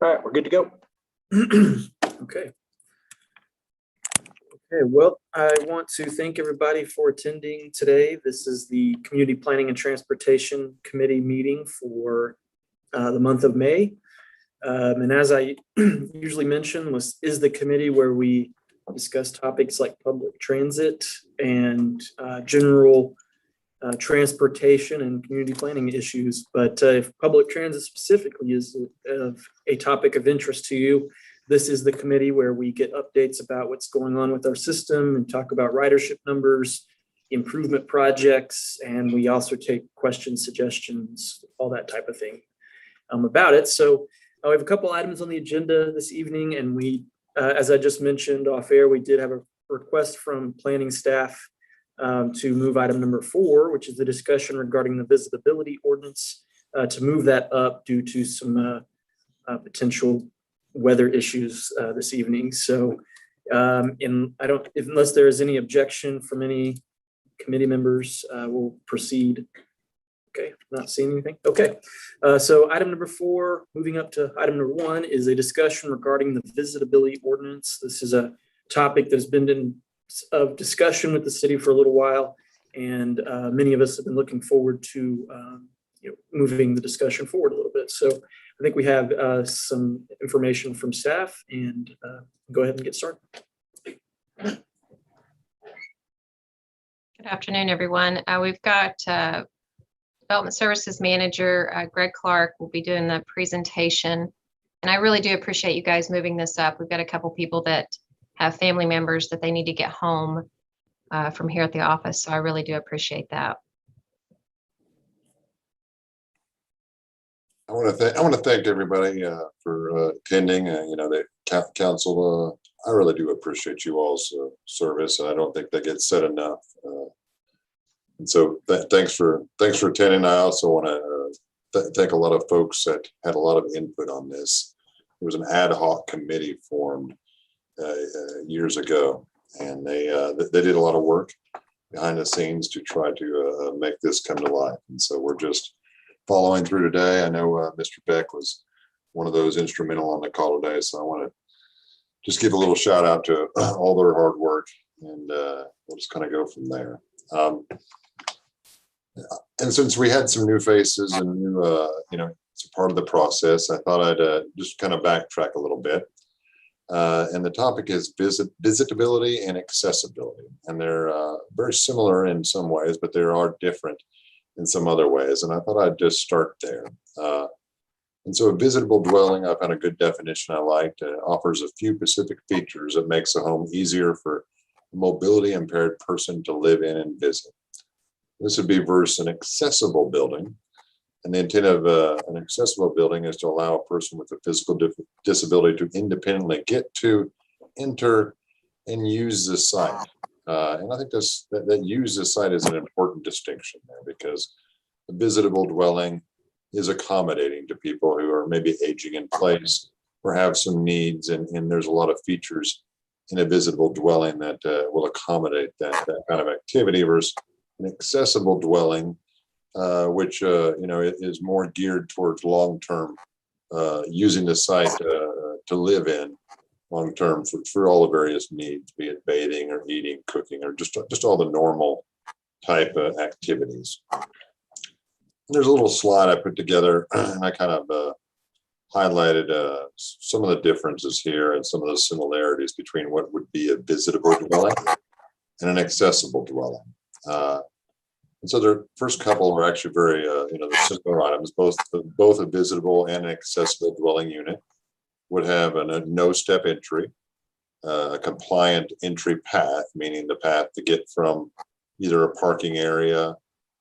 All right, we're good to go. Okay. Okay, well, I want to thank everybody for attending today. This is the Community Planning and Transportation Committee meeting for the month of May. And as I usually mention, this is the committee where we discuss topics like public transit and general transportation and community planning issues. But if public transit specifically is a topic of interest to you, this is the committee where we get updates about what's going on with our system and talk about ridership numbers, improvement projects, and we also take questions, suggestions, all that type of thing about it. So we have a couple items on the agenda this evening, and we, as I just mentioned off air, we did have a request from planning staff to move item number 4, which is the discussion regarding the visitability ordinance, to move that up due to some potential weather issues this evening. So unless there is any objection from any committee members, we'll proceed. Okay, not seeing anything. Okay, so item number 4, moving up to item number 1, is a discussion regarding the visitability ordinance. This is a topic that has been of discussion with the city for a little while, and many of us have been looking forward to moving the discussion forward a little bit. So I think we have some information from staff, and go ahead and get started. Good afternoon, everyone. We've got Development Services Manager Greg Clark will be doing the presentation, and I really do appreciate you guys moving this up. We've got a couple people that have family members that they need to get home from here at the office, so I really do appreciate that. I want to thank everybody for attending. The council. I really do appreciate you all's service, and I don't think that gets said enough. And so, thanks for attending. I also want to thank a lot of folks that had a lot of input on this. There was an ad hoc committee formed years ago, and they did a lot of work behind the scenes to try to make this come to life. And so we're just following through today. I know Mr. Beck was one of those instrumental on the call today, so I want to just give a little shout out to all their hard work, and we'll just kind of go from there. And since we had some new faces and new, it's a part of the process, I thought I'd just kind of backtrack a little bit. And the topic is visitability and accessibility, and they're very similar in some ways, but they are different in some other ways. And I thought I'd just start there. And so a visitable dwelling, I found a good definition I liked. It offers a few specific features that makes a home easier for a mobility impaired person to live in and visit. This would be versus an accessible building. And the intent of an accessible building is to allow a person with a physical disability to independently get to, enter, and use the site. And I think that use the site is an important distinction there, because a visitable dwelling is accommodating to people who are maybe aging in place or have some needs. And there's a lot of features in a visitable dwelling that will accommodate that kind of activity versus an accessible dwelling, which is more geared towards long-term using the site to live in long-term for all the various needs, be it bathing or eating, cooking, or just all the normal type of activities. And there's a little slide I put together, and I kind of highlighted some of the differences here and some of the similarities between what would be a visitable dwelling and an accessible dwelling. And so the first couple are actually very, the similar items. Both a visitable and an accessible dwelling unit would have a no-step entry, a compliant entry path, meaning the path to get from either a parking area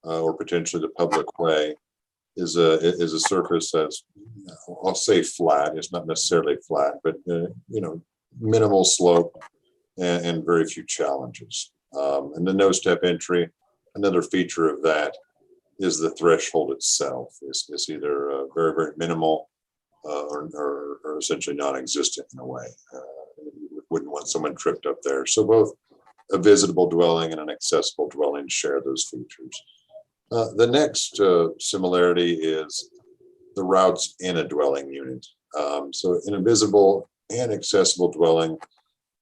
or potentially the public way is a surface that's, I'll say flat. It's not necessarily flat, but minimal slope and very few challenges. And the no-step entry, another feature of that is the threshold itself. It's either very, very minimal or essentially non-existent in a way. Wouldn't want someone tripped up there. So both a visitable dwelling and an accessible dwelling share those features. The next similarity is the routes in a dwelling unit. So in a visible and accessible dwelling,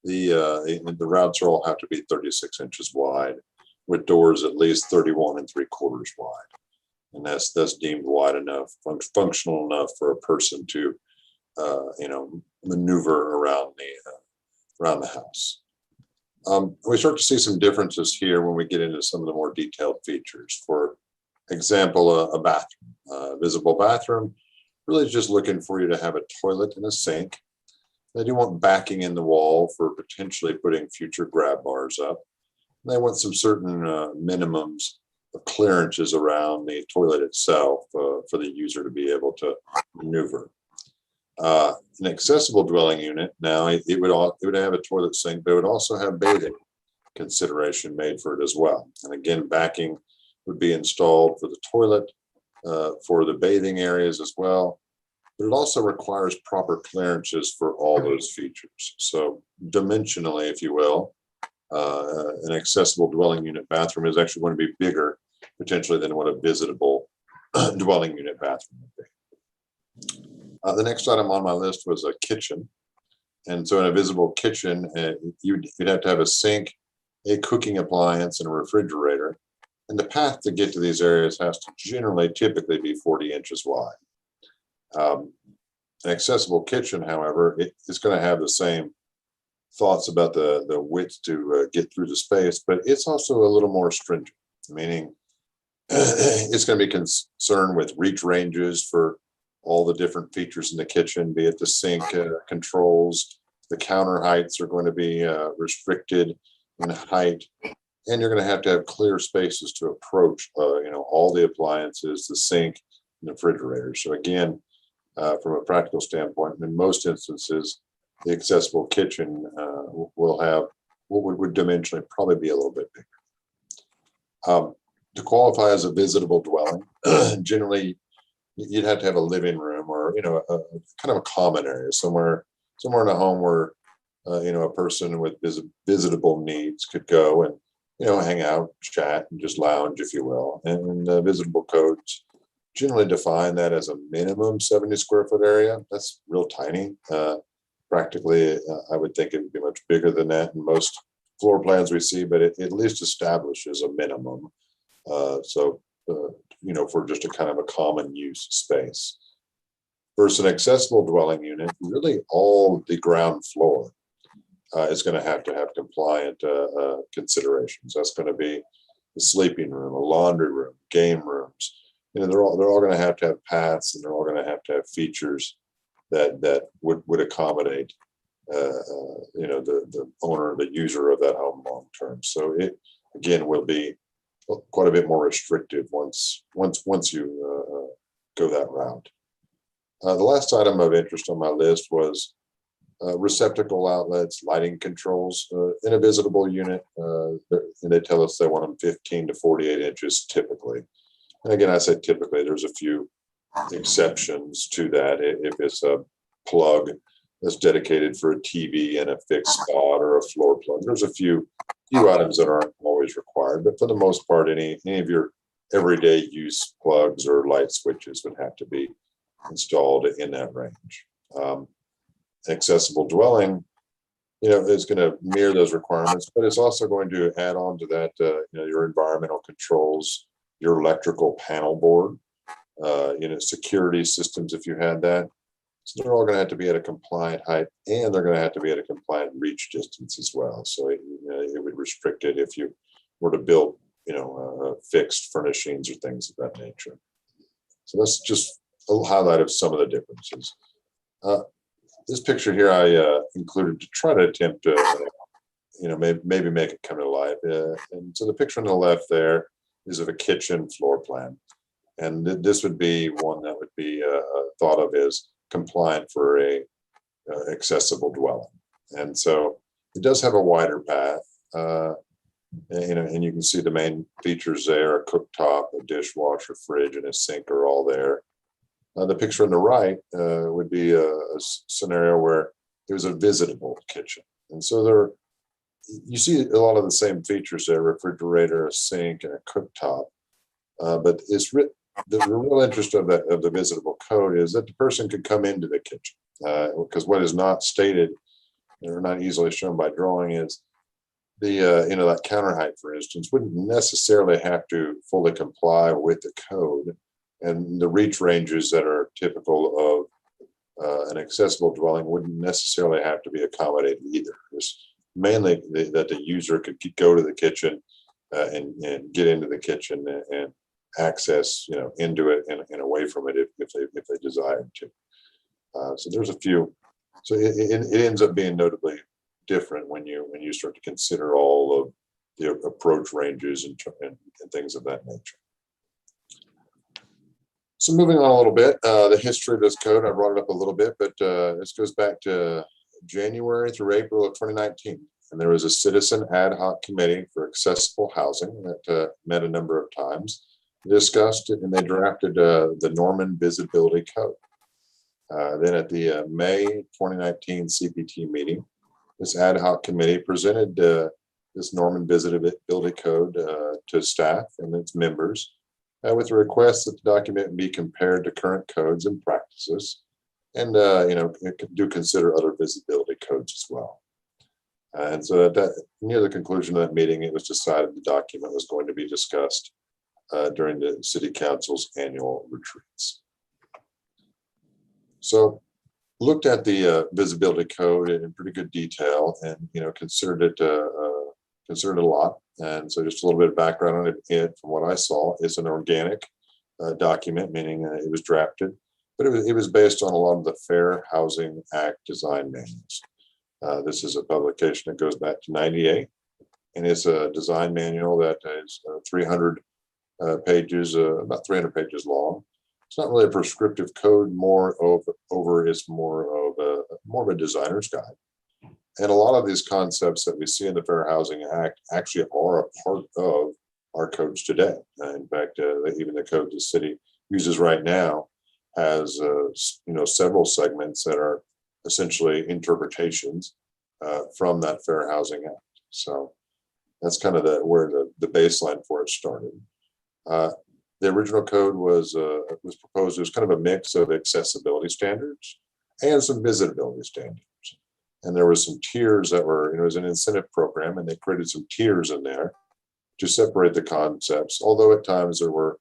the routes all have to be 36 inches wide, with doors at least 31 3/4 wide. And that's deemed wide enough, functional enough for a person to, maneuver around the house. We start to see some differences here when we get into some of the more detailed features. For example, a bathroom, visible bathroom, really just looking for you to have a toilet and a sink. They do want backing in the wall for potentially putting future grab bars up. They want some certain minimums of clearances around the toilet itself for the user to be able to maneuver. An accessible dwelling unit, now it would have a toilet sink, but it would also have bathing consideration made for it as well. And again, backing would be installed for the toilet, for the bathing areas as well. But it also requires proper clearances for all those features. So dimensionally, if you will, an accessible dwelling unit bathroom is actually going to be bigger potentially than what a visitable dwelling unit bathroom would be. The next item on my list was a kitchen. And so in a visible kitchen, you'd have to have a sink, a cooking appliance, and a refrigerator. And the path to get to these areas has to typically be 40 inches wide. An accessible kitchen, however, it's going to have the same thoughts about the width to get through the space, but it's also a little more stringent, meaning it's going to be concerned with reach ranges for all the different features in the kitchen, be it the sink controls, the counter heights are going to be restricted in height, and you're going to have clear spaces to approach, all the appliances, the sink, and the refrigerator. So again, from a practical standpoint, in most instances, the accessible kitchen will have what would dimensionally probably be a little bit bigger. To qualify as a visitable dwelling, generally you'd have to have a living room or a kind of a common area somewhere in a home where a person with visitable needs could go and hang out, chat, and just lounge, if you will. And visitable codes generally define that as a minimum 70 square foot area. That's real tiny. Practically, I would think it would be much bigger than that in most floor plans we see, but it at least establishes a minimum. For just a kind of a common use space. Versus an accessible dwelling unit, really all the ground floor is going to have compliant considerations. That's going to be the sleeping room, a laundry room, game rooms. They're all going to have paths, and they're all going to have features that would accommodate the owner, the user of that home long term. So it again will be quite a bit more restrictive once you go that route. The last item of interest on my list was receptacle outlets, lighting controls in a visitable unit. And they tell us they want them 15 to 48 inches typically. And again, I said typically, there's a few exceptions to that. If it's a plug that's dedicated for a TV in a fixed spot or a floor plug, there's a few items that aren't always required, but for the most part, any of your everyday use plugs or light switches would have to be installed in that range. Accessible dwelling, is going to mirror those requirements, but it's also going to add on to that, your environmental controls, your electrical panel board, security systems if you had that. So they're all going to have to be at a compliant height, and they're going to have to be at a compliant reach distance as well. So it would restrict it if you were to build, fixed furnishings or things of that nature. So that's just a highlight of some of the differences. This picture here I included to try to attempt to, maybe make it come to life. And so the picture on the left there is of a kitchen floor plan, and this would be one that would be thought of as compliant for a accessible dwelling. And so it does have a wider path, and you can see the main features there: a cooktop, a dishwasher, fridge, and a sink are all there. The picture on the right would be a scenario where there's a visitable kitchen. And so you see a lot of the same features there: refrigerator, a sink, and a cooktop. But it's the real interest of the visitable code is that the person could come into the kitchen, because what is not stated or not easily shown by drawing is the that counter height, for instance, wouldn't necessarily have to fully comply with the code, and the reach ranges that are typical of an accessible dwelling wouldn't necessarily have to be accommodated either. It's mainly that the user could go to the kitchen and get into the kitchen and access into it and away from it if they desired to. So there's a few. So it ends up being notably different when you start to consider all of the approach ranges and things of that nature. So moving on a little bit, the history of this code, I brought it up a little bit, but this goes back to January through April of 2019. And there was a citizen ad hoc committee for accessible housing that met a number of times, discussed it, and they drafted the Norman Visitability Code. Then at the May 2019 CPT meeting, this ad hoc committee presented this Norman Visitability Code to staff and its members with a request that the document be compared to current codes and practices, and do consider other visibility codes as well. And so near the conclusion of that meeting, it was decided the document was going to be discussed during the City Council's annual retreats. So looked at the visibility code in pretty good detail, and considered it a lot. And so just a little bit of background on it. From what I saw, it's an organic document, meaning it was drafted, but it was based on a lot of the Fair Housing Act design manuals. This is a publication that goes back to '98, and it's a design manual that is 300 pages, about 300 pages long. It's not really a prescriptive code, it's more of a designer's guide. And a lot of these concepts that we see in the Fair Housing Act actually are a part of our codes today. In fact, even the code the city uses right now has several segments that are essentially interpretations from that Fair Housing Act. So that's kind of where the baseline for it started. The original code was proposed as kind of a mix of accessibility standards and some visitability standards. And there were some tiers that were, it was an incentive program, and they created some tiers in there to separate the concepts, although at times there were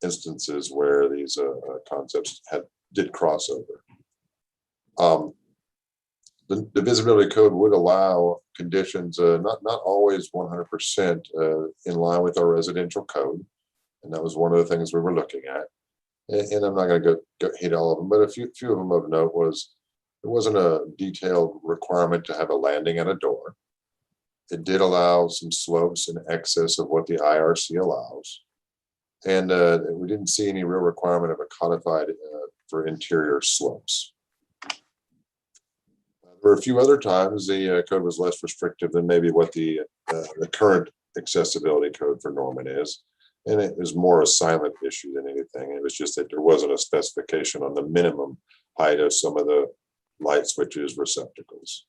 instances where these concepts did crossover. The visibility code would allow conditions, not always 100% in line with our residential code. And that was one of the things we were looking at. And I'm not going to go hit all of them, but a few of them of note was there wasn't a detailed requirement to have a landing and a door. It did allow some slopes in excess of what the IRC allows. And we didn't see any real requirement of a codified for interior slopes. There were a few other times the code was less restrictive than maybe what the current accessibility code for Norman is. And it was more a silent issue than anything. It was just that there wasn't a specification on the minimum height of some of the light switches receptacles.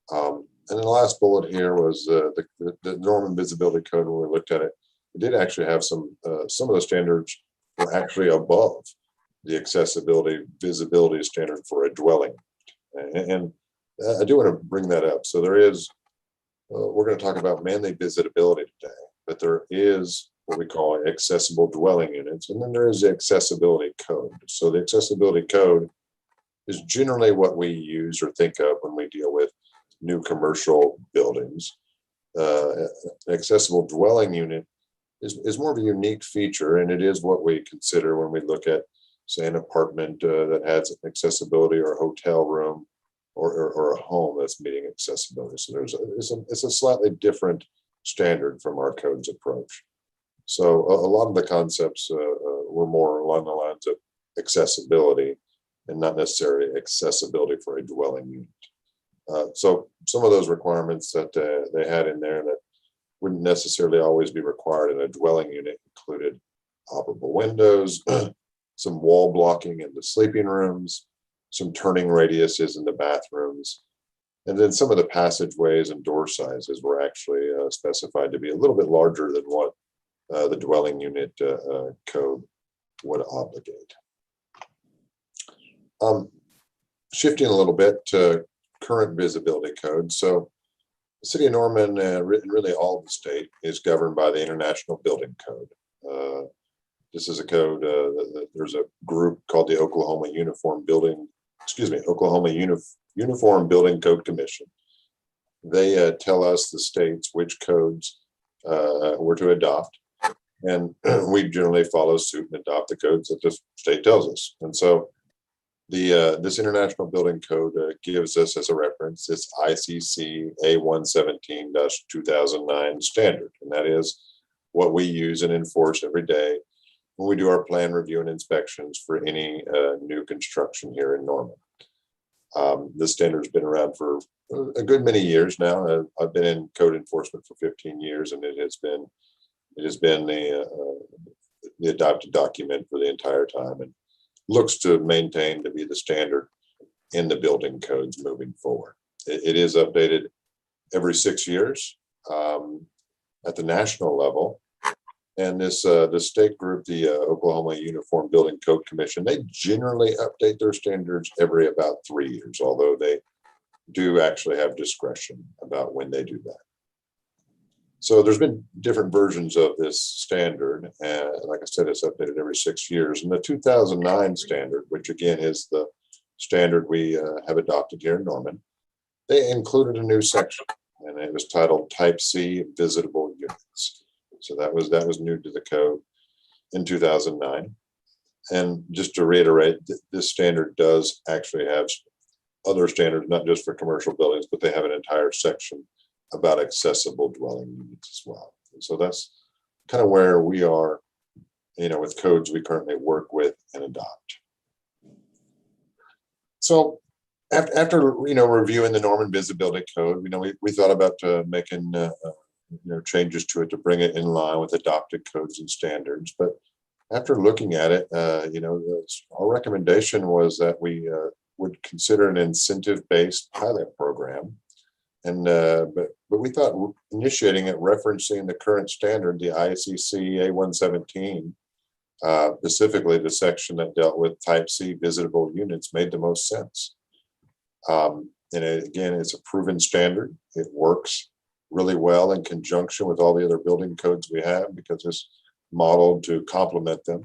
And then the last bullet here was the Norman Visibility Code. When we looked at it, it did actually have some of the standards were actually above the accessibility visibility standard for a dwelling. And I do want to bring that up. So there is, we're going to talk about mainly visitability today, but there is what we call accessible dwelling units, and then there is the accessibility code. So the accessibility code is generally what we use or think of when we deal with new commercial buildings. An accessible dwelling unit is more of a unique feature, and it is what we consider when we look at, say, an apartment that has accessibility, or a hotel room, or a home that's meeting accessibility. So it's a slightly different standard from our code's approach. So a lot of the concepts were more along the lines of accessibility and not necessarily accessibility for a dwelling unit. So some of those requirements that they had in there that wouldn't necessarily always be required in a dwelling unit included operable windows, some wall blocking in the sleeping rooms, some turning radiuses in the bathrooms, and then some of the passageways and door sizes were actually specified to be a little bit larger than what the dwelling unit code would obligate. Shifting a little bit to current visibility code. So the city of Norman, really all of the state, is governed by the International Building Code. This is a code, there's a group called the Oklahoma Uniform Building Code Commission. They tell us, the states, which codes we're to adopt. And we generally follow suit and adopt the codes that the state tells us. And so this International Building Code gives us as a reference this ICC A117-2009 standard. And that is what we use and enforce every day when we do our plan review and inspections for any new construction here in Norman. This standard has been around for a good many years now. I've been in code enforcement for 15 years, and it has been the adopted document for the entire time, and looks to maintain to be the standard in the building codes moving forward. It is updated every 6 years at the national level. And this the state group, the Oklahoma Uniform Building Code Commission, they generally update their standards every about 3 years, although they do actually have discretion about when they do that. So there's been different versions of this standard. And like I said, it's updated every 6 years. And the 2009 standard, which again is the standard we have adopted here in Norman, they included a new section, and it was titled Type C Visitable Units. So that was new to the code in 2009. And just to reiterate, this standard does actually have other standards, not just for commercial buildings, but they have an entire section about accessible dwelling units as well. And so that's kind of where we are, with codes we currently work with and adopt. So after reviewing the Norman Visibility Code, we thought about making changes to it to bring it in line with adopted codes and standards. But after looking at it, our recommendation was that we would consider an incentive-based pilot program. And but we thought initiating it, referencing the current standard, the ICC A117, specifically the section that dealt with Type C visitable units, made the most sense. And again, it's a proven standard. It works really well in conjunction with all the other building codes we have, because it's modeled to complement them.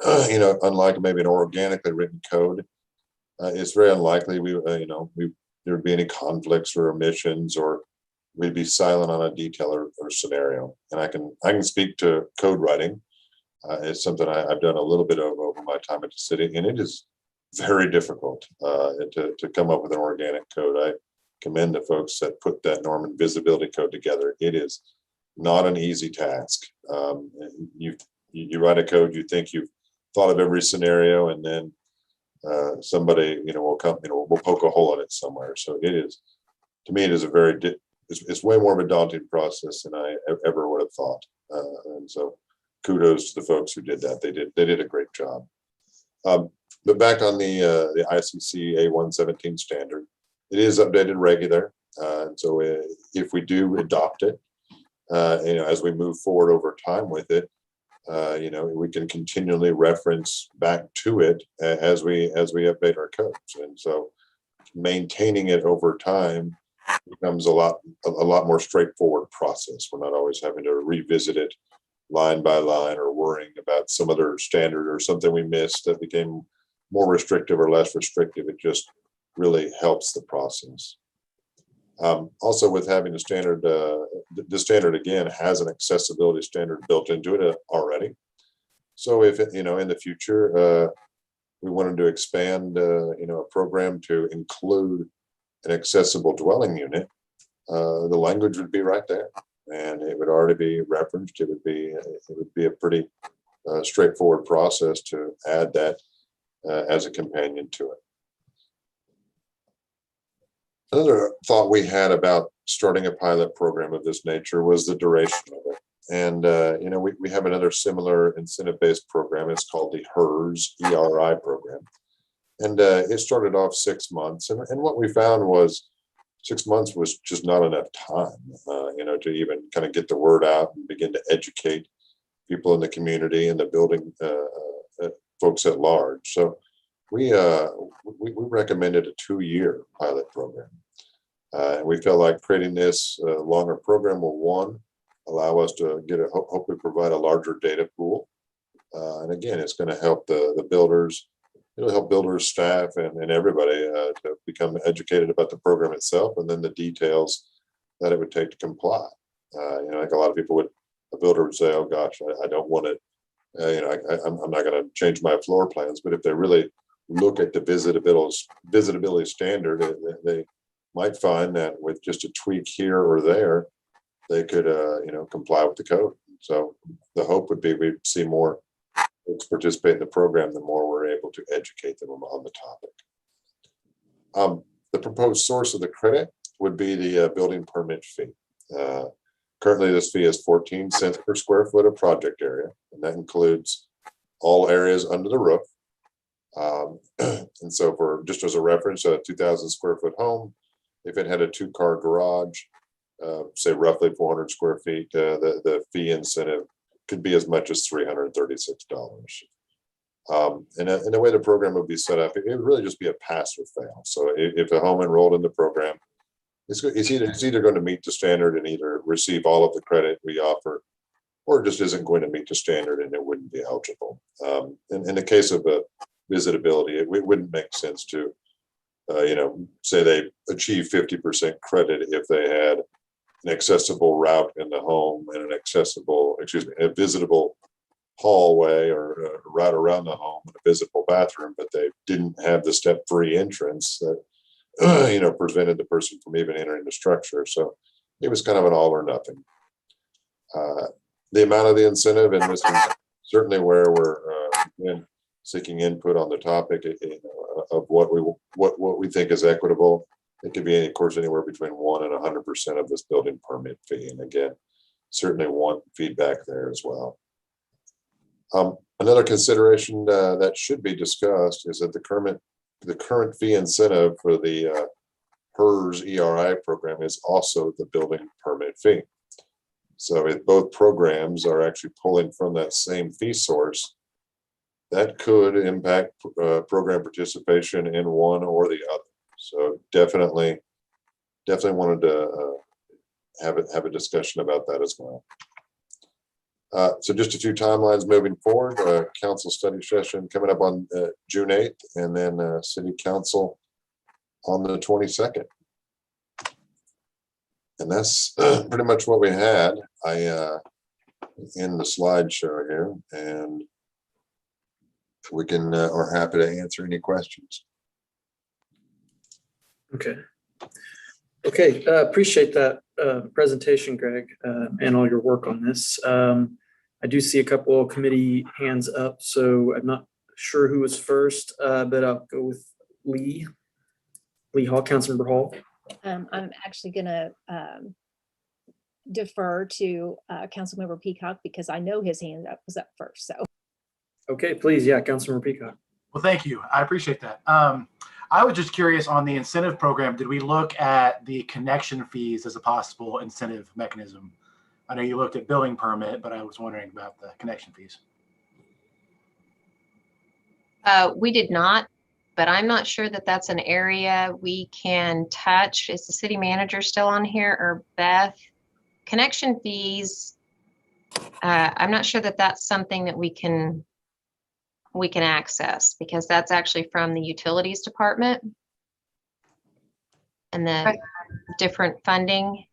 Unlike maybe an organically written code, it's very unlikely there would be any conflicts or omissions, or we'd be silent on a detail or scenario. And I can speak to code writing. It's something I've done a little bit of over my time at the city, and it is very difficult to come up with an organic code. I commend the folks that put that Norman Visibility Code together. It is not an easy task. You write a code, you think you've thought of every scenario, and then somebody will come, we'll poke a hole in it somewhere. So it is, to me, it is it's way more of a daunting process than I ever would have thought. And so kudos to the folks who did that. They did a great job. But back on the ICC A117 standard, it is updated regular. And so if we do adopt it, as we move forward over time with it, we can continually reference back to it as we update our codes. And so maintaining it over time becomes a lot more straightforward process. We're not always having to revisit it line by line, or worrying about some other standard or something we missed that became more restrictive or less restrictive. It just really helps the process. Also, with having a standard, the standard again has an accessibility standard built into it already. So if in the future we wanted to expand a program to include an accessible dwelling unit, the language would be right there, and it would already be referenced. It would be a pretty straightforward process to add that as a companion to it. Another thought we had about starting a pilot program of this nature was the duration of it. And, we have another similar incentive-based program. It's called the HERS, ERI program. And it started off 6 months. And what we found was 6 months was just not enough time, to even kind of get the word out and begin to educate people in the community and the building folks at large. So we recommended a 2-year pilot program. And we felt like creating this longer program will, one, allow us to hopefully provide a larger data pool. And again, it's going to help the builders. It'll help builders, staff, and everybody to become educated about the program itself, and then the details that it would take to comply. Like a lot of people a builder would say, "Oh gosh, I don't want it. I'm not going to change my floor plans." But if they really look at the visitability standard, they might find that with just a tweak here or there, they could comply with the code. So the hope would be we'd see more folks participate in the program, the more we're able to educate them on the topic. The proposed source of the credit would be the building permit fee. Currently, this fee is 14 cents per square foot of project area, and that includes all areas under the roof. And so for just as a reference, a 2,000 square foot home, if it had a 2-car garage, say roughly 400 square feet, the fee incentive could be as much as $336. And the way the program would be set up, it would really just be a pass or fail. So if a home enrolled in the program, it's either going to meet the standard and either receive all of the credit we offer, or it just isn't going to meet the standard and it wouldn't be eligible. In the case of visitability, it wouldn't make sense to, say they achieve 50% credit if they had an accessible route in the home and a visitable hallway or a route around the home and a visitable bathroom, but they didn't have the step-free entrance that prevented the person from even entering the structure. So it was kind of an all or nothing. The amount of the incentive, and this is certainly where we're seeking input on the topic of what we think is equitable. It could be, of course, anywhere between 1% and 100% of this building permit fee. And again, certainly want feedback there as well. Another consideration that should be discussed is that the current fee incentive for the HERS ERI program is also the building permit fee. So if both programs are actually pulling from that same fee source, that could impact program participation in one or the other. So definitely wanted to have a discussion about that as well. So just a few timelines moving forward. Council study session coming up on June 8th, and then City Council on the 22nd. And that's pretty much what we had. I in the slideshow here, and we can are happy to answer any questions. Okay. Appreciate that presentation, Greg, and all your work on this. I do see a couple of committee hands up, so I'm not sure who was first, but I'll go with Lee Hall, Councilmember Hall. I'm actually going to defer to Councilmember Peacock because I know his hand was up first. So. Okay, please. Yeah, Councilmember Peacock. Well, thank you. I appreciate that. I was just curious on the incentive program. Did we look at the connection fees as a possible incentive mechanism? I know you looked at building permit, but I was wondering about the connection fees. We did not, but I'm not sure that that's an area we can touch. Is the city manager still on here, or Beth? Connection fees, I'm not sure that that's something that we can access, because that's actually from the utilities department and the different funding.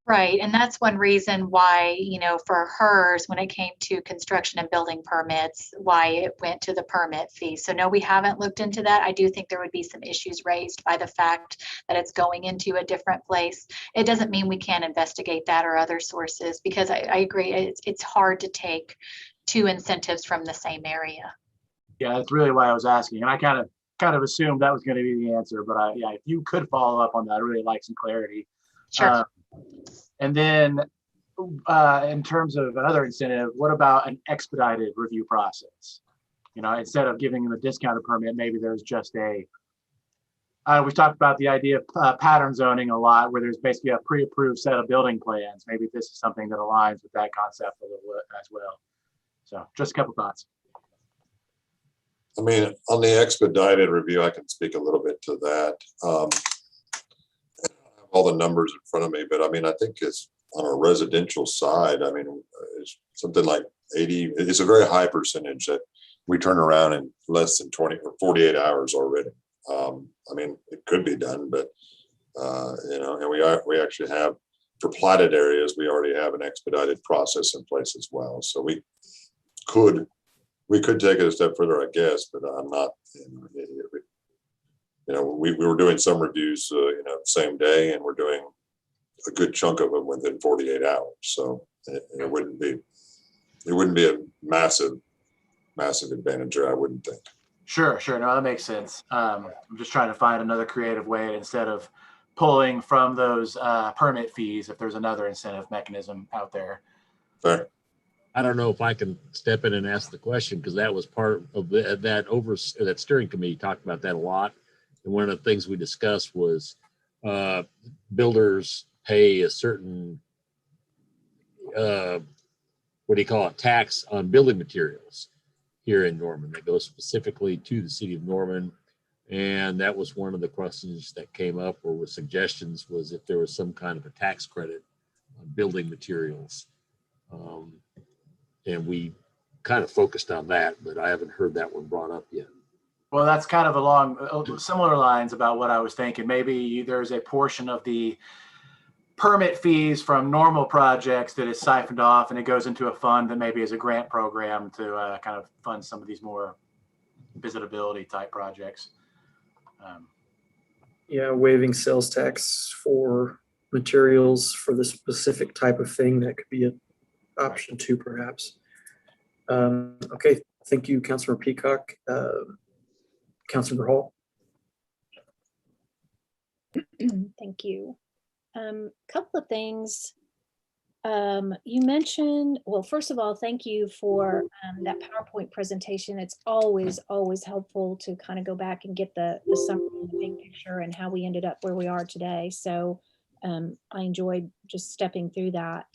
Right. And that's one reason why, for HERS, when it came to construction and building permits, why it went to the permit fee. So no, we haven't looked into that. I do think there would be some issues raised by the fact that it's going into a different place. It doesn't mean we can't investigate that or other sources, because I agree, it's hard to take two incentives from the same area. Yeah, that's really why I was asking. And I kind of assumed that was going to be the answer, but if you could follow up on that, I'd really like some clarity. Sure. And then in terms of another incentive, what about an expedited review process? Instead of giving them a discounted permit, maybe there's just we've talked about the idea of pattern zoning a lot, where there's basically a pre-approved set of building plans. Maybe this is something that aligns with that concept a little bit as well. So just a couple thoughts. I mean, on the expedited review, I can speak a little bit to that. I have all the numbers in front of me, but I mean, I think it's on a residential side. I mean, it's something like 80. It's a very high percentage that we turn around in less than 20 or 48 hours already. I mean, it could be done, but and we actually have, for platted areas, we already have an expedited process in place as well. So we could take it a step further, I guess, but I'm not. We were doing some reviews, same day, and we're doing a good chunk of them within 48 hours. So it wouldn't be a massive advantage there, I wouldn't think. Sure. No, that makes sense. I'm just trying to find another creative way instead of pulling from those permit fees, if there's another incentive mechanism out there. Fair. I don't know if I can step in and ask the question, because that was part of that steering committee talked about that a lot. And one of the things we discussed was builders pay a certain, tax on building materials here in Norman that goes specifically to the city of Norman. And that was one of the questions that came up, or with suggestions, was if there was some kind of a tax credit on building materials. And we kind of focused on that, but I haven't heard that one brought up yet. Well, that's kind of along similar lines about what I was thinking. Maybe there's a portion of the permit fees from normal projects that is siphoned off and it goes into a fund that maybe is a grant program to kind of fund some of these more visitability type projects. Waiving sales tax for materials for the specific type of thing, that could be an option too, perhaps. Okay, thank you, Councilor Peacock. Councilor Hall. Thank you. Couple of things. You mentioned, well, first of all, thank you for that PowerPoint presentation. It's always helpful to kind of go back and get the summary and the big picture and how we ended up where we are today. So I enjoyed just stepping through that.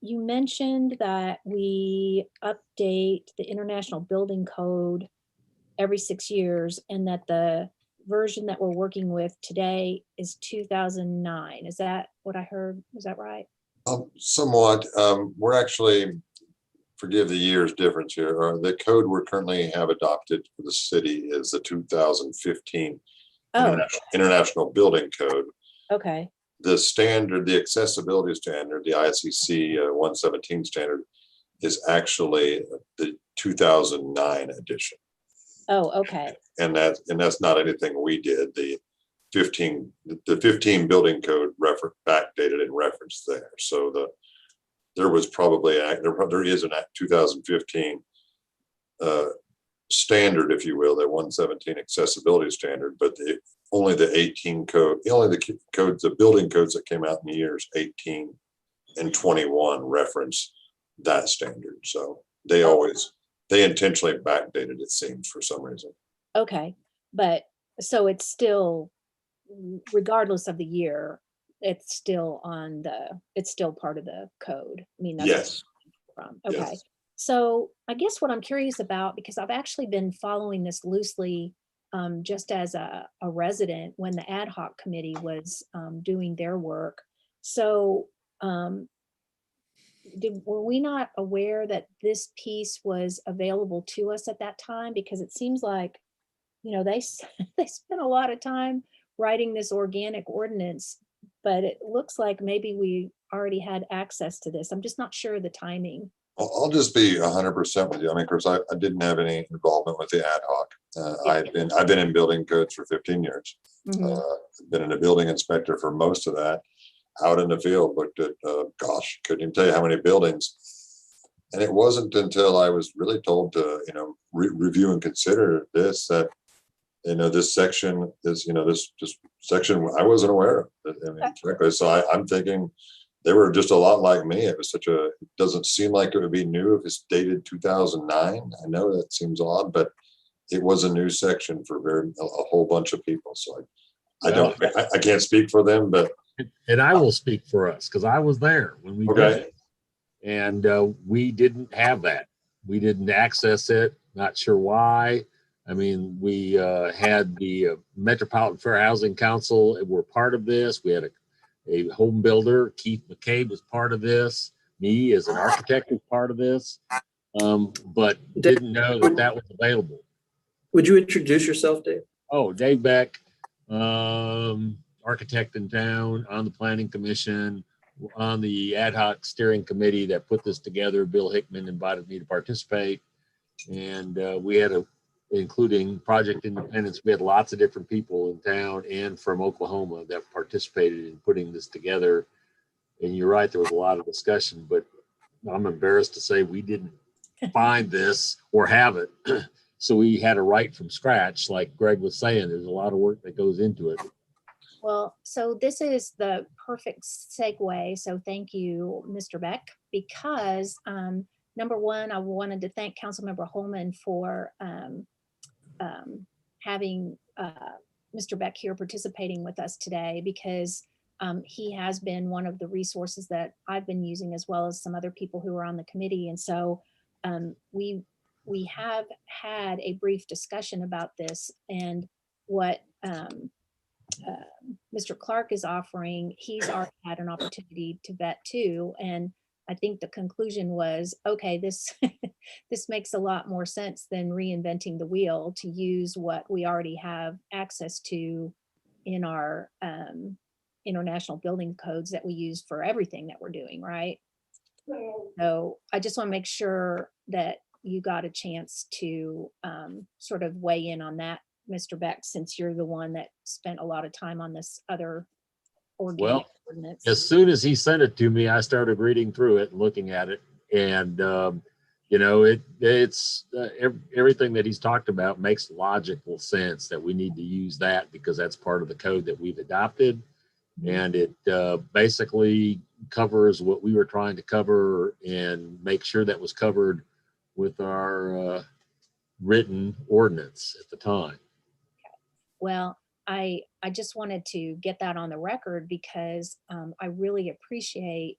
You mentioned that we update the International Building Code every 6 years, and that the version that we're working with today is 2009. Is that what I heard? Was that right? Somewhat. We're actually, forgive the years difference here. The code we currently have adopted for the city is the 2015 International Building Code. Okay. The standard, the accessibility standard, the ISCC 117 standard, is actually the 2009 edition. Oh, okay. And that's not anything we did. The 15 building code backdated and referenced there. So there is an 2015 standard, if you will, that 117 accessibility standard, but only the building codes that came out in the years 18 and 21 reference that standard. So they intentionally backdated, it seems, for some reason. Okay. But so it's still, regardless of the year, it's still part of the code. I mean, that's Yes. from. Okay. Yes. So I guess what I'm curious about, because I've actually been following this loosely, just as a resident when the ad hoc committee was doing their work. So were we not aware that this piece was available to us at that time? Because it seems like, they spent a lot of time writing this organic ordinance, but it looks like maybe we already had access to this. I'm just not sure of the timing. I'll just be 100% with you. I mean, of course, I didn't have any involvement with the ad hoc. I've been in building codes for 15 years. Mhm. Been a building inspector for most of that. Out in the field, looked at, couldn't even tell you how many buildings. And it wasn't until I was really told to, review and consider this, that, this section is, this section I wasn't aware of. I mean, frankly, so I'm thinking they were just a lot like me. It was it doesn't seem like it would be new if it's dated 2009. I know that seems odd, but it was a new section for a whole bunch of people. So I can't speak for them, but. And I will speak for us, because I was there when we did it. And we didn't have that. We didn't access it. Not sure why. I mean, we had the Metropolitan Fair Housing Council were part of this. We had a home builder, Keith McCabe, was part of this. Me as an architect was part of this, but didn't know that that was available. Would you introduce yourself, Dave? Oh, Dave Beck, architect in town, on the planning commission, on the ad hoc steering committee that put this together. Bill Hickman invited me to participate, and we had including Project Independence, we had lots of different people in town and from Oklahoma that participated in putting this together. And you're right, there was a lot of discussion, but I'm embarrassed to say we didn't find this or have it. So we had to write from scratch. Like Greg was saying, there's a lot of work that goes into it. Well, so this is the perfect segue. So thank you, Mr. Beck, because number one, I wanted to thank Councilmember Holman for having Mr. Beck here participating with us today, because he has been one of the resources that I've been using, as well as some other people who are on the committee. And so we have had a brief discussion about this, and what Mr. Clark is offering, he's already had an opportunity to vet too. And I think the conclusion was, okay, this this makes a lot more sense than reinventing the wheel, to use what we already have access to in our international building codes that we use for everything that we're doing, right? So I just want to make sure that you got a chance to sort of weigh in on that, Mr. Beck, since you're the one that spent a lot of time on this other organic ordinance. As soon as he sent it to me, I started reading through it and looking at it. And, you know, it's everything that he's talked about makes logical sense that we need to use that, because that's part of the code that we've adopted. And it basically covers what we were trying to cover and make sure that was covered with our written ordinance at the time. Well, I just wanted to get that on the record, because I really appreciate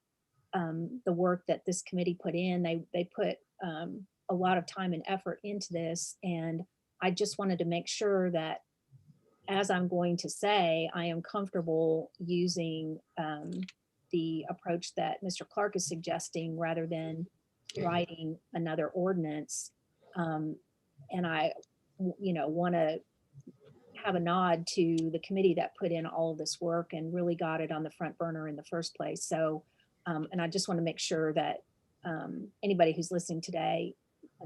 the work that this committee put in. They put a lot of time and effort into this, and I just wanted to make sure that, as I'm going to say, I am comfortable using the approach that Mr. Clark is suggesting, rather than writing another ordinance. And I, want to have a nod to the committee that put in all of this work and really got it on the front burner in the first place. So, and I just want to make sure that anybody who's listening today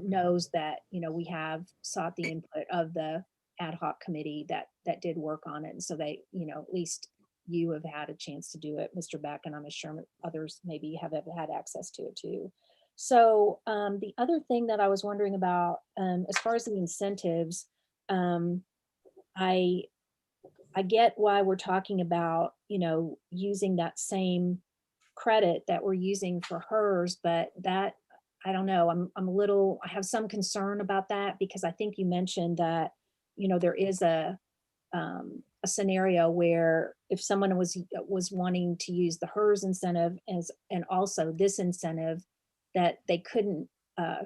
knows that, we have sought the input of the ad hoc committee that did work on it. And so they, at least you have had a chance to do it, Mr. Beck, and I'm sure others maybe have had access to it too. So the other thing that I was wondering about, as far as the incentives, I get why we're talking about, using that same credit that we're using for hers, but that, I don't know, I have some concern about that, because I think you mentioned that, there is a scenario where if someone was wanting to use the hers incentive and also this incentive, that they couldn't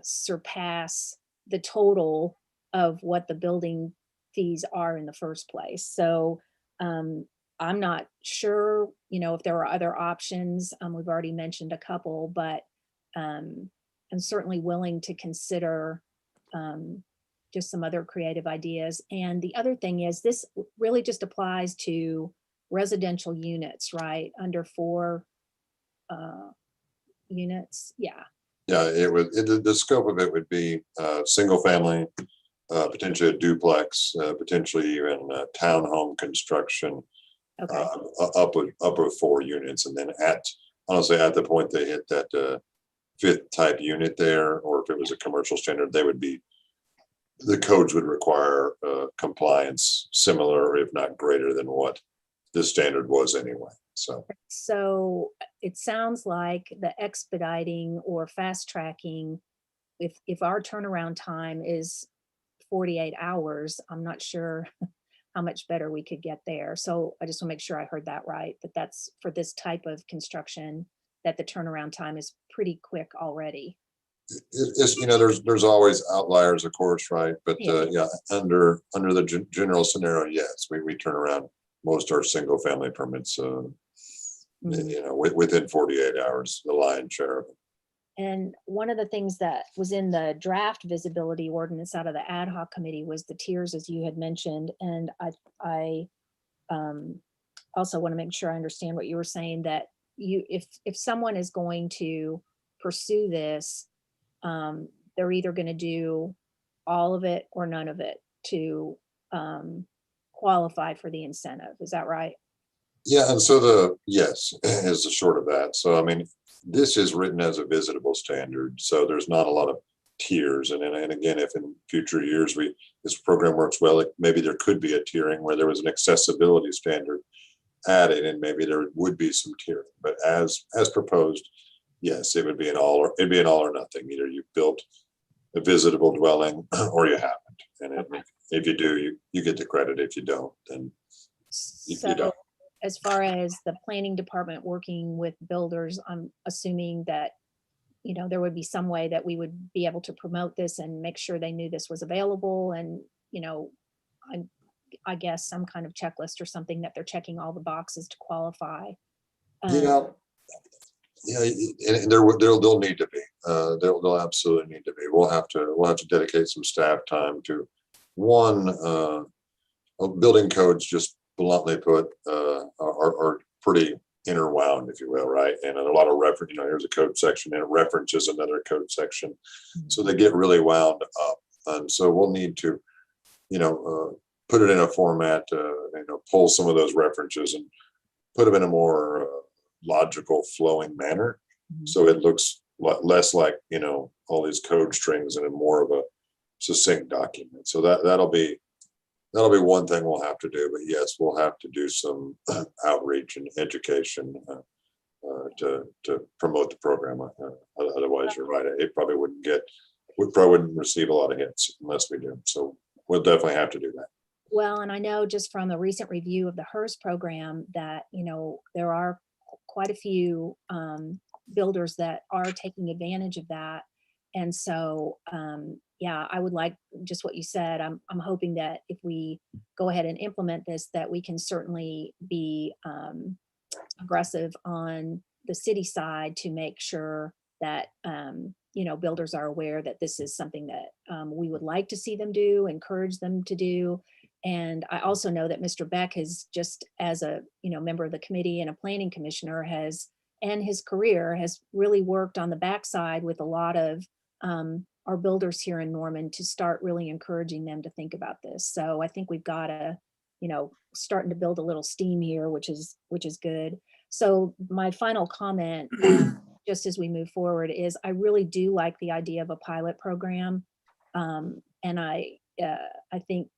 surpass the total of what the building fees are in the first place. So I'm not sure, if there are other options. We've already mentioned a couple, but I'm certainly willing to consider just some other creative ideas. And the other thing is, this really just applies to residential units, right? Under 4 units. Yeah. Yeah, the scope of it would be single family, potentially a duplex, potentially even townhome construction, Okay. up of 4 units. And then honestly, at the point they hit that 5th type unit there, or if it was a commercial standard, the codes would require compliance similar, if not greater than what the standard was anyway. So it sounds like the expediting or fast tracking, if our turnaround time is 48 hours, I'm not sure how much better we could get there. So I just want to make sure I heard that right, that's for this type of construction, that the turnaround time is pretty quick already. It's, there's always outliers, of course, right? But yeah, under the general scenario, yes, we turn around most our single family permits, within 48 hours, the lion's share of it. And one of the things that was in the draft visibility ordinance out of the ad hoc committee was the tiers, as you had mentioned. And I also want to make sure I understand what you were saying, that if someone is going to pursue this, they're either going to do all of it or none of it to qualify for the incentive. Is that right? Yeah, and so yes is the short of that. So I mean, this is written as a visitable standard, so there's not a lot of tiers. And again, if in future years this program works well, maybe there could be a tiering where there was an accessibility standard added, and maybe there would be some tiering. But as proposed, yes, it would be an all or nothing. Either you built a visitable dwelling or you haven't. And if you do, you get the credit. If you don't, then you don't. As far as the planning department working with builders, I'm assuming that, there would be some way that we would be able to promote this and make sure they knew this was available. And, I guess some kind of checklist or something that they're checking all the boxes to qualify. Yeah, and they'll need to be. They'll absolutely need to be. We'll have to dedicate some staff time to one. Building codes, just bluntly put, are pretty interwound, if you will, right? And a lot of reference. Here's a code section, and it references another code section, so they get really wound up. And so we'll need to, put it in a format, pull some of those references and put them in a more logical, flowing manner, so it looks less like all these code strings and more of a succinct document. So that'll be one thing we'll have to do. But yes, we'll have to do some outreach and education to promote the program. Otherwise, you're right. We probably wouldn't receive a lot of hits unless we do. So we'll definitely have to do that. Well, and I know just from a recent review of the HERS program that, there are quite a few builders that are taking advantage of that. And so, yeah, I would like just what you said. I'm hoping that if we go ahead and implement this, that we can certainly be aggressive on the city side to make sure that, builders are aware that this is something that we would like to see them do, encourage them to do. And I also know that Mr. Beck has, just as a member of the committee and a planning commissioner, and his career has really worked on the backside with a lot of our builders here in Norman to start really encouraging them to think about this. So I think we've got to, starting to build a little steam here, which is good. So my final comment, just as we move forward, is I really do like the idea of a pilot program, and I think.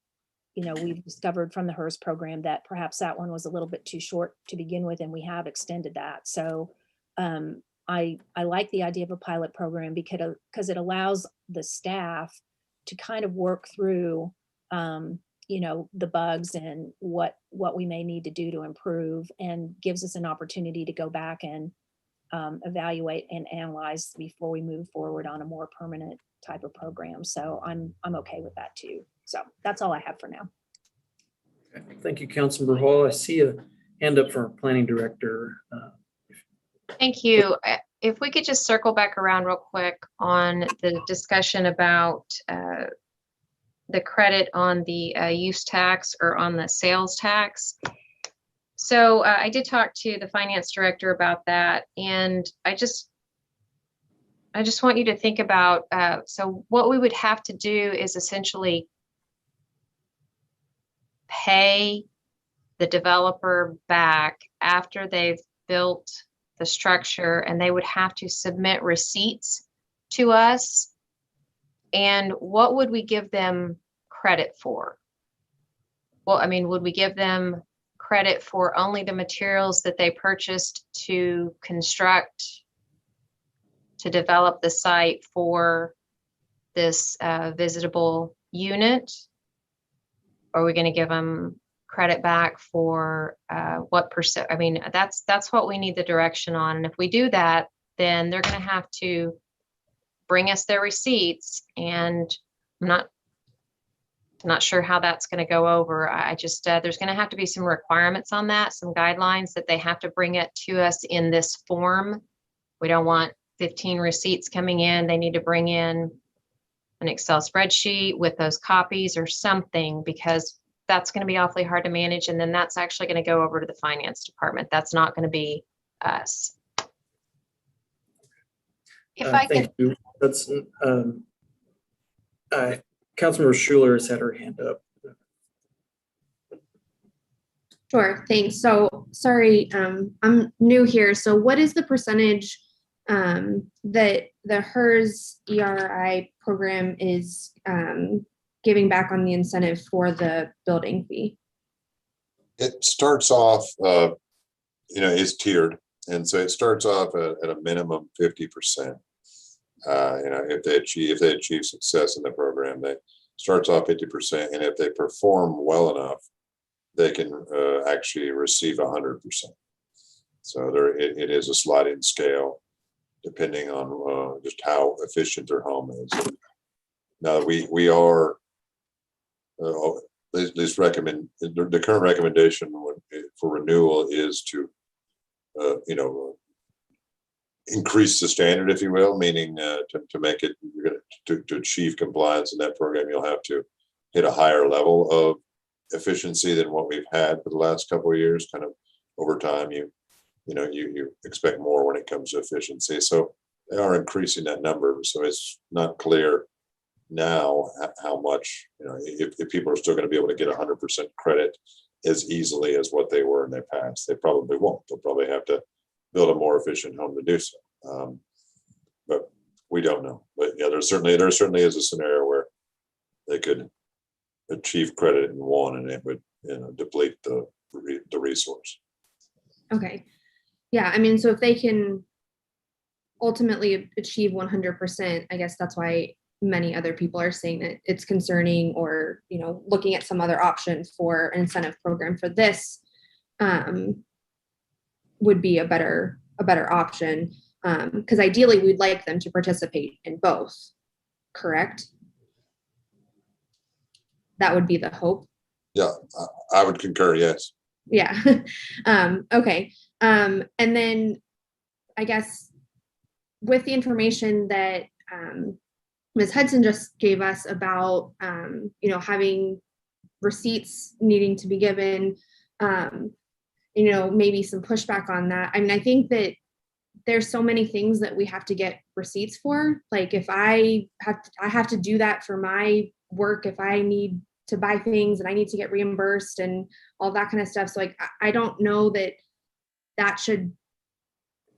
We've discovered from the HERS program that perhaps that one was a little bit too short to begin with, and we have extended that. So I like the idea of a pilot program because it allows the staff to kind of work through, the bugs and what we may need to do to improve, and gives us an opportunity to go back and evaluate and analyze before we move forward on a more permanent type of program. So I'm okay with that too. So that's all I have for now. Okay. Thank you, Councilmember Hall. I see a hand up from our planning director. Thank you. If we could just circle back around real quick on the discussion about the credit on the use tax or on the sales tax. So I did talk to the finance director about that, and I just want you to think about, so what we would have to do is essentially pay the developer back after they've built the structure, and they would have to submit receipts to us. And what would we give them credit for? Well, I mean, would we give them credit for only the materials that they purchased to construct, to develop the site for this visitable unit? Or are we going to give them credit back for what percent? I mean, that's what we need the direction on. And if we do that, then they're going to have to bring us their receipts, and I'm not sure how that's going to go over. I just, there's going to have to be some requirements on that, some guidelines that they have to bring it to us in this form. We don't want 15 receipts coming in. They need to bring in an Excel spreadsheet with those copies or something, because that's going to be awfully hard to manage. And then that's actually going to go over to the finance department. That's not going to be us. If I could, Thank you. That's, Councilmember Schuler has had her hand up. Sure, thanks. So sorry, I'm new here. So what is the percentage that the HERS ERI program is giving back on the incentive for the building fee? It starts off, it's tiered. And so it starts off at a minimum 50%. If they achieve success in the program, they starts off 50%. And if they perform well enough, they can actually receive 100%. So it is a sliding scale, depending on just how efficient their home is. Now we are at least recommend the current recommendation for renewal is to increase the standard, if you will, meaning to make it, to achieve compliance in that program, you'll have to hit a higher level of efficiency than what we've had for the last couple of years. Kind of over time, you expect more when it comes to efficiency. So they are increasing that number. So it's not clear now how much, if people are still going to be able to get 100% credit as easily as what they were in the past. They probably won't. They'll probably have to build a more efficient home to do so. But we don't know. But yeah, there certainly is a scenario where they could achieve credit in one and it would deplete the resource. Okay. Yeah, I mean, so if they can ultimately achieve 100%, I guess that's why many other people are saying that it's concerning, or looking at some other option for an incentive program for this would be a better option, because ideally we'd like them to participate in both, correct? That would be the hope. Yeah, I would concur, yes. Yeah. Okay. And then I guess with the information that Ms. Hudson just gave us about, having receipts needing to be given, maybe some pushback on that. I mean, I think that there's so many things that we have to get receipts for. Like if I have to do that for my work, if I need to buy things and I need to get reimbursed and all that kind of stuff. So like, I don't know that should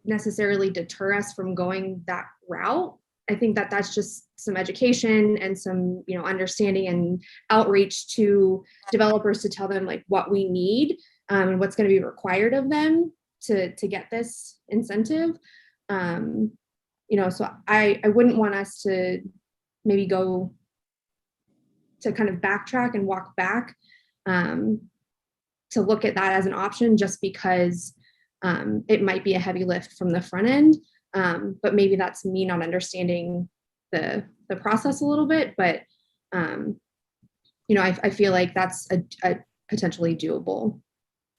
necessarily deter us from going that route. I think that's just some education and some, understanding and outreach to developers to tell them like what we need and what's going to be required of them to get this incentive. So I wouldn't want us to maybe go to kind of backtrack and walk back to look at that as an option, just because it might be a heavy lift from the front end. But maybe that's me not understanding the process a little bit, but I feel like that's a potentially doable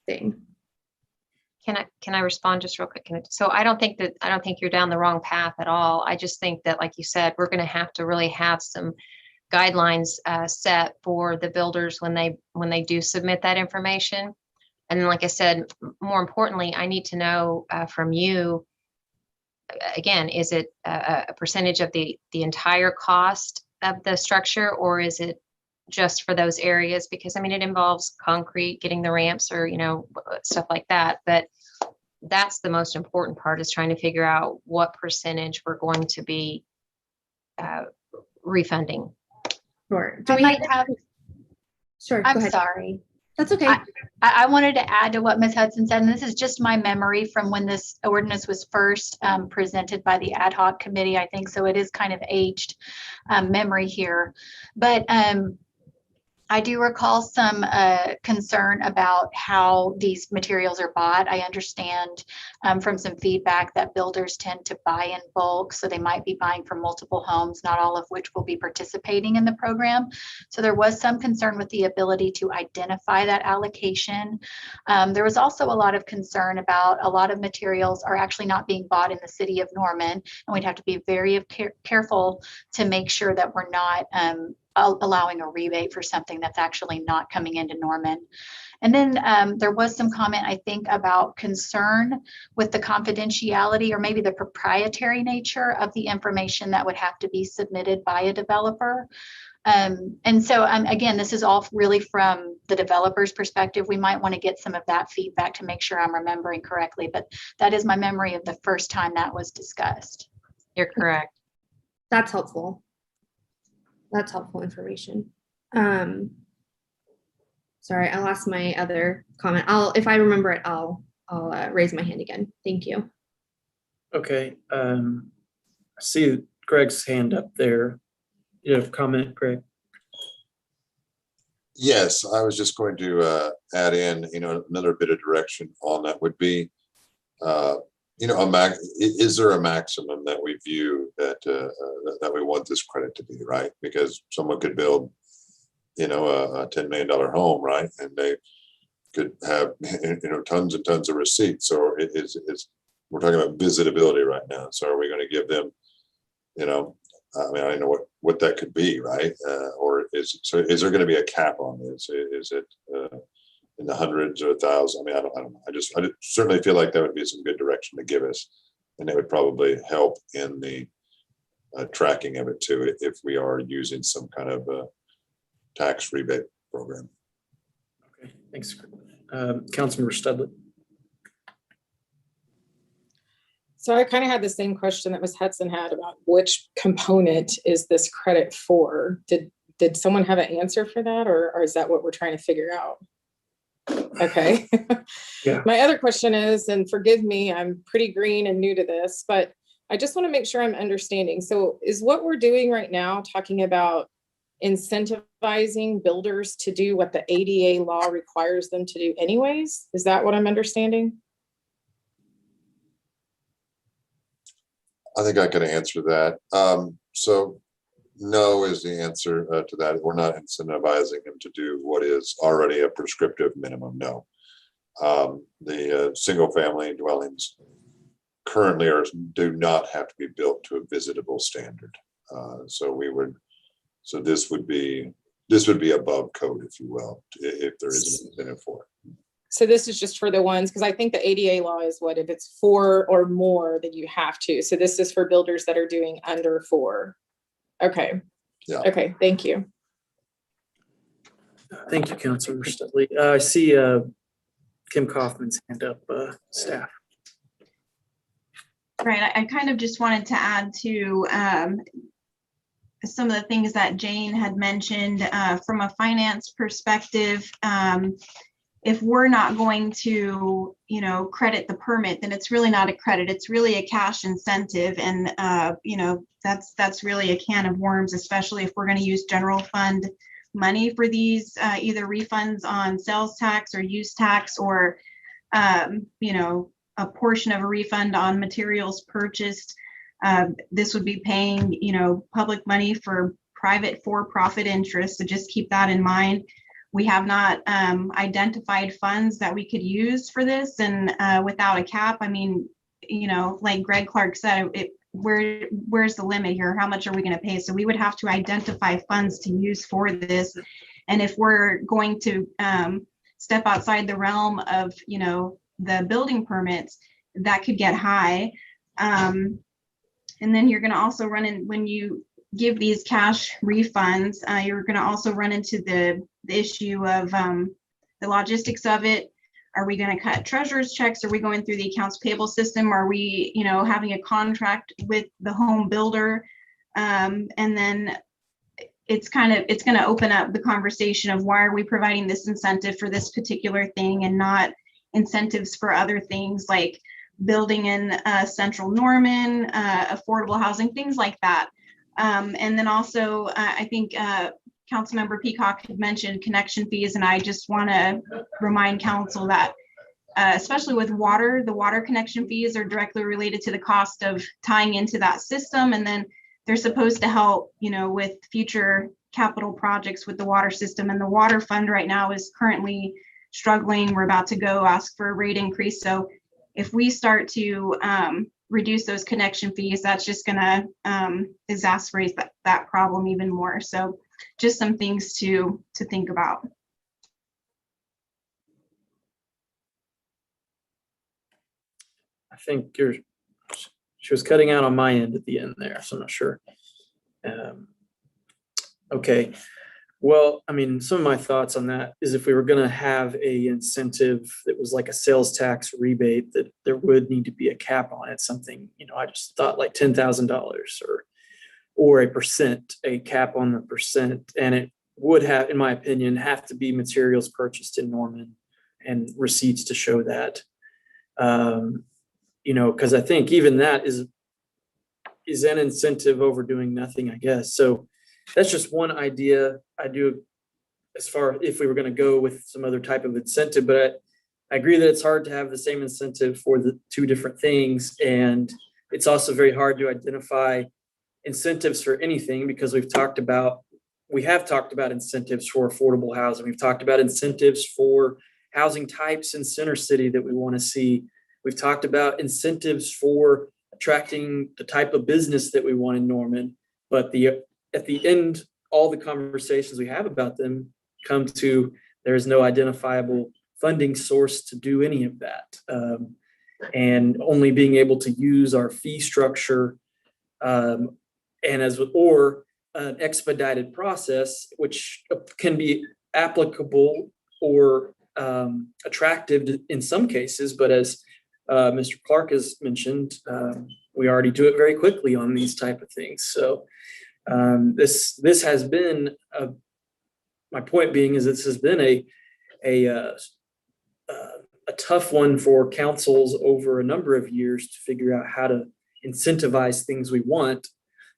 thing. Can I respond just real quick? So I don't think you're down the wrong path at all. I just think that, like you said, we're going to have to really have some guidelines set for the builders when they do submit that information. And then, like I said, more importantly, I need to know from you, again, is it a percentage of the entire cost of the structure, or is it just for those areas? Because I mean, it involves concrete, getting the ramps, or stuff like that. But that's the most important part, is trying to figure out what percentage we're going to be refunding. Sure. Sure. I'm go ahead. sorry. That's okay. I wanted to add to what Ms. Hudson said, and this is just my memory from when this ordinance was first presented by the ad hoc committee, I think. So it is kind of aged memory here. But I I do recall some concern about how these materials are bought. I understand from some feedback that builders tend to buy in bulk, so they might be buying from multiple homes, not all of which will be participating in the program. So there was some concern with the ability to identify that allocation. There was also a lot of concern about a lot of materials are actually not being bought in the city of Norman, and we'd have to be very careful to make sure that we're not allowing a rebate for something that's actually not coming into Norman. And then there was some comment, I think, about concern with the confidentiality or maybe the proprietary nature of the information that would have to be submitted by a developer. And so again, this is all really from the developer's perspective. We might want to get some of that feedback to make sure I'm remembering correctly, but that is my memory of the first time that was discussed. You're correct. That's helpful. That's helpful information. Sorry, I lost my other comment. If I remember it, I'll raise my hand again. Thank you. Okay. I see Greg's hand up there. You have a comment, Greg? Yes, I was just going to add in, another bit of direction on that would be, is there a maximum that we view that that we want this credit to be, right? Because someone could build, a $10 million home, right? And they could have, tons and tons of receipts. So we're talking about visitability right now. So are we going to give them, I don't know what that could be, right? Or is there going to be a cap on this? Is it in the hundreds or thousands? I don't know. I certainly feel like that would be some good direction to give us, and it would probably help in the tracking of it too, if we are using some kind of tax rebate program. Okay, thanks. Councilmember Studley. So I kind of had the same question that Ms. Hudson had about which component is this credit for? Did someone have an answer for that, or is that what we're trying to figure out? Okay. Yeah. My other question is, and forgive me, I'm pretty green and new to this, but I just want to make sure I'm understanding. So is what we're doing right now talking about incentivizing builders to do what the ADA law requires them to do anyways? Is that what I'm understanding? I think I can answer that. So no is the answer to that. We're not incentivizing them to do what is already a prescriptive minimum. No. The single family dwellings currently do not have to be built to a visitable standard. So this would be above code, if you will, if there is an incentive for it. So this is just for the ones, because I think the ADA law is what, if it's 4 or more, then you have to. So this is for builders that are doing under 4. Okay. Yeah. Okay, thank you. Thank you, Councilmember Studley. I see Kim Kaufman's hand up, staff. Right, I kind of just wanted to add to some of the things that Jane had mentioned from a finance perspective. If we're not going to, credit the permit, then it's really not a credit. It's really a cash incentive. And, that's really a can of worms, especially if we're going to use general fund money for these, either refunds on sales tax or use tax, or, a portion of a refund on materials purchased. This would be paying, public money for private for-profit interests. So just keep that in mind. We have not identified funds that we could use for this, and without a cap, I mean, like Greg Clark said, where's the limit here? How much are we going to pay? So we would have to identify funds to use for this, and if we're going to step outside the realm of the building permits, that could get high, and then you're going to also run in, when you give these cash refunds, you're going to also run into the issue of the logistics of it. Are we going to cut treasurer's checks? Are we going through the accounts payable system? Are we, having a contract with the home builder? And then it's going to open up the conversation of why are we providing this incentive for this particular thing and not incentives for other things like building in central Norman, affordable housing, things like that. And then also, I think Councilmember Peacock had mentioned connection fees, and I just want to remind council that especially with water, the water connection fees are directly related to the cost of tying into that system. And then they're supposed to help, with future capital projects with the water system. And the water fund right now is currently struggling. We're about to go ask for a rate increase. So if we start to reduce those connection fees, that's just going to exacerbate that problem even more. So just some things to think about. I think she was cutting out on my end at the end there, so I'm not sure. Okay. Well, I mean, some of my thoughts on that is if we were going to have a incentive that was like a sales tax rebate, that there would need to be a cap on it, something, I just thought like $10,000 or a cap on the percent. And it would have, in my opinion, have to be materials purchased in Norman and receipts to show that. Because I think even that is an incentive over doing nothing, I guess. So that's just one idea I do as far if we were going to go with some other type of incentive, but I agree that it's hard to have the same incentive for the two different things. And it's also very hard to identify incentives for anything because we have talked about incentives for affordable housing. We've talked about incentives for housing types in Center City that we want to see. We've talked about incentives for attracting the type of business that we want in Norman, but at the end, all the conversations we have about them come to there is no identifiable funding source to do any of that. And only being able to use our fee structure or an expedited process, which can be applicable or attractive in some cases, but as Mr. Clark has mentioned, we already do it very quickly on these type of things. So this has been my point being is this has been a tough one for councils over a number of years to figure out how to incentivize things we want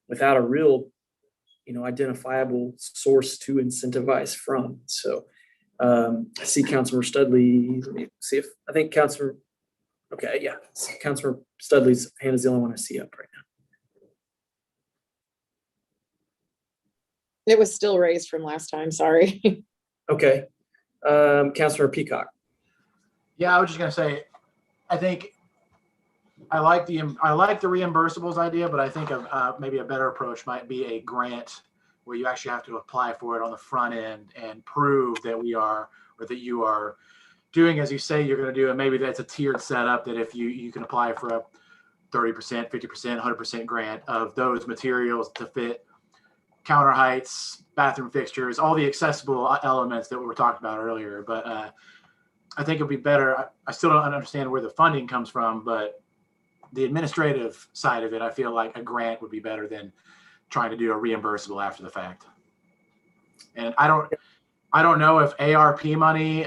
without a real identifiable source to incentivize from. So I see Councilor Studley. Let me see if I think Councilor. Okay, yeah, Councilor Studley's hand is the only one I see up right now. It was still raised from last time, sorry. Okay, Councilor Peacock. Yeah, I was just gonna say, I think I like the reimbursables idea, but I think maybe a better approach might be a grant where you actually have to apply for it on the front end and prove that you are doing as you say you're going to do. And maybe that's a tiered setup that if you can apply for a 30%, 50%, 100% grant of those materials to fit counter heights, bathroom fixtures, all the accessible elements that we were talking about earlier. But I think it'd be better. I still don't understand where the funding comes from, but the administrative side of it, I feel like a grant would be better than trying to do a reimbursable after the fact. And I don't know if ARP money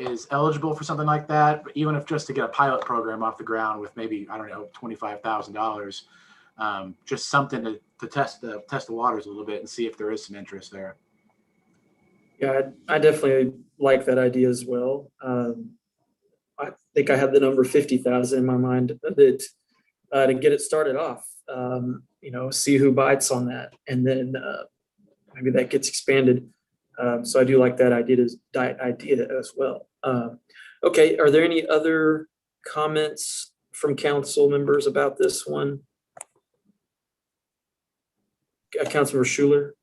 is eligible for something like that, but even if just to get a pilot program off the ground with maybe, I don't know, $25,000, just something to test the waters a little bit and see if there is some interest there. Yeah, I definitely like that idea as well. I think I have the number 50,000 in my mind that to get it started off, see who bites on that, and then maybe that gets expanded. So I do like that idea as well. Okay, are there any other comments from council members about this one? Councilmember Schuler.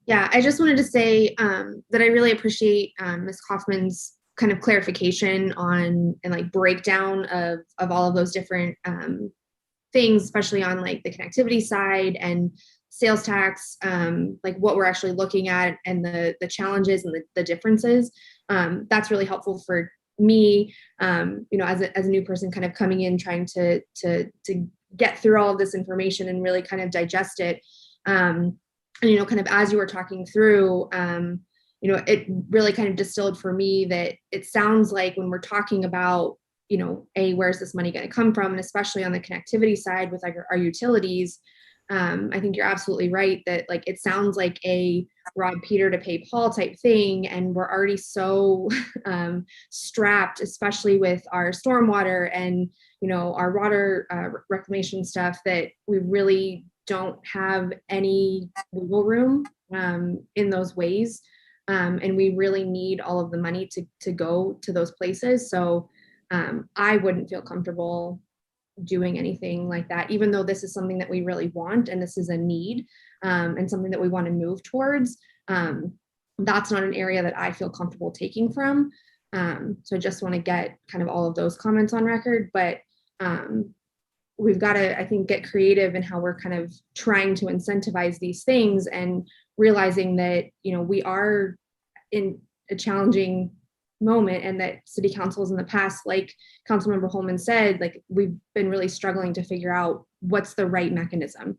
Yeah, I just wanted to say that I really appreciate Ms. Kaufman's kind of clarification on and like breakdown of all of those different things, especially on like the connectivity side and sales tax, like what we're actually looking at and the challenges and the differences. That's really helpful for me, as a new person kind of coming in, trying to get through all of this information and really kind of digest it. And, kind of as you were talking through, it really kind of distilled for me that it sounds like when we're talking about, where's this money going to come from? And especially on the connectivity side with our utilities, I think you're absolutely right that like it sounds like a rob Peter to pay Paul type thing, and we're already so strapped, especially with our stormwater and our water reclamation stuff, that we really don't have any wiggle room in those ways, and we really need all of the money to go to those places. So I wouldn't feel comfortable doing anything like that, even though this is something that we really want and this is a need, and something that we want to move towards. That's not an area that I feel comfortable taking from. So I just want to get kind of all of those comments on record, but we've got to, I think, get creative in how we're kind of trying to incentivize these things, and realizing that, we are in a challenging moment, and that city councils in the past, like Councilmember Holman said, like we've been really struggling to figure out what's the right mechanism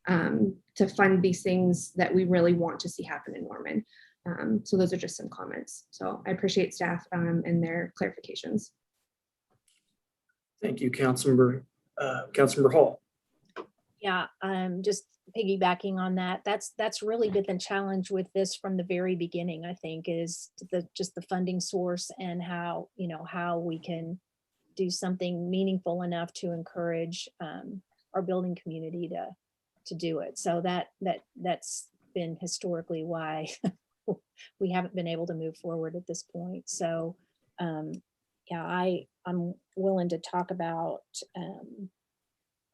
to fund these things that we really want to see happen in Norman. So those are just some comments. So I appreciate staff and their clarifications. Thank you, Councilmember Hall. Yeah, just piggybacking on that. That's really been the challenge with this from the very beginning, I think, is just the funding source, and how we can do something meaningful enough to encourage our building community to do it. So that's been historically why we haven't been able to move forward at this point. So yeah, I'm willing to talk about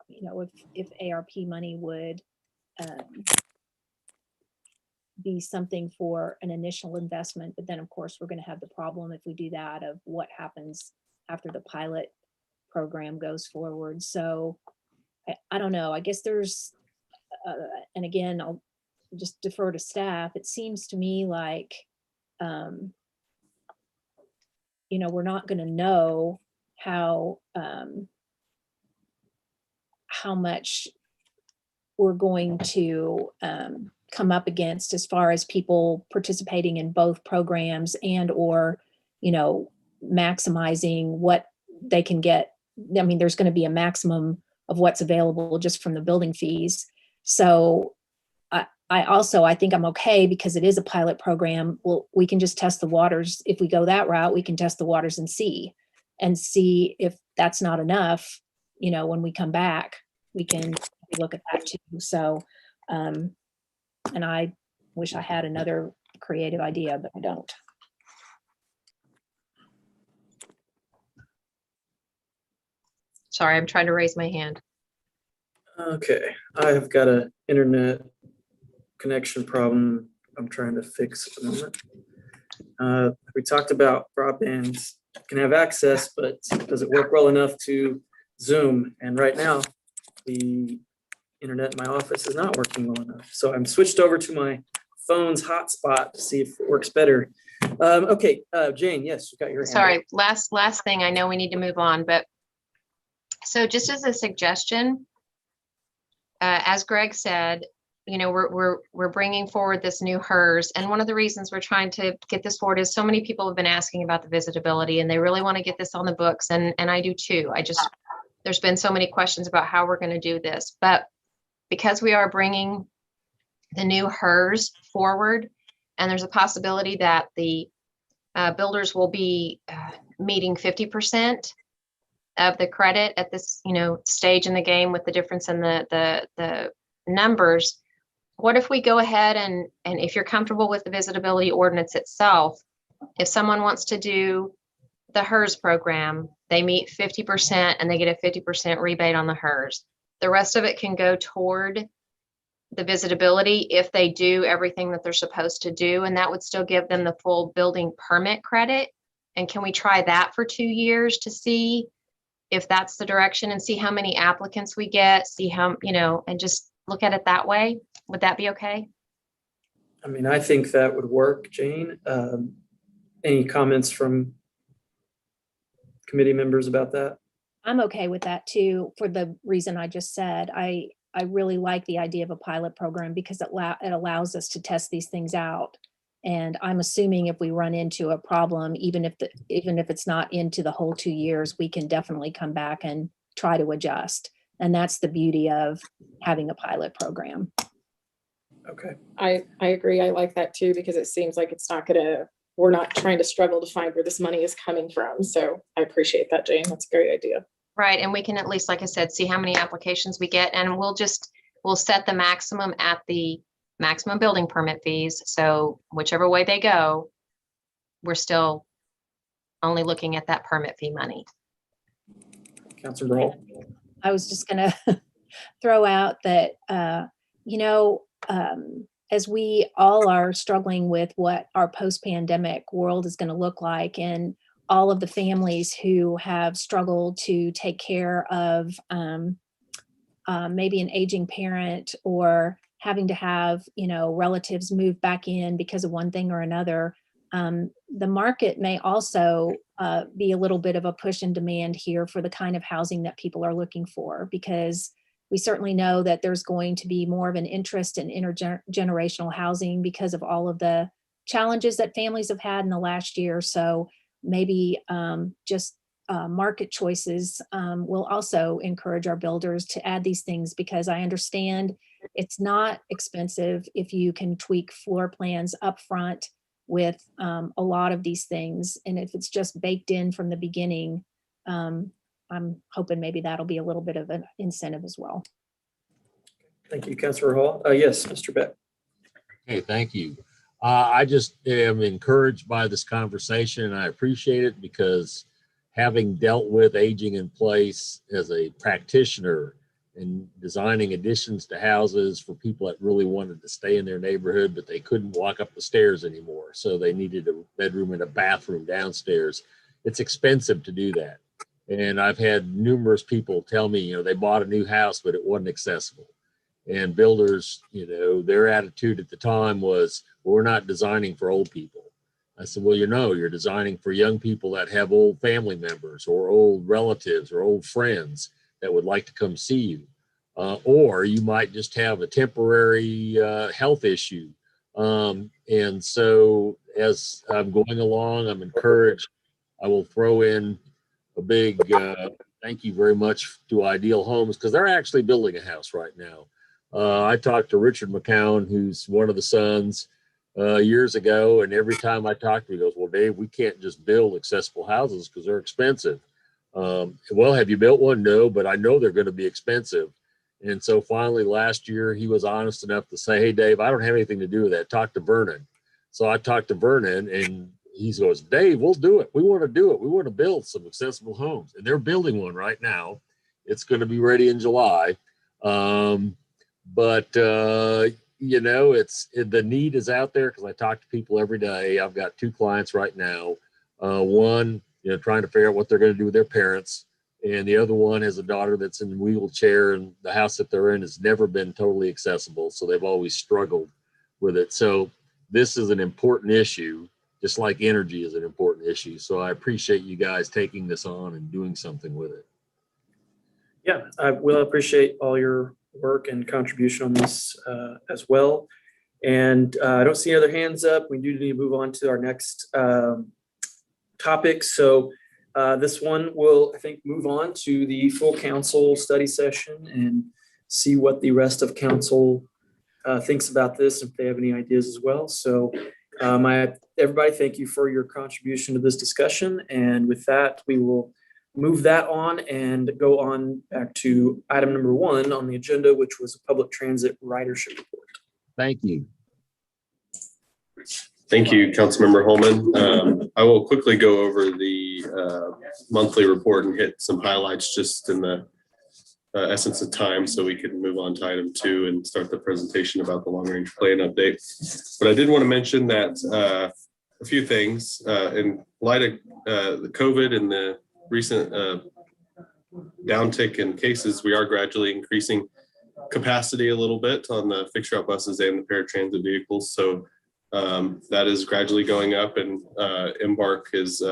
if ARP money would be something for an initial investment, but then of course we're going to have the problem, if we do that, of what happens after the pilot program goes forward. So I don't know, I guess there's and again, I'll just defer to staff. It seems to me like we're not going to know how much we're going to come up against as far as people participating in both programs, and or maximizing what they can get. I mean, there's going to be a maximum of what's available just from the building fees. So I think I'm okay, because it is a pilot program. Well, we can just test the waters. If we go that route, we can test the waters and see if that's not enough. When we come back, we can look at that too. So, and I wish I had another creative idea, but I don't. Sorry, I'm trying to raise my hand. Okay, I have got an internet connection problem I'm trying to fix at the moment. We talked about broadband can have access, but does it work well enough to Zoom? And right now, the internet in my office is not working well enough. So I'm switched over to my phone's hotspot to see if it works better. Okay, Jane, yes, you got your hand Sorry, up. last thing. I know we need to move on, but so just as a suggestion, as Greg said, we're bringing forward this new HERS, and one of the reasons we're trying to get this forward is so many people have been asking about the visitability, and they really want to get this on the books, and I do too. There's been so many questions about how we're going to do this, but because we are bringing the new HERS forward, and there's a possibility that the builders will be meeting 50% of the credit at this stage in the game, with the difference in the numbers. What if we go ahead and if you're comfortable with the visitability ordinance itself, if someone wants to do the HERS program, they meet 50% and they get a 50% rebate on the HERS. The rest of it can go toward the visitability if they do everything that they're supposed to do, and that would still give them the full building permit credit. And can we try that for 2 years to see if that's the direction, and see how many applicants we get, see how, and just look at it that way? Would that be okay? I mean, I think that would work, Jane. Any comments from committee members about that? I'm okay with that too, for the reason I just said. I really like the idea of a pilot program, because it allows us to test these things out. And I'm assuming if we run into a problem, even if it's not into the whole 2 years, we can definitely come back and try to adjust. And that's the beauty of having a pilot program. Okay. I agree. I like that too, because it seems like we're not trying to struggle to find where this money is coming from. So I appreciate that, Jane. That's a great idea. Right, and we can at least, like I said, see how many applications we get, and we'll set the maximum at the maximum building permit fees. So whichever way they go, we're still only looking at that permit fee money. Councilor Hall. I was just gonna throw out that, as we all are struggling with what our post-pandemic world is gonna look like, and all of the families who have struggled to take care of maybe an aging parent, or having to have, relatives move back in because of one thing or another, the market may also be a little bit of a push and demand here for the kind of housing that people are looking for, because we certainly know that there's going to be more of an interest in intergenerational housing because of all of the challenges that families have had in the last year. So maybe just market choices will also encourage our builders to add these things, because I understand it's not expensive if you can tweak floor plans up front with a lot of these things. And if it's just baked in from the beginning, I'm hoping maybe that'll be a little bit of an incentive as well. Thank you, Councilor Hall. Yes, Mr. Beck. Hey, thank you. I just am encouraged by this conversation, and I appreciate it, because having dealt with aging in place as a practitioner and designing additions to houses for people that really wanted to stay in their neighborhood, but they couldn't walk up the stairs anymore, so they needed a bedroom and a bathroom downstairs. It's expensive to do that. And I've had numerous people tell me, they bought a new house, but it wasn't accessible. And builders, their attitude at the time was, well, we're not designing for old people. I said, well, you're designing for young people that have old family members or old relatives or old friends that would like to come see you. Or you might just have a temporary health issue. And so as I'm going along, I'm encouraged. I will throw in a big thank you very much to Ideal Homes, because they're actually building a house right now. I talked to Richard McCown, who's one of the sons, years ago, and every time I talk to him, he goes, well, Dave, we can't just build accessible houses because they're expensive. Well, have you built one? No, but I know they're going to be expensive. And so finally last year, he was honest enough to say, hey, Dave, I don't have anything to do with that. Talk to Vernon. So I talked to Vernon, and he goes, Dave, we'll do it. We want to do it. We want to build some accessible homes. And they're building one right now. It's going to be ready in July. The need is out there, because I talk to people every day. I've got 2 clients right now. One, trying to figure out what they're going to do with their parents. And the other one has a daughter that's in a wheelchair, and the house that they're in has never been totally accessible. So they've always struggled with it. So this is an important issue, just like energy is an important issue. So I appreciate you guys taking this on and doing something with it. Yeah, I will appreciate all your work and contribution on this as well. And I don't see other hands up. We do need to move on to our next topic. So this one will, I think, move on to the full council study session and see what the rest of council thinks about this, if they have any ideas as well. So everybody, thank you for your contribution to this discussion. And with that, we will move that on and go on back to item number 1 on the agenda, which was a public transit ridership report. Thank you. Thank you, Councilmember Holman. I will quickly go over the monthly report and hit some highlights just in the essence of time, so we can move on to item 2 and start the presentation about the long range plan update. But I did want to mention that a few things in light of the COVID and the recent downtick in cases, we are gradually increasing capacity a little bit on the fixed route buses and the paratransit vehicles. So that is gradually going up, and Embark is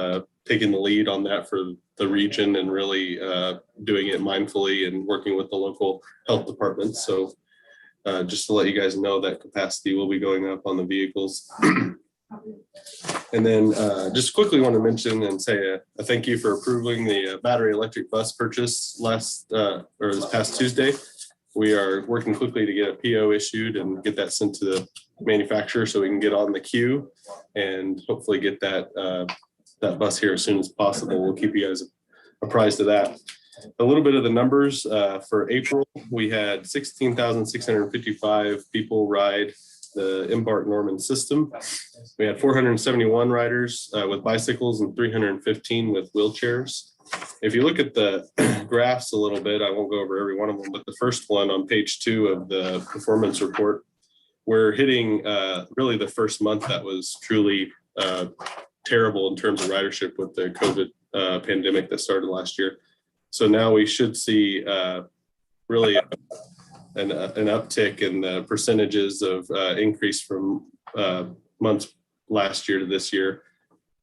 taking the lead on that for the region and really doing it mindfully and working with the local health departments. So just to let you guys know that capacity will be going up on the vehicles. And then just quickly want to mention and say a thank you for approving the battery electric bus purchase this past Tuesday. We are working quickly to get a PO issued and get that sent to the manufacturer so we can get on the queue and hopefully get that bus here as soon as possible. We'll keep you guys apprised of that. A little bit of the numbers for April, we had 16,655 people ride the Embark Norman system. We had 471 riders with bicycles and 315 with wheelchairs. If you look at the graphs a little bit, I won't go over every one of them, but the first one on page 2 of the performance report, we're hitting really the first month that was truly terrible in terms of ridership with the COVID pandemic that started last year. So now we should see really an uptick in the percentages of increase from months last year to this year.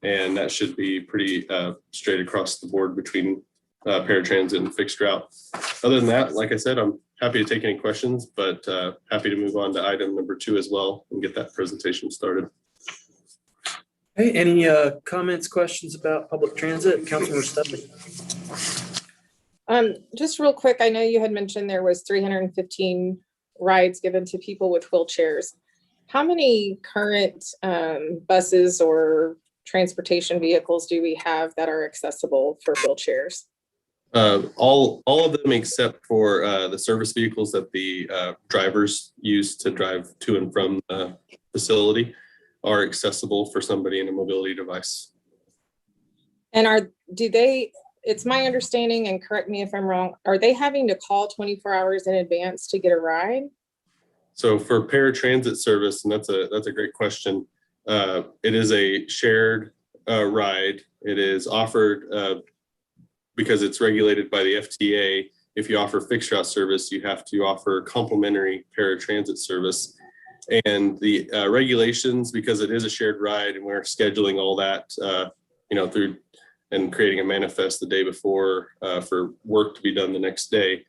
And that should be pretty straight across the board between paratransit and fixed route. Other than that, like I said, I'm happy to take any questions, but happy to move on to item number 2 as well and get that presentation started. Hey, any comments, questions about public transit? Councilmember Stephanie? Just real quick, I know you had mentioned there was 315 rides given to people with wheelchairs. How many current buses or transportation vehicles do we have that are accessible for wheelchairs? All of them except for the service vehicles that the drivers use to drive to and from the facility are accessible for somebody in a mobility device. And it's my understanding, and correct me if I'm wrong, are they having to call 24 hours in advance to get a ride? So for paratransit service, and that's a great question. It is a shared ride. It is offered because it's regulated by the FTA. If you offer fixed route service, you have to offer complimentary paratransit service. And the regulations, because it is a shared ride and we're scheduling all that, through and creating a manifest the day before for work to be done the next day,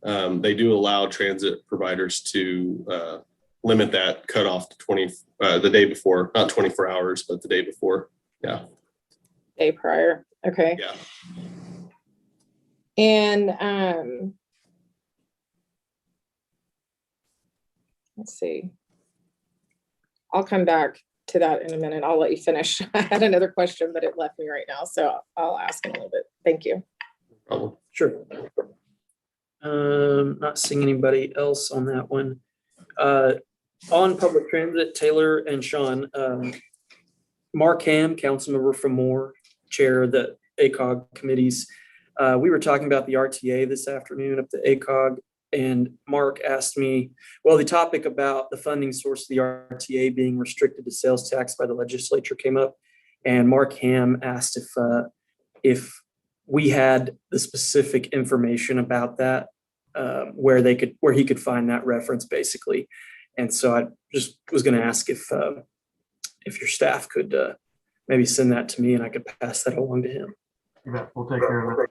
they do allow transit providers to limit that cutoff to the day before, not 24 hours, but the day before. Yeah. Day prior. Okay. Yeah. And let's see. I'll come back to that in a minute. I'll let you finish. I had another question, but it left me right now. So I'll ask in a little bit. Thank you. No problem. Sure. Not seeing anybody else on that one. On public transit, Taylor and Sean, Mark Ham, council member from Moore, chair of the ACOG committees. We were talking about the RTA this afternoon up the ACOG, and Mark asked me, well, the topic about the funding source of the RTA being restricted to sales tax by the legislature came up, and Mark Ham asked if we had the specific information about that, where he could find that reference, basically. And so I just was going to ask if your staff could maybe send that to me and I could pass that along to him. Yeah, we'll take care of it.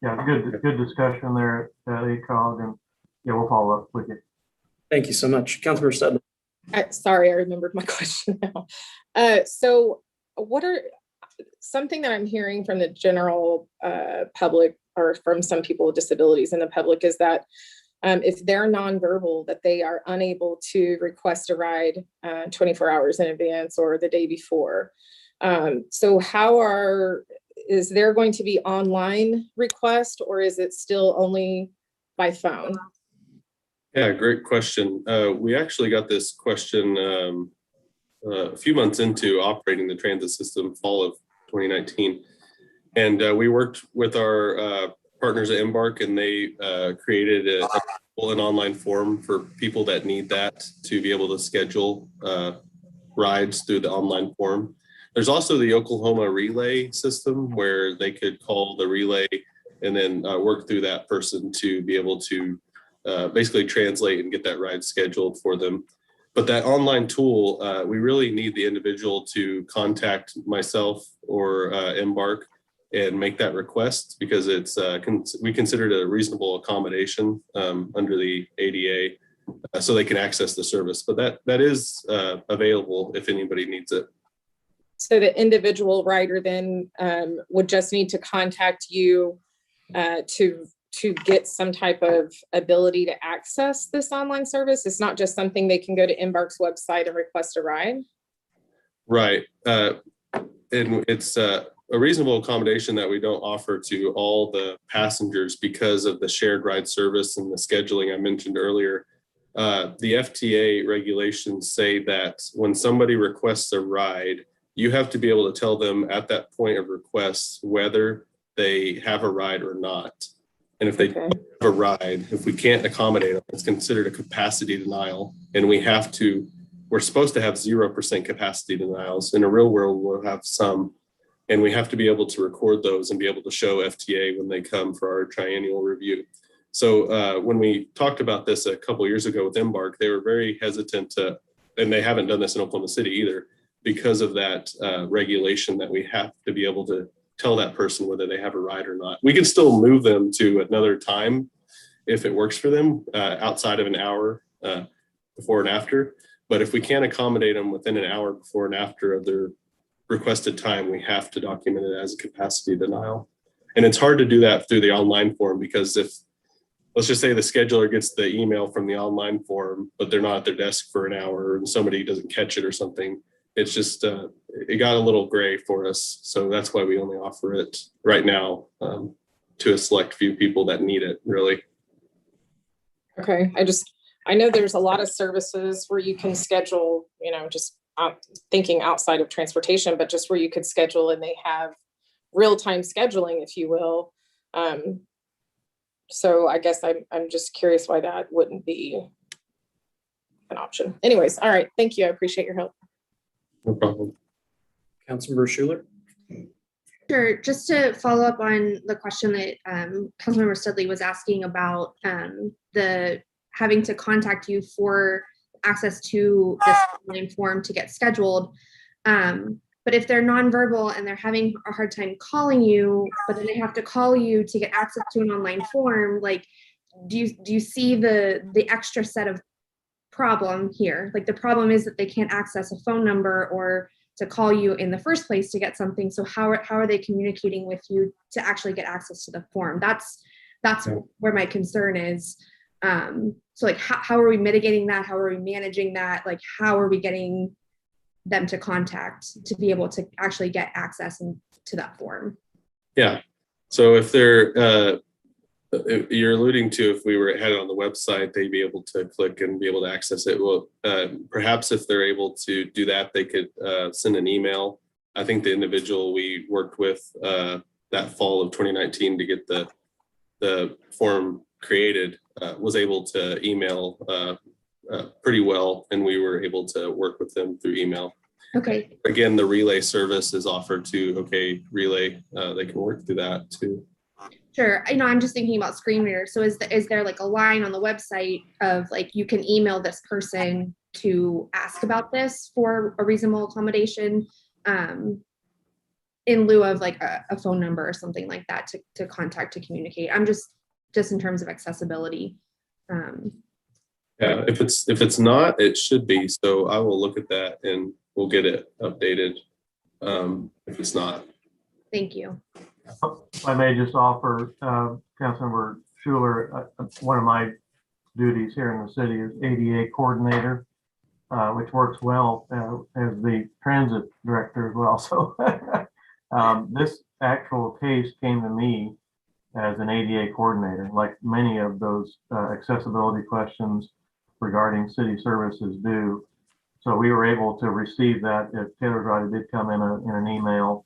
Yeah, good discussion there at ACOG, and yeah, we'll follow up with you. Thank you so much. Councilmember Studley. Sorry, I remembered my question now. So what are something that I'm hearing from the general public, or from some people with disabilities in the public, is that if they're nonverbal, that they are unable to request a ride 24 hours in advance or the day before. So is there going to be online request, or is it still only by phone? Yeah, great question. We actually got this question a few months into operating the transit system, fall of 2019. And we worked with our partners at Embark, and they created an online form for people that need that to be able to schedule rides through the online form. There's also the Oklahoma relay system where they could call the relay and then work through that person to be able to basically translate and get that ride scheduled for them. But that online tool, we really need the individual to contact myself or Embark and make that request, because it's we consider it a reasonable accommodation under the ADA, so they can access the service. But that is available if anybody needs it. So the individual rider then would just need to contact you to get some type of ability to access this online service. It's not just something they can go to Embark's website and request a ride. Right. And it's a reasonable accommodation that we don't offer to all the passengers because of the shared ride service and the scheduling I mentioned earlier. The FTA regulations say that when somebody requests a ride, you have to be able to tell them at that point of request whether they have a ride or not. And if they have a ride, if we can't accommodate them, it's considered a capacity denial. And we're supposed to have 0% capacity denials. In the real world, we'll have some. And we have to be able to record those and be able to show FTA when they come for our triennial review. So when we talked about this a couple of years ago with Embark, they were very hesitant to, and they haven't done this in Oklahoma City either, because of that regulation that we have to be able to tell that person whether they have a ride or not. We can still move them to another time if it works for them outside of an hour before and after. But if we can't accommodate them within an hour before and after of their requested time, we have to document it as a capacity denial. And it's hard to do that through the online form because if, let's just say the scheduler gets the email from the online form, but they're not at their desk for an hour and somebody doesn't catch it or something, it's just, it got a little gray for us. So that's why we only offer it right now to a select few people that need it, really. Okay, I know there's a lot of services where you can schedule, just thinking outside of transportation, but just where you could schedule and they have real-time scheduling, if you will. So I guess I'm just curious why that wouldn't be an option. Anyways, all right, thank you. I appreciate your help. No problem. Councilmember Schuler? Sure. Just to follow up on the question that Councilmember Studley was asking about the having to contact you for access to this online form to get scheduled. But if they're nonverbal and they're having a hard time calling you, but then they have to call you to get access to an online form, like, do you see the extra set of problem here? Like the problem is that they can't access a phone number or to call you in the first place to get something. So how are they communicating with you to actually get access to the form? That's where my concern is. So like, how are we mitigating that? How are we managing that? Like, how are we getting them to contact to be able to actually get access to that form? Yeah. So if they're, you're alluding to if we had it on the website, they'd be able to click and be able to access it. Well, perhaps if they're able to do that, they could send an email. I think the individual we worked with that fall of 2019 to get the form created was able to email pretty well, and we were able to work with them through email. Okay. Again, the relay service is offered to Relay. They can work through that too. Sure. I'm just thinking about screen readers. So is there like a line on the website of like, you can email this person to ask about this for a reasonable accommodation in lieu of like a phone number or something like that to contact, to communicate? I'm just in terms of accessibility. Yeah, if it's not, it should be. So I will look at that and we'll get it updated if it's not. Thank you. If I may just offer, Councilmember Schuler, one of my duties here in the city is ADA coordinator, which works well as the transit director as well. So this actual case came to me as an ADA coordinator, like many of those accessibility questions regarding city services do. So we were able to receive that. Taylor's right, it did come in an email.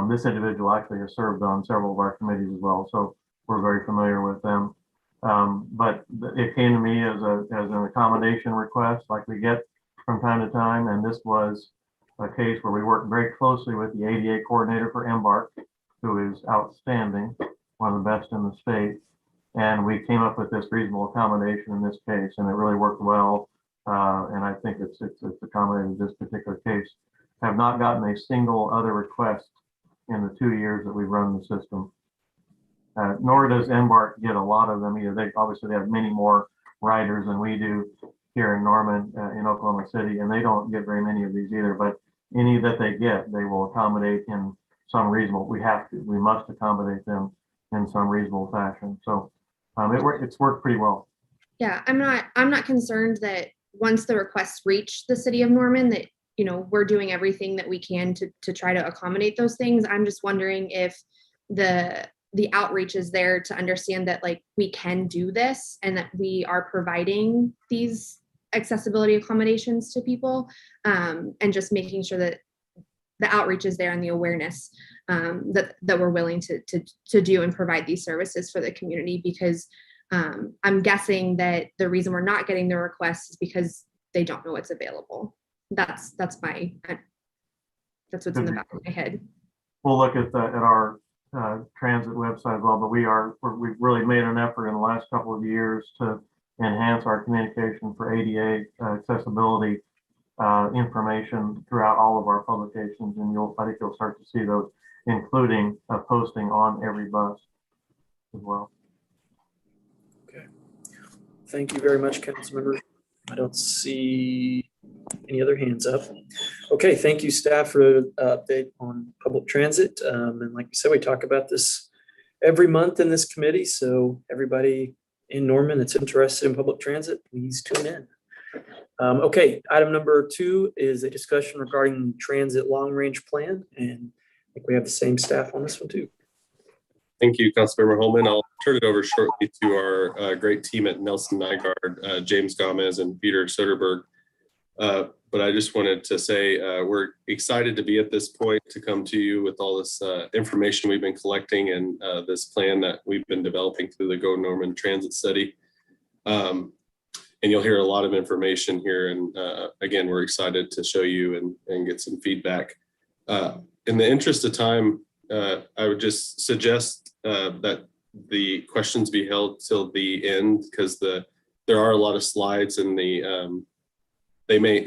This individual actually has served on several of our committees as well, so we're very familiar with them. But it came to me as an accommodation request like we get from time to time, and this was a case where we worked very closely with the ADA coordinator for Embark, who is outstanding, one of the best in the state, and we came up with this reasonable accommodation in this case, and it really worked well, and I think it's accommodated this particular case. Have not gotten a single other request in the 2 years that we've run the system. Nor does Embark get a lot of them either. They obviously have many more riders than we do here in Norman, in Oklahoma City, and they don't get very many of these either. But any that they get, they will accommodate in some reasonable, we must accommodate them in some reasonable fashion. So it's worked pretty well. Yeah, I'm not concerned that once the requests reach the city of Norman that, we're doing everything that we can to try to accommodate those things. I'm just wondering if the outreach is there to understand that like we can do this and that we are providing these accessibility accommodations to people, and just making sure that the outreach is there and the awareness that we're willing to do and provide these services for the community, because I'm guessing that the reason we're not getting the requests is because they don't know what's available. That's what's in the back of my head. We'll look at our transit website as well, but we've really made an effort in the last couple of years to enhance our communication for ADA accessibility information throughout all of our publications, and I think you'll start to see those, including a posting on every bus as well. Okay. Thank you very much, Councilmember. I don't see any other hands up. Okay, thank you, staff, for the update on public transit. And like we said, we talk about this every month in this committee. So everybody in Norman that's interested in public transit, please tune in. Okay, item number 2 is a discussion regarding transit long-range plan. And I think we have the same staff on this one too. Thank you, Councilmember Holman. I'll turn it over shortly to our great team at Nelson Nygaard, James Gomez and Peter Soderberg. But I just wanted to say we're excited to be at this point to come to you with all this information we've been collecting and this plan that we've been developing through the Go Norman Transit Study. And you'll hear a lot of information here. And again, we're excited to show you and get some feedback. In the interest of time, I would just suggest that the questions be held till the end, because there are a lot of slides, and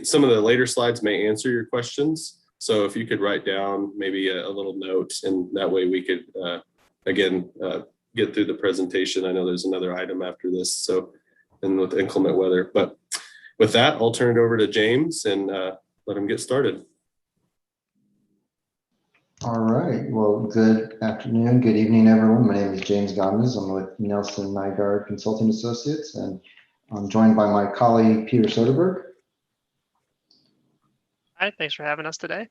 some of the later slides may answer your questions. So if you could write down maybe a little note, and that way we could again get through the presentation. I know there's another item after this, so, and with inclement weather. But with that, I'll turn it over to James and let him get started. All right. Well, good afternoon, good evening, everyone. My name is James Gomez. I'm with Nelson Nygaard Consulting Associates, and I'm joined by my colleague, Peter Soderberg. Hi, thanks for having us today.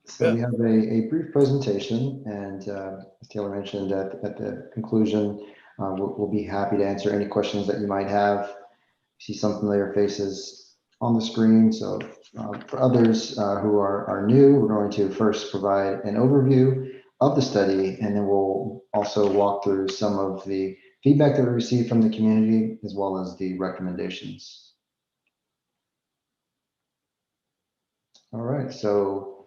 So we have a brief presentation, and as Taylor mentioned, at the conclusion, we'll be happy to answer any questions that you might have. See some familiar faces on the screen. So for others who are new, we're going to first provide an overview of the study, and then we'll also walk through some of the feedback that we received from the community, as well as the recommendations. All right, so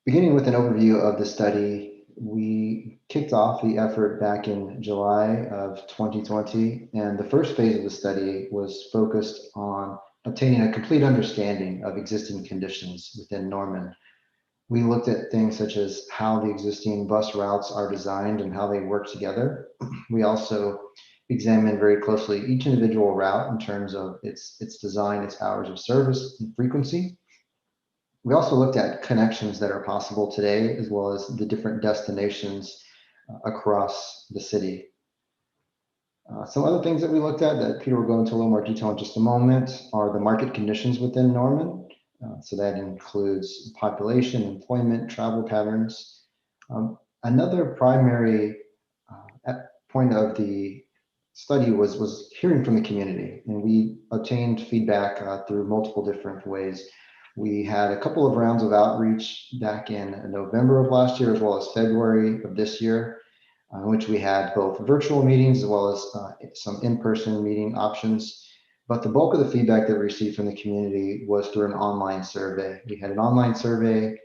beginning with an overview of the study, we kicked off the effort back in July of 2020, and the first phase of the study was focused on obtaining a complete understanding of existing conditions within Norman. We looked at things such as how the existing bus routes are designed and how they work together. We also examined very closely each individual route in terms of its design, its hours of service, and frequency. We also looked at connections that are possible today, as well as the different destinations across the city. Some other things that we looked at that Peter will go into a little more detail in just a moment are the market conditions within Norman. So that includes population, employment, travel patterns. Another primary point of the study was hearing from the community, and we obtained feedback through multiple different ways. We had a couple of rounds of outreach back in November of last year, as well as February of this year, in which we had both virtual meetings as well as some in-person meeting options. But the bulk of the feedback that we received from the community was through an online survey. We had an online survey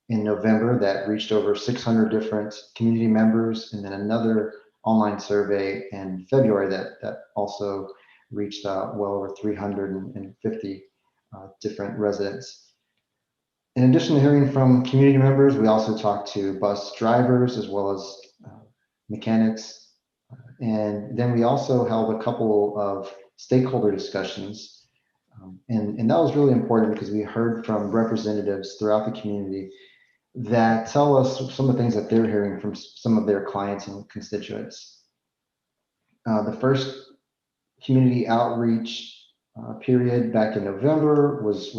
in November that reached over 600 different community members, and then another online survey in February that also reached well over 350 different residents. In addition to hearing from community members, we also talked to bus drivers as well as mechanics. And then we also held a couple of stakeholder discussions And that was really important because we heard from representatives throughout the community that tell us some of the things that they're hearing from some of their clients and constituents. The first community outreach period back in November was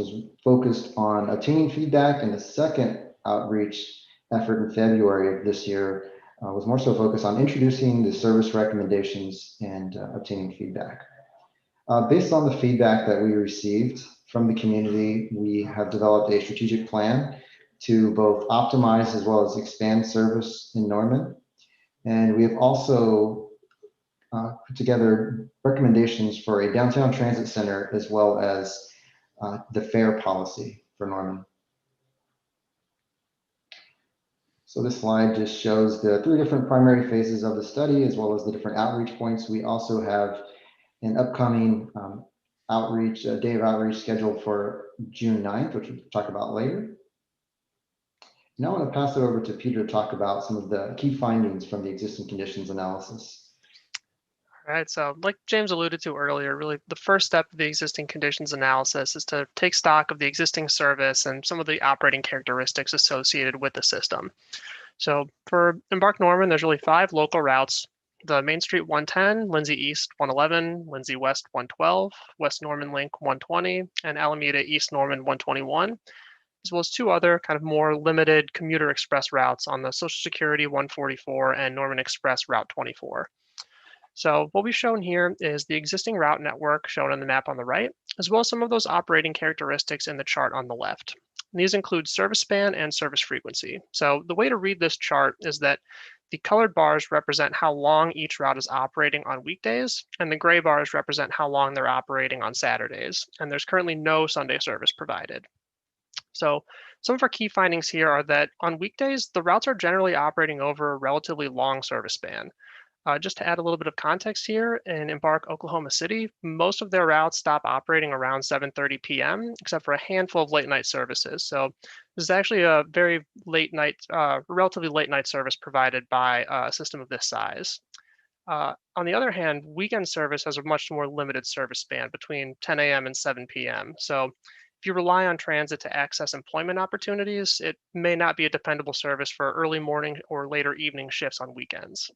focused on obtaining feedback, and the second outreach effort in February of this year was more so focused on introducing the service recommendations and obtaining feedback. Based on the feedback that we received from the community, we have developed a strategic plan to both optimize as well as expand service in Norman. And we have also put together recommendations for a downtown transit center as well as the fare policy for Norman. So this slide just shows the 3 different primary phases of the study as well as the different outreach points. We also have an upcoming outreach, a day of outreach scheduled for June 9th, which we'll talk about later. Now I want to pass it over to Peter to talk about some of the key findings from the existing conditions analysis. All right, so like James alluded to earlier, really the first step of the existing conditions analysis is to take stock of the existing service and some of the operating characteristics associated with the system. So for Embark Norman, there's really 5 local routes: the Main Street 110, Lindsay East 111, Lindsay West 112, West Norman Link 120, and Alameda East Norman 121, as well as 2 other kind of more limited commuter express routes on the Social Security 144 and Norman Express Route 24. So what we've shown here is the existing route network shown on the map on the right, as well as some of those operating characteristics in the chart on the left. And these include service span and service frequency. So the way to read this chart is that the colored bars represent how long each route is operating on weekdays, and the gray bars represent how long they're operating on Saturdays. And there's currently no Sunday service provided. So some of our key findings here are that on weekdays, the routes are generally operating over a relatively long service span. Just to add a little bit of context here, in Embark, Oklahoma City, most of their routes stop operating around 7:30 p.m., except for a handful of late night services. So this is actually a very late night, relatively late night service provided by a system of this size. On the other hand, weekend service has a much more limited service span between 10 a.m. and 7 p.m. So if you rely on transit to access employment opportunities, it may not be a dependable service for early morning or later evening shifts on weekends.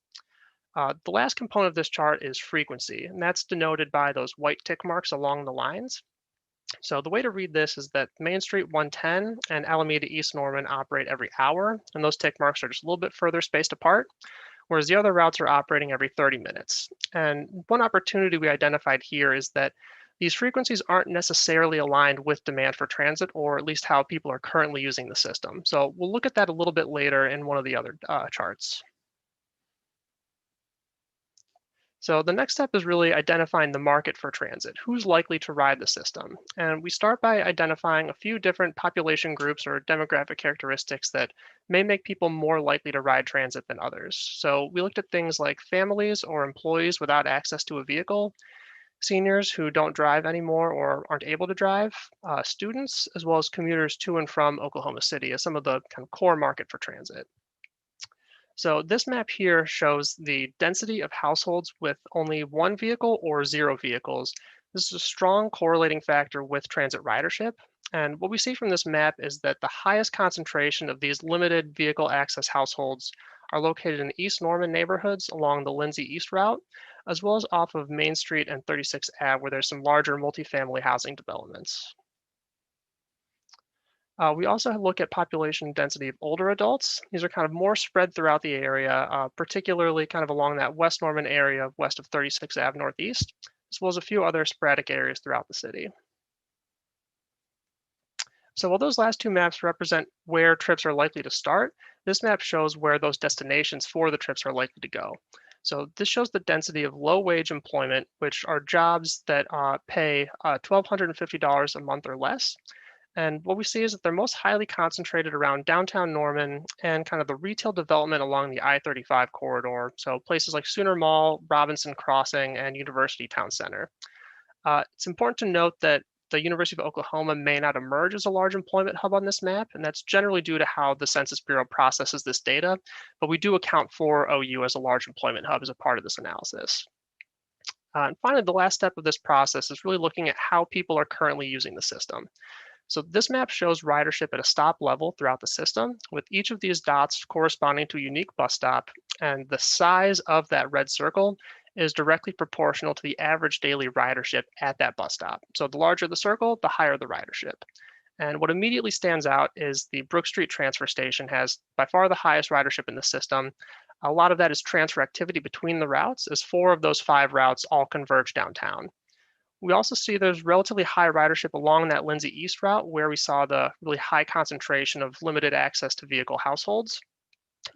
The last component of this chart is frequency, and that's denoted by those white tick marks along the lines. So the way to read this is that Main Street 110 and Alameda East Norman operate every hour, and those tick marks are just a little bit further spaced apart, whereas the other routes are operating every 30 minutes. And one opportunity we identified here is that these frequencies aren't necessarily aligned with demand for transit, or at least how people are currently using the system. So we'll look at that a little bit later in one of the other charts. So the next step is really identifying the market for transit. Who's likely to ride the system? And we start by identifying a few different population groups or demographic characteristics that may make people more likely to ride transit than others. So we looked at things like families or employees without access to a vehicle, seniors who don't drive anymore or aren't able to drive, students, as well as commuters to and from Oklahoma City as some of the kind of core market for transit. So this map here shows the density of households with only 1 vehicle or 0 vehicles. This is a strong correlating factor with transit ridership. And what we see from this map is that the highest concentration of these limited vehicle access households are located in East Norman neighborhoods along the Lindsay East route, as well as off of Main Street and 36th Ave, where there's some larger multifamily housing developments. We also look at population density of older adults. These are kind of more spread throughout the area, particularly kind of along that West Norman area west of 36th Ave Northeast, as well as a few other sporadic areas throughout the city. So while those last 2 maps represent where trips are likely to start, this map shows where those destinations for the trips are likely to go. So this shows the density of low-wage employment, which are jobs that pay $1,250 a month or less. And what we see is that they're most highly concentrated around downtown Norman and kind of the retail development along the I-35 corridor. So places like Sooner Mall, Robinson Crossing, and University Town Center. It's important to note that the University of Oklahoma may not emerge as a large employment hub on this map, and that's generally due to how the Census Bureau processes this data, but we do account for OU as a large employment hub as a part of this analysis. And finally, the last step of this process is really looking at how people are currently using the system. So this map shows ridership at a stop level throughout the system, with each of these dots corresponding to a unique bus stop, and the size of that red circle is directly proportional to the average daily ridership at that bus stop. So the larger the circle, the higher the ridership. And what immediately stands out is the Brook Street transfer station has by far the highest ridership in the system. A lot of that is transfer activity between the routes, as 4 of those 5 routes all converge downtown. We also see there's relatively high ridership along that Lindsay East route, where we saw the really high concentration of limited access to vehicle households,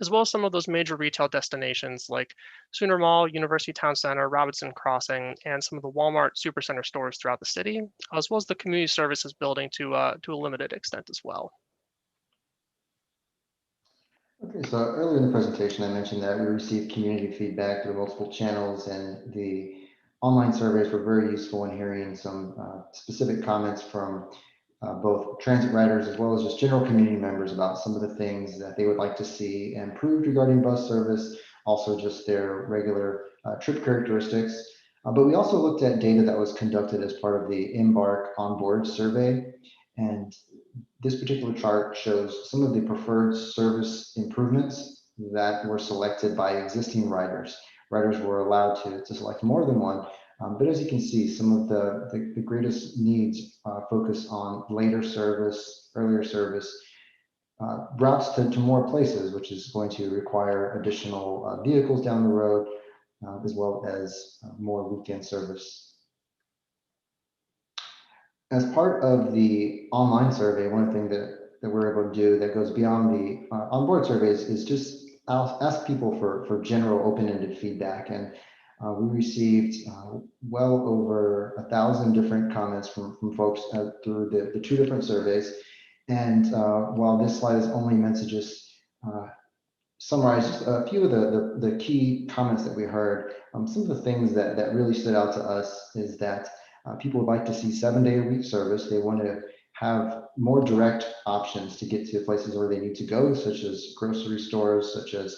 as well as some of those major retail destinations like Sooner Mall, University Town Center, Robinson Crossing, and some of the Walmart Supercenter stores throughout the city, as well as the community services building to a limited extent as well. Okay, so earlier in the presentation, I mentioned that we received community feedback through multiple channels, and the online surveys were very useful in hearing some specific comments from both transit riders as well as just general community members about some of the things that they would like to see improved regarding bus service, also just their regular trip characteristics. But we also looked at data that was conducted as part of the Embark onboard survey. And this particular chart shows some of the preferred service improvements that were selected by existing riders. Riders were allowed to select more than one, but as you can see, some of the greatest needs focus on later service, earlier service, routes to more places, which is going to require additional vehicles down the road, as well as more weekend service. As part of the online survey, one thing that we're able to do that goes beyond the onboard surveys is just ask people for general open-ended feedback. And we received well over 1,000 different comments from folks through the 2 different surveys. And while this slide is only meant to just summarize just a few of the key comments that we heard, some of the things that really stood out to us is that people would like to see 7-day-a-week service. They want to have more direct options to get to places where they need to go, such as grocery stores, such as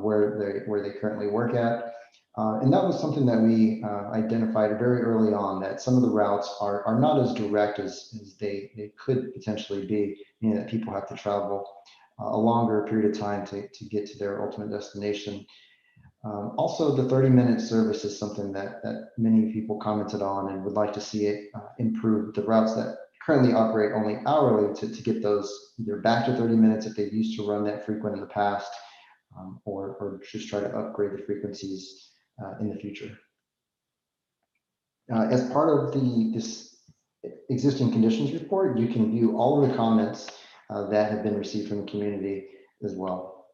where they currently work at. And that was something that we identified very early on, that some of the routes are not as direct as they could potentially be, meaning that people have to travel a longer period of time to get to their ultimate destination. Also, the 30-minute service is something that many people commented on and would like to see it improve. The routes that currently operate only hourly to get those either back to 30 minutes if they used to run that frequent in the past, or just try to upgrade the frequencies in the future. As part of this existing conditions report, you can view all of the comments that have been received from the community as well.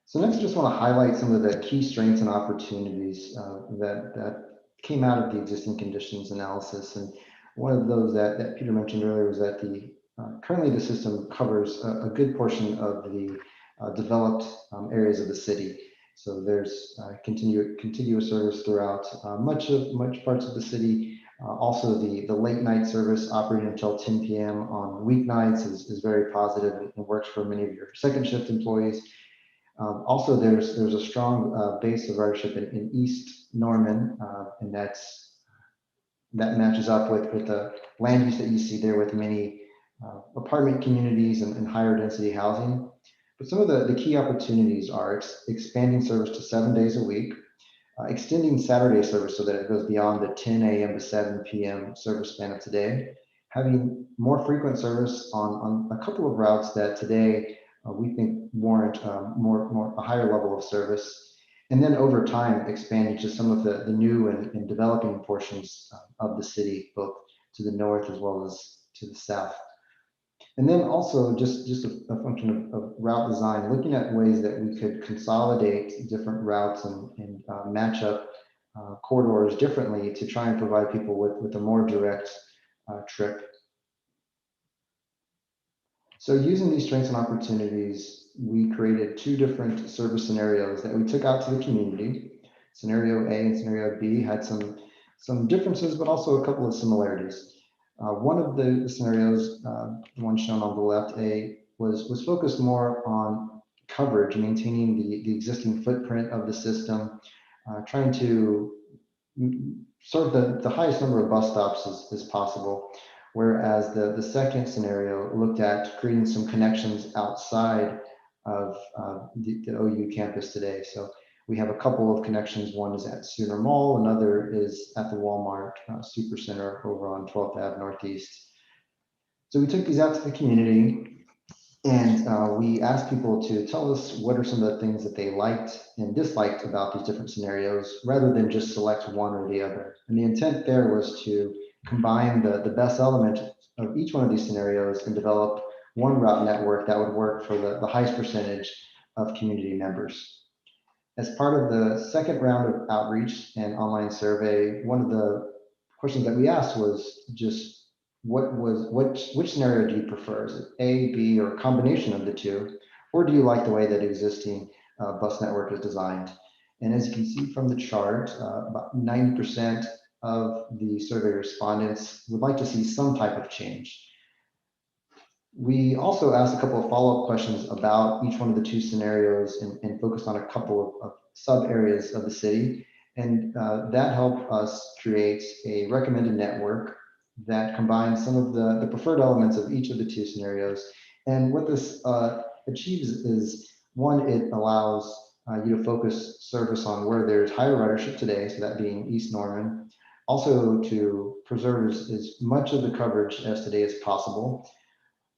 So next, I just want to highlight some of the key strengths and opportunities that came out of the existing conditions analysis. And one of those that Peter mentioned earlier was that currently the system covers a good portion of the developed areas of the city. So there's contiguous service throughout much parts of the city. Also, the late night service operating until 10 p.m. on weeknights is very positive and works for many of your second shift employees. Also, there's a strong base of ridership in East Norman, and that matches up with the land use that you see there with many apartment communities and higher density housing. But some of the key opportunities are expanding service to 7 days a week, extending Saturday service so that it goes beyond the 10 a.m. to 7 p.m. service span of today, having more frequent service on a couple of routes that today we think warrant a higher level of service, and then over time expanding to some of the new and developing portions of the city, both to the north as well as to the south. And then also just a function of route design, looking at ways that we could consolidate different routes and match up corridors differently to try and provide people with a more direct trip. So using these strengths and opportunities, we created 2 different service scenarios that we took out to the community. Scenario A and Scenario B had some differences, but also a couple of similarities. One of the scenarios, the one shown on the left, A, was focused more on coverage, maintaining the existing footprint of the system, trying to serve the highest number of bus stops as possible. Whereas the second scenario looked at creating some connections outside of the OU campus today. So we have a couple of connections. One is at Sooner Mall, another is at the Walmart Supercenter over on 12th Ave Northeast. So we took these out to the community, and we asked people to tell us what are some of the things that they liked and disliked about these different scenarios, rather than just select one or the other. And the intent there was to combine the best element of each one of these scenarios and develop one route network that would work for the highest percentage of community members. As part of the second round of outreach and online survey, one of the questions that we asked was just which scenario do you prefer? Is it A, B, or a combination of the two? Or do you like the way that existing bus network is designed? And as you can see from the chart, about 90% of the survey respondents would like to see some type of change. We also asked a couple of follow-up questions about each one of the two scenarios and focused on a couple of sub areas of the city. And that helped us create a recommended network that combines some of the preferred elements of each of the two scenarios. And what this achieves is, one, it allows you to focus service on where there's higher ridership today, so that being East Norman. Also to preserve as much of the coverage as today as possible.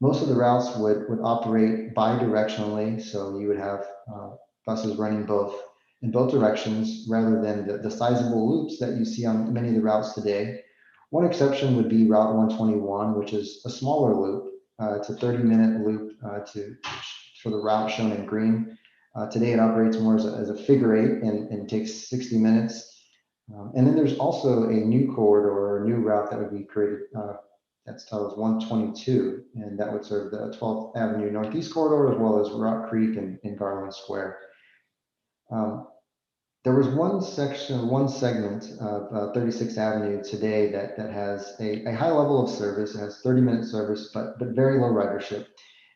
Most of the routes would operate bi-directionally, so you would have buses running in both directions, rather than the sizable loops that you see on many of the routes today. One exception would be Route 121, which is a smaller loop. It's a 30-minute loop for the route shown in green. Today it operates more as a figure eight and takes 60 minutes. And then there's also a new corridor or a new route that would be created that's titled 122, and that would serve the 12th Avenue Northeast corridor, as well as Rock Creek and Garland Square. There was one segment of 36th Avenue today that has a high level of service. It has 30-minute service, but very low ridership.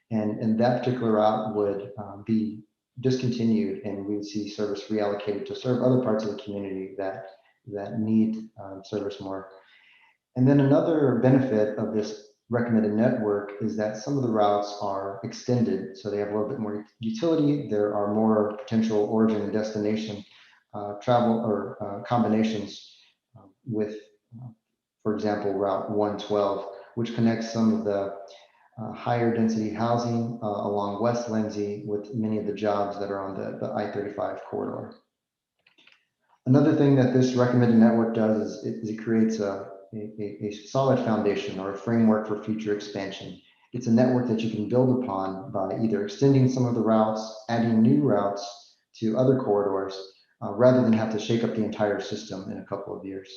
And that particular route would be discontinued, and we would see service reallocated to serve other parts of the community that need service more. And then another benefit of this recommended network is that some of the routes are extended, so they have a little bit more utility. There are more potential origin and destination travel or combinations with, for example, Route 112, which connects some of the higher density housing along West Lindsay with many of the jobs that are on the I-35 corridor. Another thing that this recommended network does is it creates a solid foundation or a framework for future expansion. It's a network that you can build upon by either extending some of the routes, adding new routes to other corridors, rather than have to shake up the entire system in a couple of years.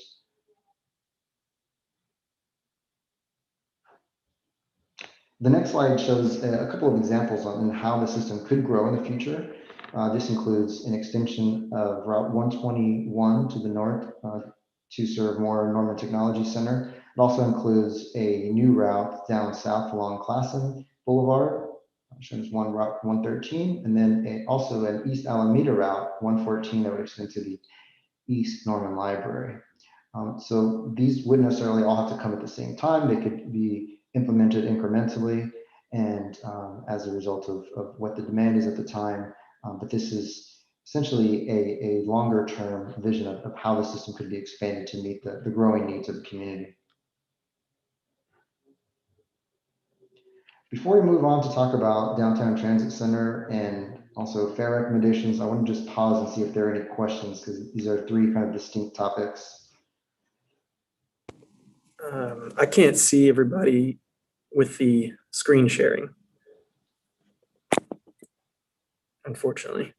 The next slide shows a couple of examples on how the system could grow in the future. This includes an extension of Route 121 to the north to serve more Norman Technology Center. It also includes a new route down south along Classen Boulevard, shown as Route 113, and then also an East Alameda Route 114 that would extend to the East Norman Library. So these wouldn't necessarily all have to come at the same time. They could be implemented incrementally and as a result of what the demand is at the time. But this is essentially a longer term vision of how the system could be expanded to meet the growing needs of the community. Before we move on to talk about Downtown Transit Center and also fare recommendations, I want to just pause and see if there are any questions, because these are three kind of distinct topics. I can't see everybody with the screen sharing, unfortunately.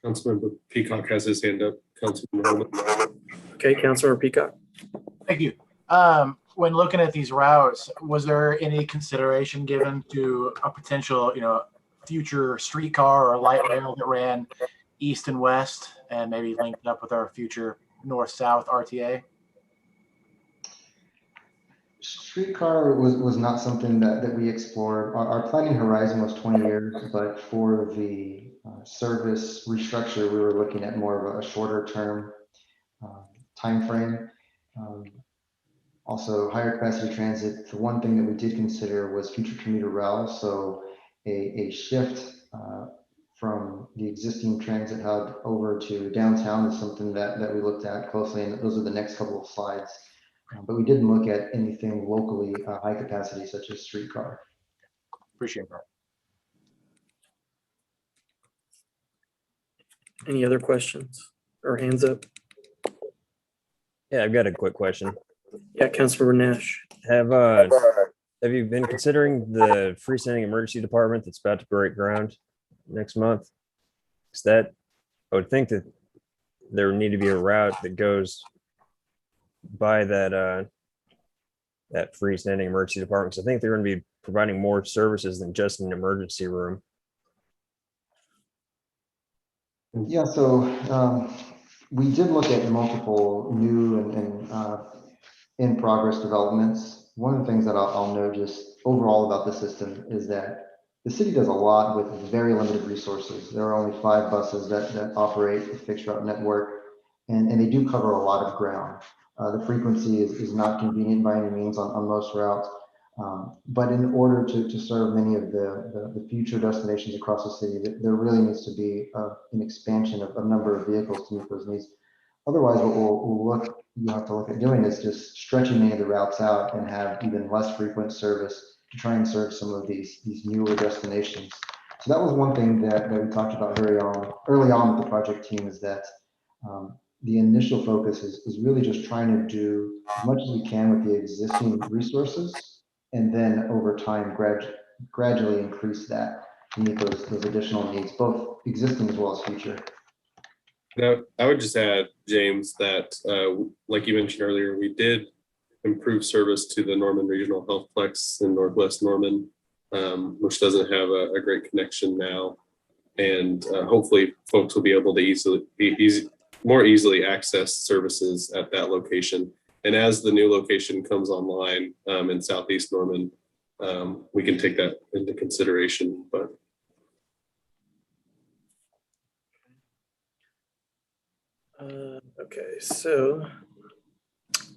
Councilmember Peacock has his hand up. Councilmember Holman. Okay, Councilmember Peacock. Thank you. When looking at these routes, was there any consideration given to a potential, future streetcar or light rail that ran east and west and maybe linked up with our future north-south RTA? Streetcar was not something that we explored. Our planning horizon was 20 years, but for the service restructure, we were looking at more of a shorter term time frame. Also, higher capacity transit. The one thing that we did consider was future commuter rail. So a shift from the existing transit hub over to downtown is something that we looked at closely, and those are the next couple of slides. But we didn't look at anything locally high capacity such as streetcar. Appreciate that. Any other questions or hands up? Yeah, I've got a quick question. Yeah, Councilmember Nash. Have you been considering the freestanding emergency department that's about to break ground next month? Is that, I would think that there would need to be a route that goes by that that freestanding emergency department. So I think they're going to be providing more services than just an emergency room. Yeah, so we did look at multiple new and in progress developments. One of the things that I'll note just overall about the system is that the city does a lot with very limited resources. There are only 5 buses that operate the fixed route network, and they do cover a lot of ground. The frequency is not convenient by any means on most routes, but in order to serve many of the future destinations across the city, there really needs to be an expansion of a number of vehicles to meet those needs. Otherwise, what you have to look at doing is just stretching many of the routes out and have even less frequent service to try and serve some of these newer destinations. So that was one thing that we talked about early on with the project team, is that the initial focus is really just trying to do as much as we can with the existing resources, and then over time gradually increase that to meet those additional needs, both existing as well as future. Now, I would just add, James, that like you mentioned earlier, we did improve service to the Norman Regional Healthplex in Northwest Norman, which doesn't have a great connection now. And hopefully folks will be able to more easily access services at that location. And as the new location comes online in Southeast Norman, we can take that into consideration. But Okay, so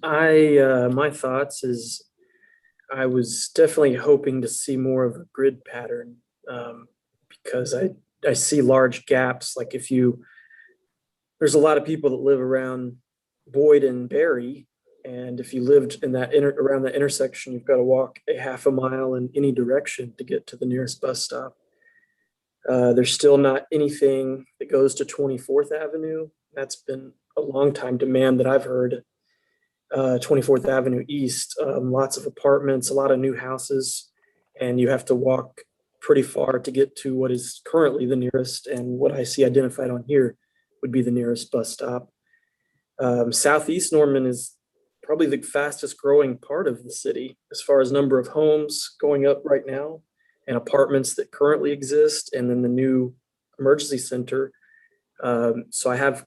my thoughts is I was definitely hoping to see more of a grid pattern, because I see large gaps. Like there's a lot of people that live around Boyd and Berry, and if you lived in that around the intersection, you've got to walk a half a mile in any direction to get to the nearest bus stop. There's still not anything that goes to 24th Avenue. That's been a long time demand that I've heard. 24th Avenue East, lots of apartments, a lot of new houses, and you have to walk pretty far to get to what is currently the nearest, and what I see identified on here would be the nearest bus stop. Southeast Norman is probably the fastest growing part of the city as far as number of homes going up right now, and apartments that currently exist, and then the new emergency center. So I have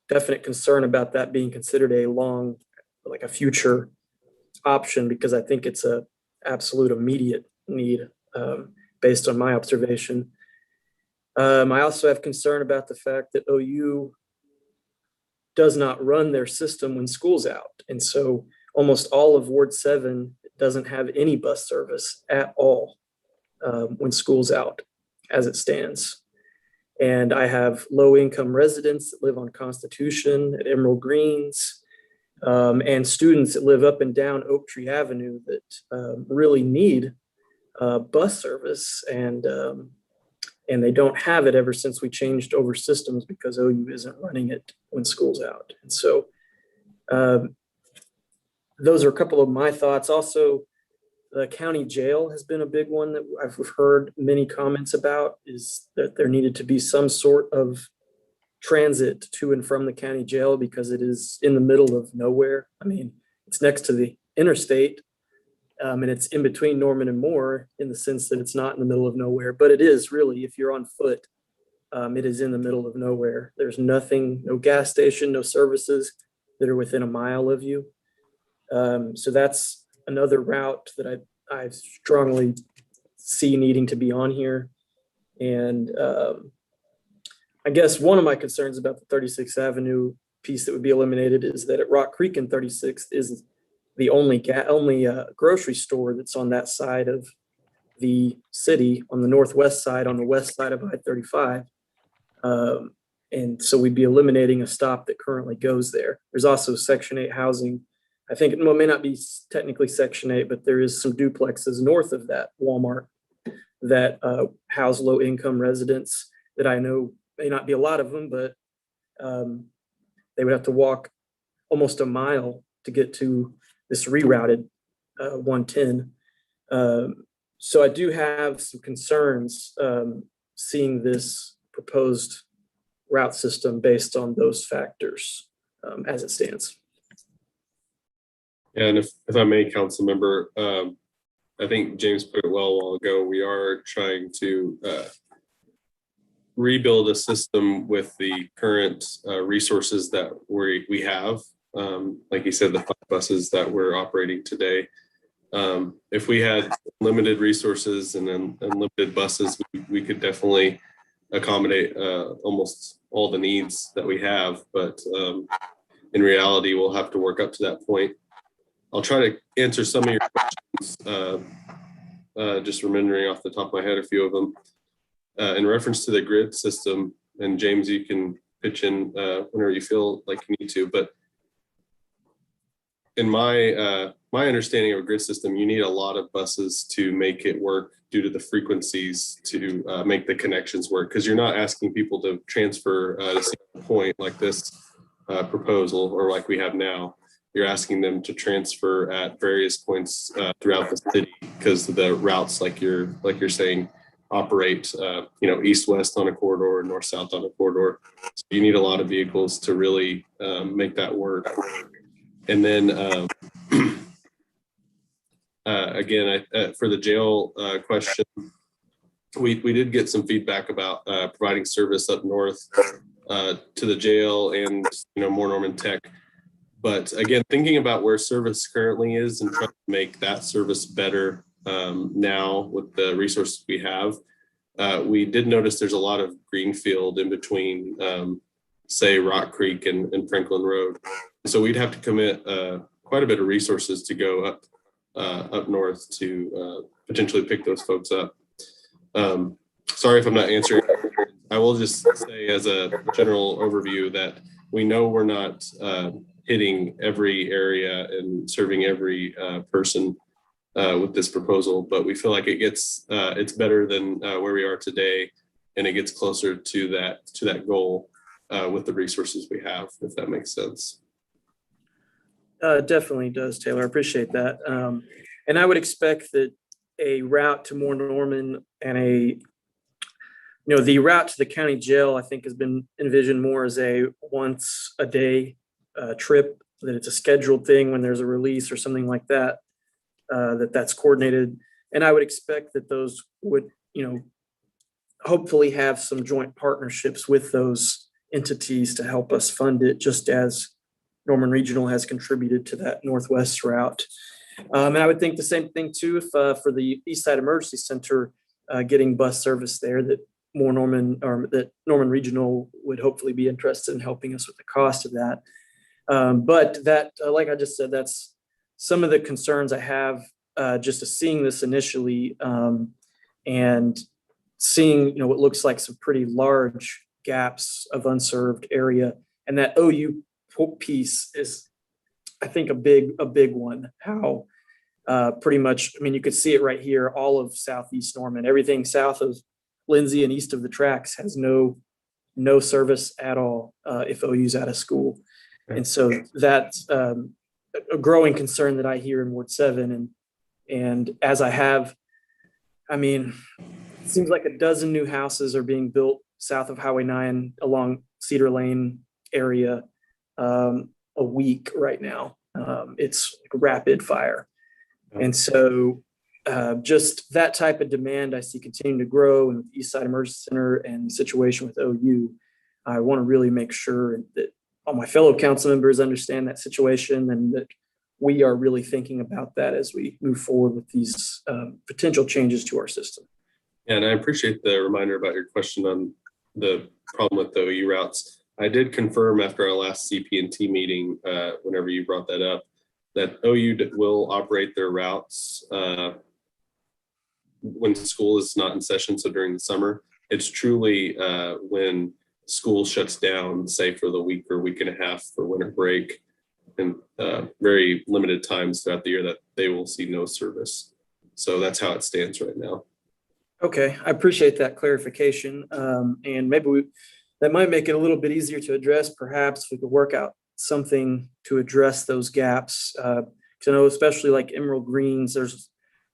definite concern about that being considered a future option, because I think it's a absolute immediate need, based on my observation. I also have concern about the fact that OU does not run their system when school's out. And so almost all of Ward 7 doesn't have any bus service at all when school's out as it stands. And I have low income residents that live on Constitution at Emerald Greens, and students that live up and down Oak Tree Avenue that really need bus service, and they don't have it ever since we changed over systems, because OU isn't running it when school's out. And so those are a couple of my thoughts. Also, the county jail has been a big one that I've heard many comments about, is that there needed to be some sort of transit to and from the county jail, because it is in the middle of nowhere. I mean, it's next to the interstate, and it's in between Norman and Moore, in the sense that it's not in the middle of nowhere, but it is really, if you're on foot, it is in the middle of nowhere. There's nothing, no gas station, no services that are within a mile of you. So that's another route that I strongly see needing to be on here. And I guess one of my concerns about the 36th Avenue piece that would be eliminated is that at Rock Creek and 36th is the only grocery store that's on that side of the city, on the northwest side, on the west side of I-35. And so we'd be eliminating a stop that currently goes there. There's also Section 8 housing. I think it may not be technically Section 8, but there is some duplexes north of that Walmart that house low-income residents that I know may not be a lot of them, but they would have to walk almost a mile to get to this rerouted 110. So I do have some concerns seeing this proposed route system based on those factors as it stands. And if I may, council member, I think James put it well a while ago. We are trying to rebuild a system with the current resources that we have. Like you said, the 5 buses that we're operating today. If we had limited resources and then unlimited buses, we could definitely accommodate almost all the needs that we have. But in reality, we'll have to work up to that point. I'll try to answer some of your questions, just remembering off the top of my head a few of them. In reference to the grid system, and James, you can pitch in whenever you feel like you need to, but in my understanding of a grid system, you need a lot of buses to make it work due to the frequencies to make the connections work, because you're not asking people to transfer at a single point like this proposal or like we have now. You're asking them to transfer at various points throughout the city, because the routes, like you're saying, operate east-west on a corridor, north-south on a corridor. So you need a lot of vehicles to really make that work. And then again, for the jail question, we did get some feedback about providing service up north to the jail and more Norman Tech. But again, thinking about where service currently is and trying to make that service better now with the resources we have, we did notice there's a lot of greenfield in between, say, Rock Creek and Franklin Road. So we'd have to commit quite a bit of resources to go up north to potentially pick those folks up. Sorry if I'm not answering. I will just say as a general overview that we know we're not hitting every area and serving every person with this proposal, but we feel like it's better than where we are today, and it gets closer to that goal with the resources we have, if that makes sense. Definitely does, Taylor. I appreciate that. And I would expect that a route to more Norman and the route to the county jail, I think, has been envisioned more as a once a day trip, that it's a scheduled thing when there's a release or something like that, that's coordinated. And I would expect that those would, hopefully have some joint partnerships with those entities to help us fund it, just as Norman Regional has contributed to that Northwest route. And I would think the same thing too, if for the East Side Emergency Center, getting bus service there, that that Norman Regional would hopefully be interested in helping us with the cost of that. But that, like I just said, that's some of the concerns I have just seeing this initially, and seeing what looks like some pretty large gaps of unserved area. And that OU piece is, I think, a big one. How pretty much, you could see it right here, all of Southeast Norman, everything south of Lindsay and east of the tracks has no service at all if OU's out of school. And so that's a growing concern that I hear in Ward 7. And as I have, it seems like a dozen new houses are being built south of Highway 9 along Cedar Lane area a week right now. It's like rapid fire. And so just that type of demand I see continuing to grow in the East Side Emergency Center and the situation with OU. I want to really make sure that all my fellow council members understand that situation, and that we are really thinking about that as we move forward with these potential changes to our system. Yeah, and I appreciate the reminder about your question on the problem with the OU routes. I did confirm after our last CP&T meeting, whenever you brought that up, that OU will operate their routes when school is not in session, so during the summer. It's truly when school shuts down, say for the week or week and a half for winter break, and very limited times throughout the year that they will see no service. So that's how it stands right now. Okay, I appreciate that clarification. And maybe that might make it a little bit easier to address. Perhaps we could work out something to address those gaps. Because I know, especially like Emerald Greens, there's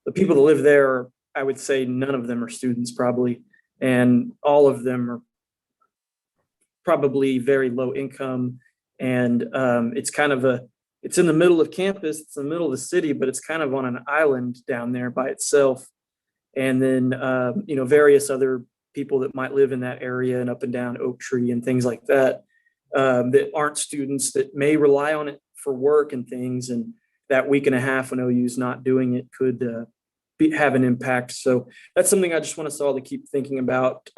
the people that live there, I would say none of them are students probably. And all of them are probably very low income. And it's kind of it's in the middle of campus, it's in the middle of the city, but it's kind of on an island down there by itself. And then, various other people that might live in that area and up and down Oak Tree and things like that, that aren't students that may rely on it for work and things. And that week and a half when OU's not doing it could have an impact. So that's something I just want us all to keep thinking about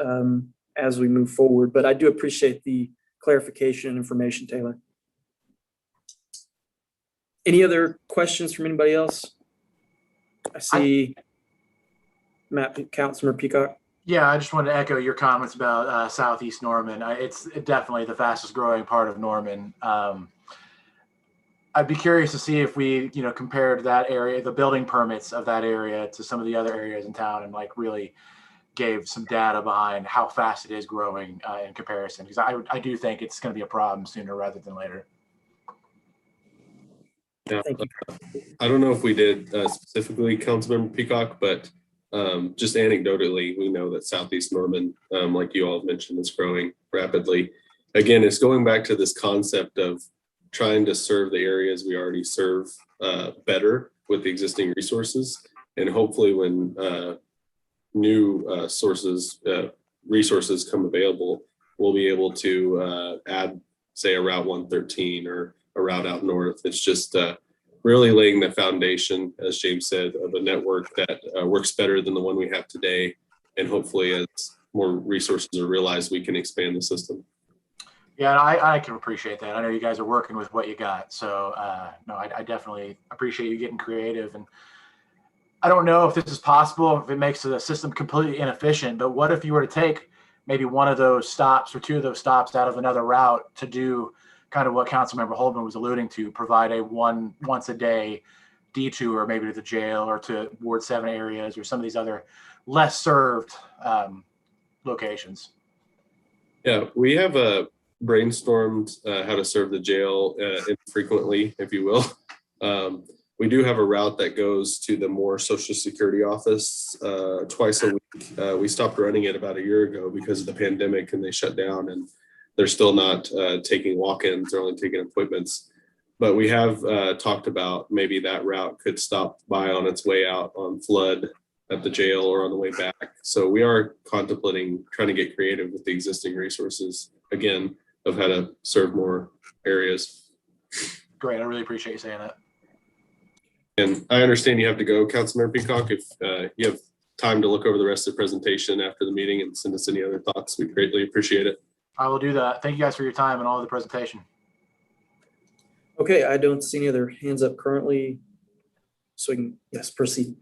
as we move forward. But I do appreciate the clarification and information, Taylor. Any other questions from anybody else? I see Councilmember Peacock. Yeah, I just wanted to echo your comments about Southeast Norman. It's definitely the fastest growing part of Norman. I'd be curious to see if we, compared that area, the building permits of that area to some of the other areas in town, and like really gave some data behind how fast it is growing in comparison. Because I do think it's going to be a problem sooner rather than later. Yeah, I don't know if we did specifically, Councilmember Peacock, but just anecdotally, we know that Southeast Norman, like you all mentioned, is growing rapidly. Again, it's going back to this concept of trying to serve the areas we already serve better with the existing resources. And hopefully when new resources come available, we'll be able to add, say, a Route 113 or a route out north. It's just really laying the foundation, as James said, of a network that works better than the one we have today. And hopefully as more resources are realized, we can expand the system. Yeah, I can appreciate that. I know you guys are working with what you got. So no, I definitely appreciate you getting creative. And I don't know if this is possible, if it makes the system completely inefficient, but what if you were to take maybe one of those stops or two of those stops out of another route to do kind of what Councilmember Holman was alluding to, provide a once a day detour, maybe to the jail or to Ward 7 areas or some of these other less served locations. Yeah, we have brainstormed how to serve the jail infrequently, if you will. We do have a route that goes to the more Social Security office twice a week. We stopped running it about a year ago because of the pandemic and they shut down, and they're still not taking walk-ins, they're only taking appointments. But we have talked about maybe that route could stop by on its way out on Flood at the jail or on the way back. So we are contemplating trying to get creative with the existing resources, again, of how to serve more areas. Great, I really appreciate you saying that. And I understand you have to go, Councilmember Peacock. If you have time to look over the rest of the presentation after the meeting and send us any other thoughts, we greatly appreciate it. I will do that. Thank you guys for your time and all of the presentation. Okay, I don't see any other hands up currently. So we can, yes, proceed.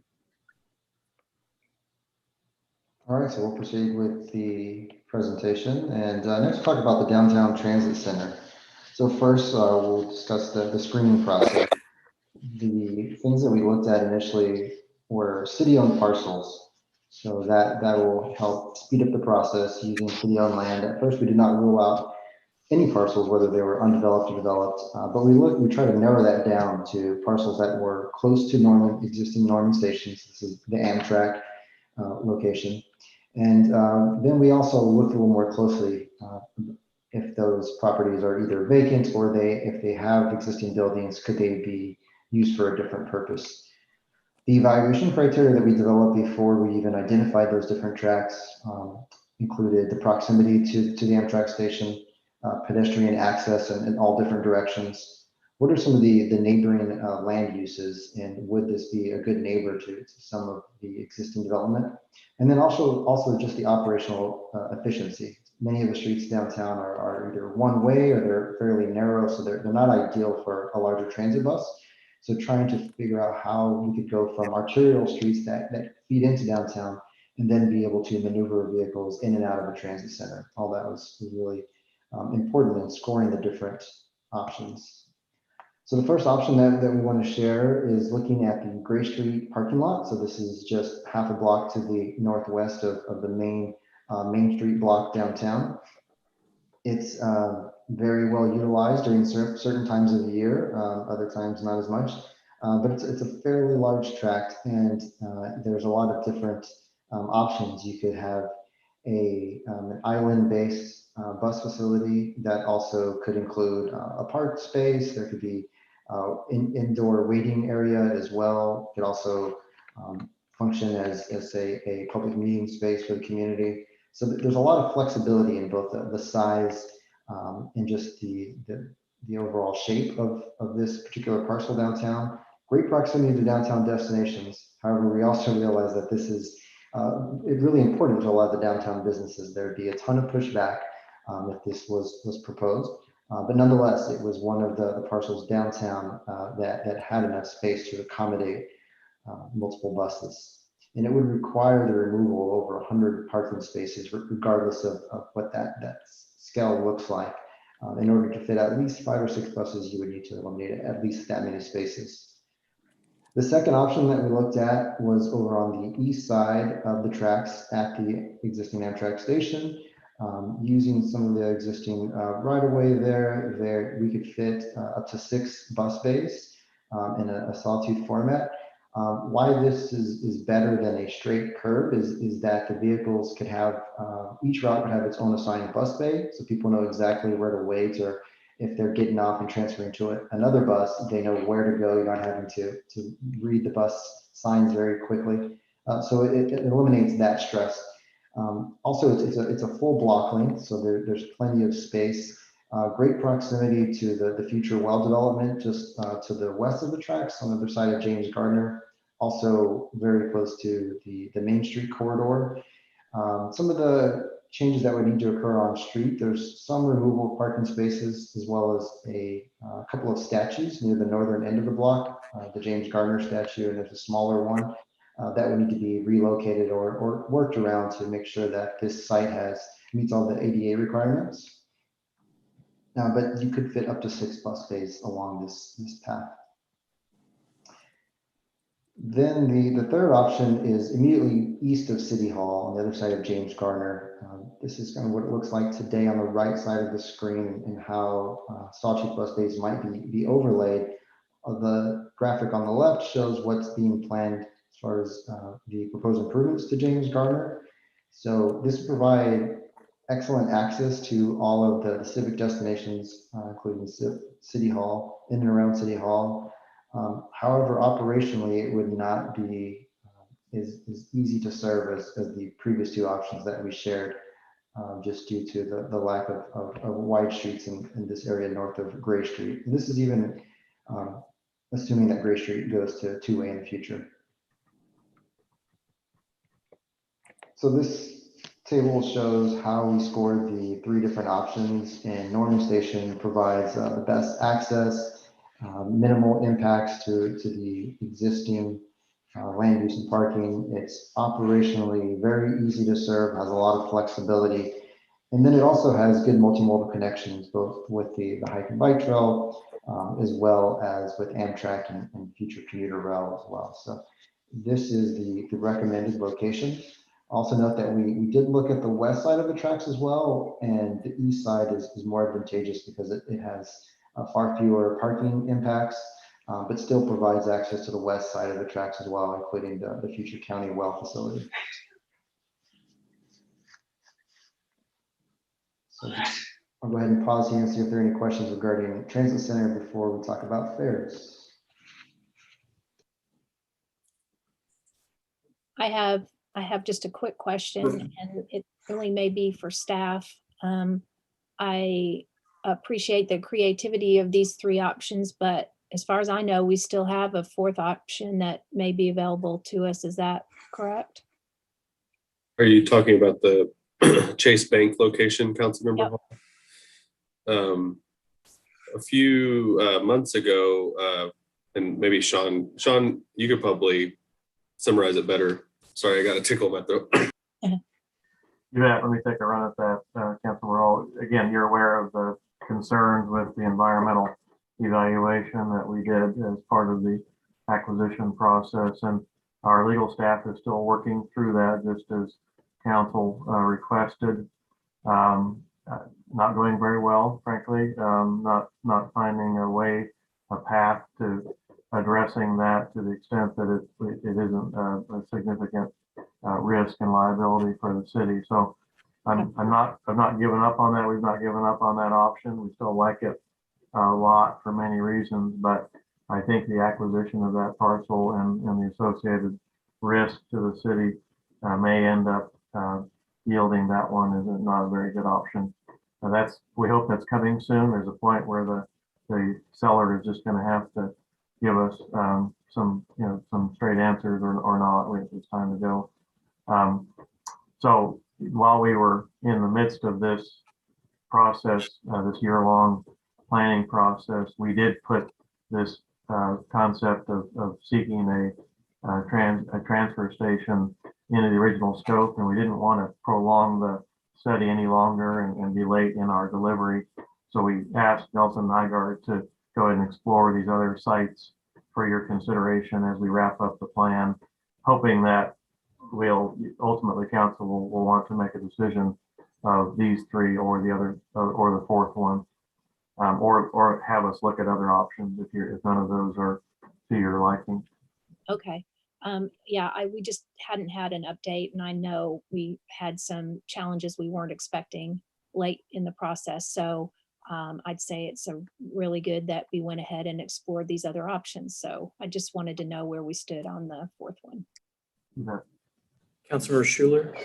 All right, so we'll proceed with the presentation. And next we'll talk about the Downtown Transit Center. So first, we'll discuss the screening process. The things that we looked at initially were city-owned parcels. So that will help speed up the process using city-owned land. At first, we did not rule out any parcels, whether they were undeveloped or developed, but we tried to narrow that down to parcels that were close to existing Norman stations. This is the Amtrak location. And then we also looked a little more closely if those properties are either vacant or if they have existing buildings, could they be used for a different purpose. The evaluation criteria that we developed before we even identified those different tracks included the proximity to the Amtrak station, pedestrian access in all different directions. What are some of the neighboring land uses, and would this be a good neighbor to some of the existing development? And then also just the operational efficiency. Many of the streets downtown are either one way or they're fairly narrow, so they're not ideal for a larger transit bus. So trying to figure out how we could go from arterial streets that feed into downtown and then be able to maneuver vehicles in and out of a transit center. All that was really important in scoring the different options. So the first option that we want to share is looking at the Gray Street parking lot. So this is just half a block to the northwest of the main Street block downtown. It's very well utilized during certain times of the year, other times not as much, but it's a fairly large tract, and there's a lot of different options. You could have an island-based bus facility that also could include a park space. There could be indoor waiting area as well. It could also function as a public meeting space for the community. So there's a lot of flexibility in both the size and just the overall shape of this particular parcel downtown. Great proximity to downtown destinations. However, we also realize that this is really important to a lot of the downtown businesses. There'd be a ton of pushback if this was proposed. But nonetheless, it was one of the parcels downtown that had enough space to accommodate multiple buses. And it would require the removal of over 100 parking spaces, regardless of what that scale looks like. In order to fit at least 5 or 6 buses, you would need to eliminate at least that many spaces. The second option that we looked at was over on the east side of the tracks at the existing Amtrak station. Using some of the existing right-of-way there, we could fit up to 6 bus bays in a sawtooth format. Why this is better than a straight curb is that the vehicles could have, each route would have its own assigned bus bay, so people know exactly where to wait, or if they're getting off and transferring to another bus, they know where to go. You're not having to read the bus signs very quickly. So it eliminates that stress. Also, it's a full block length, so there's plenty of space. Great proximity to the future well development just to the west of the tracks on the other side of James Gardner. Also very close to the Main Street corridor. Some of the changes that would need to occur on street, there's some removal of parking spaces, as well as a couple of statues near the northern end of the block, the James Gardner statue, and there's a smaller one that would need to be relocated or worked around to make sure that this site meets all the ADA requirements. But you could fit up to 6 bus bays along this path. Then the third option is immediately east of City Hall on the other side of James Gardner. This is kind of what it looks like today on the right side of the screen, and how sawtooth bus bays might be overlaid. The graphic on the left shows what's being planned as far as the proposed improvements to James Gardner. So this would provide excellent access to all of the civic destinations, including City Hall, in and around City Hall. However, operationally, it would not be as easy to serve as the previous 2 options that we shared, just due to the lack of wide streets in this area north of Gray Street. And this is even assuming that Gray Street goes to 2-way in the future. So this table shows how we scored the 3 different options, and Norman Station provides the best access, minimal impacts to the existing land use and parking. It's operationally very easy to serve, has a lot of flexibility, and then it also has good multimodal connections, both with the hike and bike trail, as well as with Amtrak and future commuter rail as well. So this is the recommended location. Also note that we did look at the west side of the tracks as well, and the east side is more advantageous because it has far fewer parking impacts, but still provides access to the west side of the tracks as well, including the future county well facility. So I'll go ahead and pause here and see if there are any questions regarding Transit Center before we talk about fares. I have just a quick question, and it really may be for staff. I appreciate the creativity of these 3 options, but as far as I know, we still have a 4th option that may be available to us. Is that correct? Are you talking about the Chase Bank location, Councilmember Hall. A few months ago, and maybe Sean, you could probably summarize it better. Sorry, I got a tickle in my throat. You bet. Let me take a run at that, Councilor Roll. Again, you're aware of the concerns with the environmental evaluation that we did as part of the acquisition process, and our legal staff is still working through that, just as council requested. Not going very well, frankly. Not finding a path to addressing that to the extent that it isn't a significant risk and liability for the city. So I've not given up on that. We've not given up on that option. We still like it a lot for many reasons, but I think the acquisition of that parcel and the associated risk to the city may end up yielding that one is not a very good option. And we hope that's coming soon. There's a point where the seller is just going to have to give us some straight answers or not. It's time to go. So while we were in the midst of this process, this year-long planning process, we did put this concept of seeking a transfer station into the original scope, and we didn't want to prolong the study any longer and be late in our delivery. So we asked Nelson Nygaard to go ahead and explore these other sites for your consideration as we wrap up the plan, hoping that ultimately council will want to make a decision of these three or the other or the fourth one, or have us look at other options if none of those are to your liking. Okay. Yeah, we just hadn't had an update, and I know we had some challenges we weren't expecting late in the process. So I'd say it's really good that we went ahead and explored these other options. So I just wanted to know where we stood on the fourth one. Yeah. Councilmember Schuler.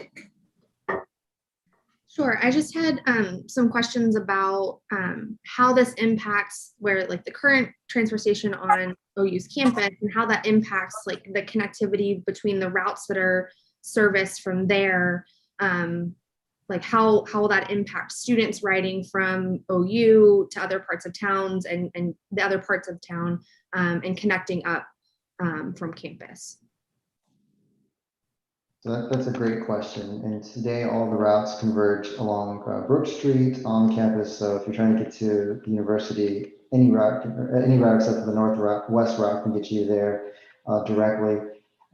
Sure. I just had some questions about how this impacts where like the current transfer station on OU's campus and how that impacts like the connectivity between the routes that are serviced from there. Like how will that impact students riding from OU to other parts of towns and the other parts of town and connecting up from campus? So that's a great question. And today all the routes converge along Brook Street on campus. So if you're trying to get to the university, any route except for the northwest route can get you there directly.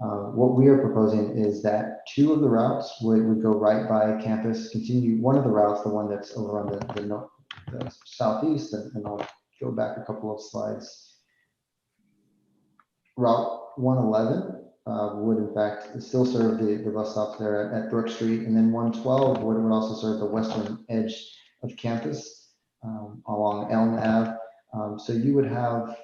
What we are proposing is that two of the routes would go right by campus, continue one of the routes, the one that's over on the southeast, and I'll go back a couple of slides. Route 111 would in fact still serve the bus stops there at Brook Street, and then 112 would also serve the western edge of campus along Elm Ave. So you would have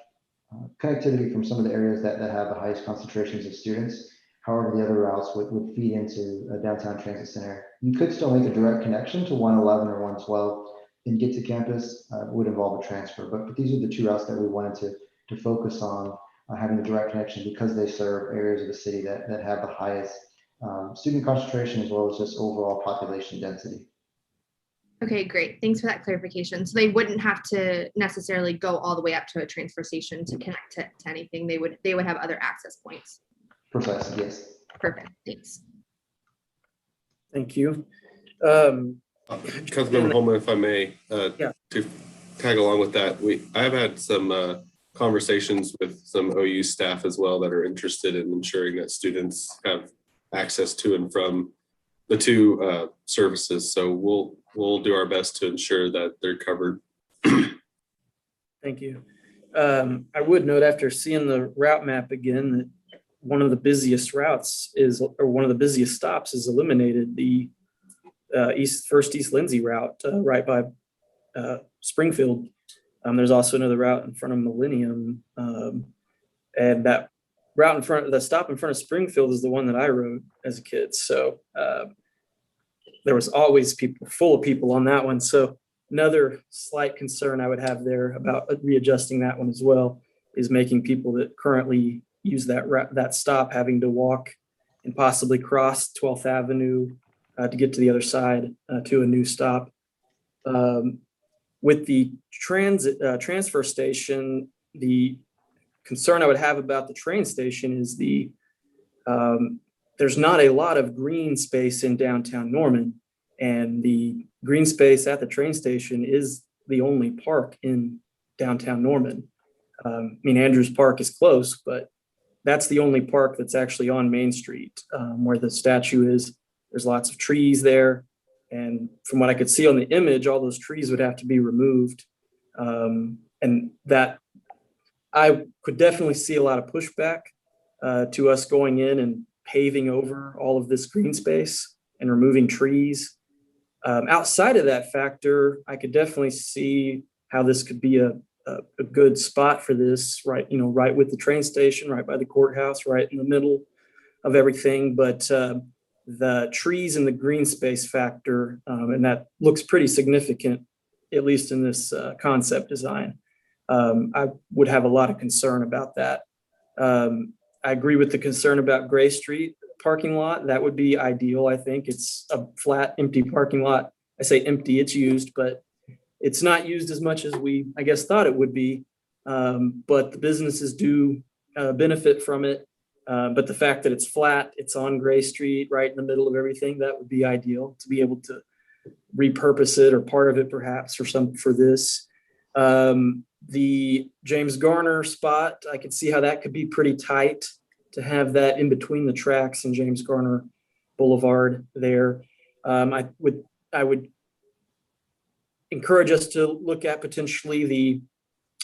connectivity from some of the areas that have the highest concentrations of students. However, the other routes would feed into a downtown transit center. You could still make a direct connection to 111 or 112 and get to campus. Would involve a transfer, but these are the two routes that we wanted to focus on having a direct connection because they serve areas of the city that have the highest student concentration as well as just overall population density. Okay, great. Thanks for that clarification. So they wouldn't have to necessarily go all the way up to a transfer station to connect to anything. They would have other access points. Precisely, yes. Perfect. Thanks. Thank you. Councilmember Holman, if I may, yeah, to tag along with that, I've had some conversations with some OU staff as well that are interested in ensuring that students have access to and from the two services. So we'll do our best to ensure that they're covered. Thank you. I would note after seeing the route map again that one of the busiest routes one of the busiest stops is eliminated, the First East Lindsay route right by Springfield. There's also another route in front of Millennium, and that route the stop in front of Springfield is the one that I rode as a kid. So there was always full of people on that one. So another slight concern I would have there about readjusting that one as well is making people that currently use that stop having to walk and possibly cross 12th Avenue to get to the other side to a new stop. With the transfer station, the concern I would have about the train station is there's not a lot of green space in downtown Norman, and the green space at the train station is the only park in downtown Norman. I mean, Andrews Park is close, but that's the only park that's actually on Main Street where the statue is. There's lots of trees there. And from what I could see on the image, all those trees would have to be removed. And that I could definitely see a lot of pushback to us going in and paving over all of this green space and removing trees. Outside of that factor, I could definitely see how this could be a good spot for this, right? You know, right with the train station, right by the courthouse, right in the middle of everything. But the trees and the green space factor, and that looks pretty significant, at least in this concept design. I would have a lot of concern about that. I agree with the concern about Gray Street parking lot. That would be ideal. I think it's a flat, empty parking lot. I say empty, it's used, but it's not used as much as we, I guess, thought it would be. But the businesses do benefit from it. But the fact that it's flat, it's on Gray Street, right in the middle of everything, that would be ideal to be able to repurpose it or part of it perhaps for this. The James Garner spot, I could see how that could be pretty tight to have that in between the tracks and James Garner Boulevard there. I would encourage us to look at potentially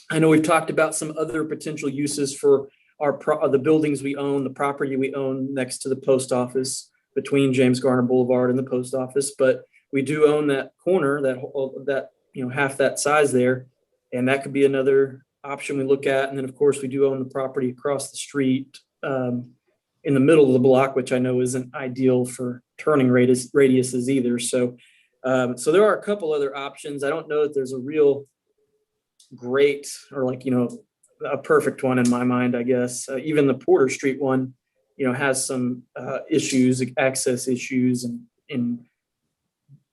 I know we've talked about some other potential uses for the buildings we own, the property we own next to the post office between James Garner Boulevard and the post office, but we do own that corner, that half that size there, and that could be another option we look at. And then of course we do own the property across the street in the middle of the block, which I know isn't ideal for turning radiuses either. So there are a couple other options. I don't know that there's a real great or a perfect one in my mind, I guess. Even the Porter Street one, has some issues, access issues, and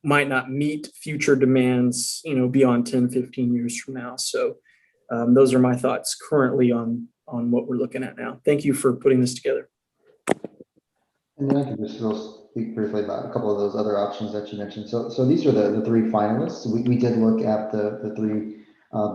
might not meet future demands, beyond 10, 15 years from now. So those are my thoughts currently on what we're looking at now. Thank you for putting this together. And then I can just speak briefly about a couple of those other options that you mentioned. So these are the three finalists. We did look at the three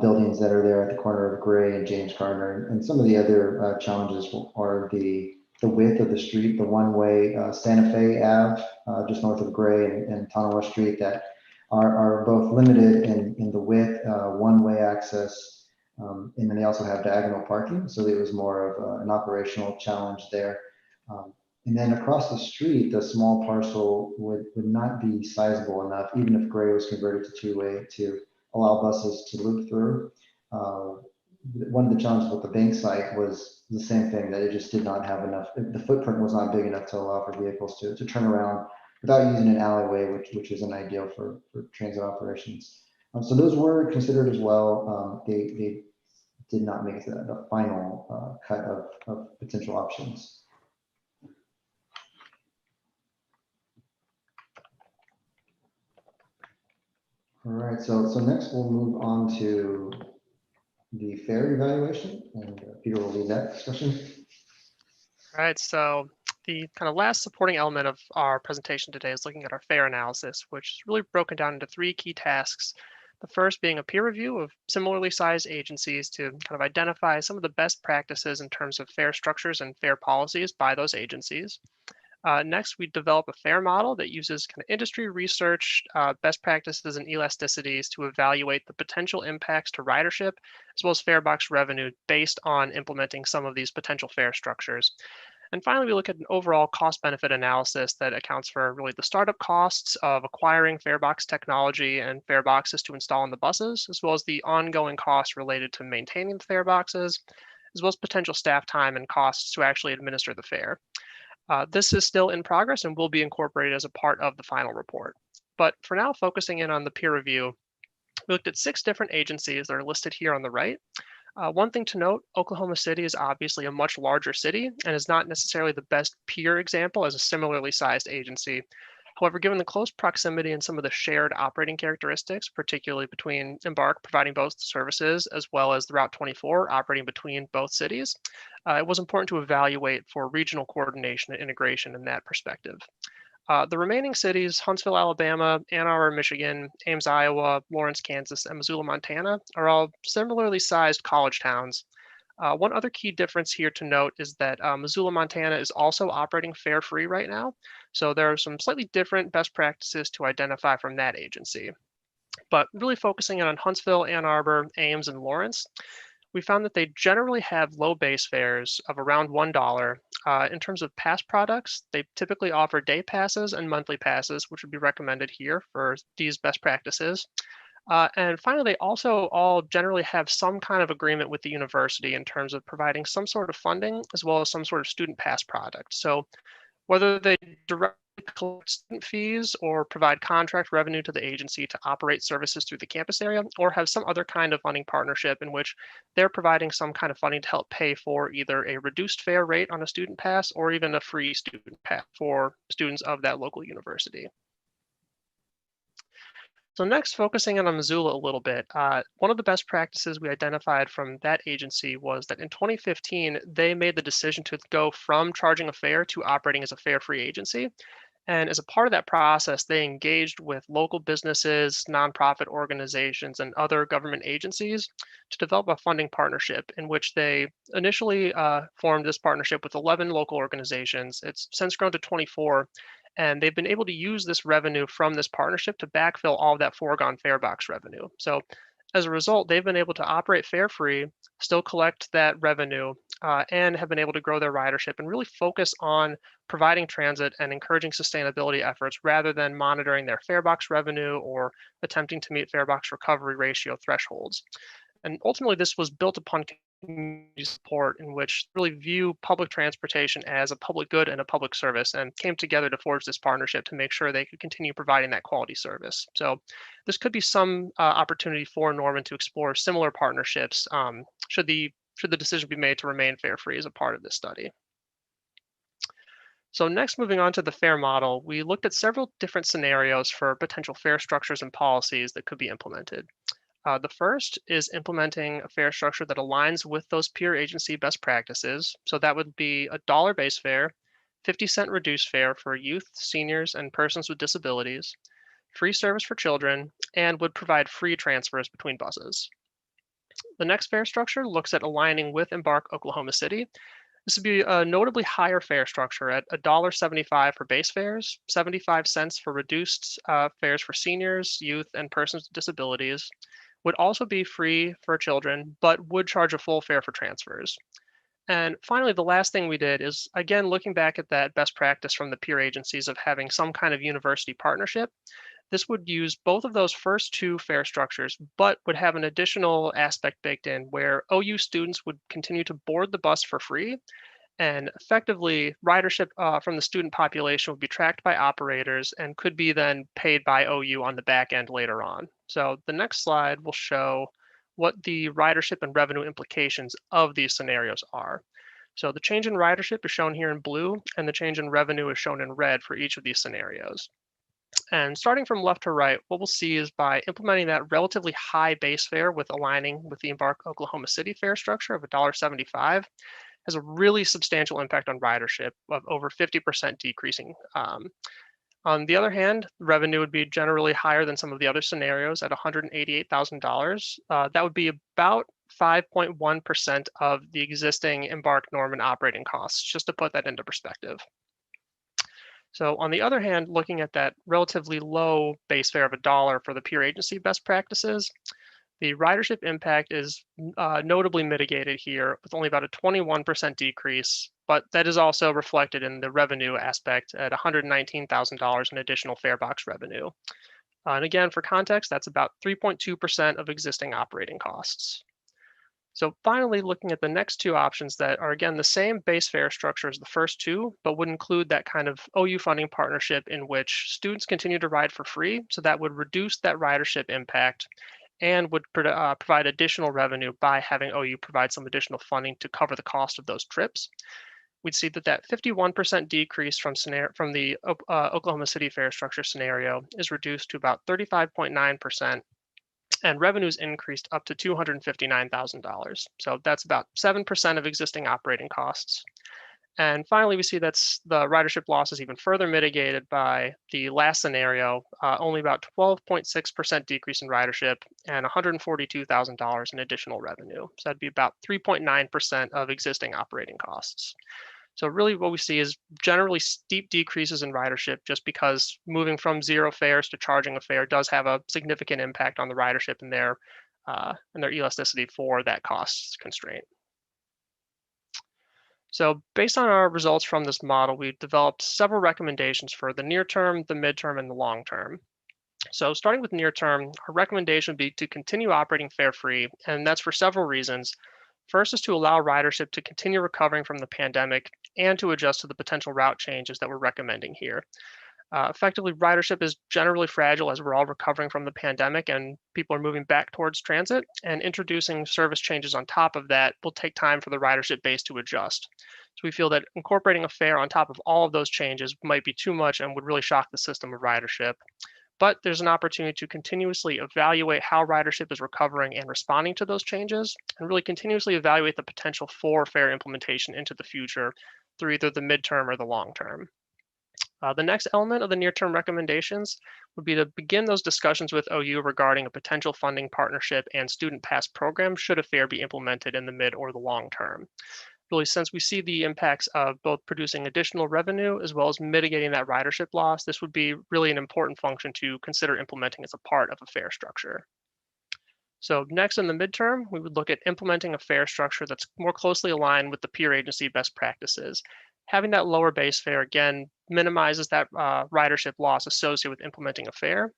buildings that are there at the corner of Gray and James Garner, and some of the other challenges are the width of the street, the one-way Santa Fe Ave, just north of Gray and Tonawa Street, that are both limited in the width, one-way access, and then they also have diagonal parking. So it was more of an operational challenge there. And then across the street, the small parcel would not be sizable enough, even if Gray was converted to two-way, to allow buses to loop through. One of the challenges with the bank site was the same thing, that it just did not have enough, the footprint was not big enough to allow for vehicles to turn around without using an alleyway, which isn't ideal for transit operations. So those were considered as well. They did not make the final cut of potential options. All right, so next we'll move on to the fare evaluation, and Peter will lead that discussion. All right, so the kind of last supporting element of our presentation today is looking at our fare analysis, which is really broken down into three key tasks. The first being a peer review of similarly sized agencies to kind of identify some of the best practices in terms of fare structures and fare policies by those agencies. Next, we develop a fare model that uses kind of industry research, best practices, and elasticities to evaluate the potential impacts to ridership, as well as fare box revenue based on implementing some of these potential fare structures. And finally, we look at an overall cost-benefit analysis that accounts for really the startup costs of acquiring fare box technology and fare boxes to install on the buses, as well as the ongoing costs related to maintaining the fare boxes, as well as potential staff time and costs to actually administer the fare. This is still in progress and will be incorporated as a part of the final report. But for now, focusing in on the peer review, we looked at 6 different agencies that are listed here on the right. One thing to note, Oklahoma City is obviously a much larger city and is not necessarily the best peer example as a similarly sized agency. However, given the close proximity and some of the shared operating characteristics, particularly between Embark providing both services as well as the Route 24 operating between both cities, it was important to evaluate for regional coordination and integration in that perspective. The remaining cities, Huntsville, Alabama, Ann Arbor, Michigan, Ames, Iowa, Lawrence, Kansas, and Missoula, Montana, are all similarly sized college towns. One other key difference here to note is that Missoula, Montana is also operating fare free right now. So there are some slightly different best practices to identify from that agency. But really focusing on Huntsville, Ann Arbor, Ames, and Lawrence, we found that they generally have low base fares of around $1. In terms of pass products, they typically offer day passes and monthly passes, which would be recommended here for these best practices. And finally, they also all generally have some kind of agreement with the university in terms of providing some sort of funding as well as some sort of student pass product. So whether they directly collect student fees or provide contract revenue to the agency to operate services through the campus area, or have some other kind of funding partnership in which they're providing some kind of funding to help pay for either a reduced fare rate on a student pass or even a free student pass for students of that local university. So next, focusing on Missoula a little bit, one of the best practices we identified from that agency was that in 2015, they made the decision to go from charging a fare to operating as a fare-free agency. And as a part of that process, they engaged with local businesses, nonprofit organizations, and other government agencies to develop a funding partnership in which they initially formed this partnership with 11 local organizations. It's since grown to 24. And they've been able to use this revenue from this partnership to backfill all of that foregone fare box revenue. So as a result, they've been able to operate fare free, still collect that revenue, and have been able to grow their ridership and really focus on providing transit and encouraging sustainability efforts rather than monitoring their fare box revenue or attempting to meet fare box recovery ratio thresholds. And ultimately, this was built upon community support in which really view public transportation as a public good and a public service, and came together to forge this partnership to make sure they could continue providing that quality service. So this could be some opportunity for Norman to explore similar partnerships should the decision be made to remain fare free as a part of this study. So next, moving on to the fare model, we looked at several different scenarios for potential fare structures and policies that could be implemented. The first is implementing a fare structure that aligns with those peer agency best practices. So that would be a dollar base fare, 50-cent reduced fare for youth, seniors, and persons with disabilities, free service for children, and would provide free transfers between buses. The next fare structure looks at aligning with Embark Oklahoma City. This would be a notably higher fare structure at $1.75 for base fares, 75 cents for reduced fares for seniors, youth, and persons with disabilities. Would also be free for children, but would charge a full fare for transfers. And finally, the last thing we did is, again, looking back at that best practice from the peer agencies of having some kind of university partnership. This would use both of those first two fare structures, but would have an additional aspect baked in where OU students would continue to board the bus for free. And effectively, ridership from the student population would be tracked by operators and could be then paid by OU on the back end later on. So the next slide will show what the ridership and revenue implications of these scenarios are. So the change in ridership is shown here in blue, and the change in revenue is shown in red for each of these scenarios. And starting from left to right, what we'll see is by implementing that relatively high base fare with aligning with the Embark Oklahoma City fare structure of $1.75, has a really substantial impact on ridership of over 50% decreasing. On the other hand, revenue would be generally higher than some of the other scenarios at $188,000. That would be about 5.1% of the existing Embark Norman operating costs, just to put that into perspective. So on the other hand, looking at that relatively low base fare of $1 for the peer agency best practices, the ridership impact is notably mitigated here with only about a 21% decrease, but that is also reflected in the revenue aspect at $119,000 in additional fare box revenue. And again, for context, that's about 3.2% of existing operating costs. So finally, looking at the next two options that are, again, the same base fare structure as the first two, but would include that kind of OU funding partnership in which students continue to ride for free. So that would reduce that ridership impact and would provide additional revenue by having OU provide some additional funding to cover the cost of those trips. we'd see that 51% decrease from the Oklahoma City fare structure scenario is reduced to about 35.9%, and revenues increased up to $259,000. So that's about 7% of existing operating costs. And finally, we see that's the ridership loss is even further mitigated by the last scenario, only about 12.6% decrease in ridership and $142,000 in additional revenue. So that'd be about 3.9% of existing operating costs. So really what we see is generally steep decreases in ridership, just because moving from zero fares to charging a fare does have a significant impact on the ridership and their elasticity for that cost constraint. So based on our results from this model, we've developed several recommendations for the near term, the midterm, and the long term. So starting with near term, our recommendation would be to continue operating fare free, and that's for several reasons. First is to allow ridership to continue recovering from the pandemic and to adjust to the potential route changes that we're recommending here. Effectively, ridership is generally fragile as we're all recovering from the pandemic and people are moving back towards transit, and introducing service changes on top of that will take time for the ridership base to adjust. So we feel that incorporating a fare on top of all of those changes might be too much and would really shock the system of ridership. But there's an opportunity to continuously evaluate how ridership is recovering and responding to those changes, and really continuously evaluate the potential for fare implementation into the future through either the midterm or the long term. The next element of the near-term recommendations would be to begin those discussions with OU regarding a potential funding partnership and student pass program should a fare be implemented in the mid or the long term. Really, since we see the impacts of both producing additional revenue as well as mitigating that ridership loss, this would be really an important function to consider implementing as a part of a fare structure. So next in the midterm, we would look at implementing a fare structure that's more closely aligned with the peer agency best practices. Having that lower base fare, again, minimizes that ridership loss associated with implementing a fare.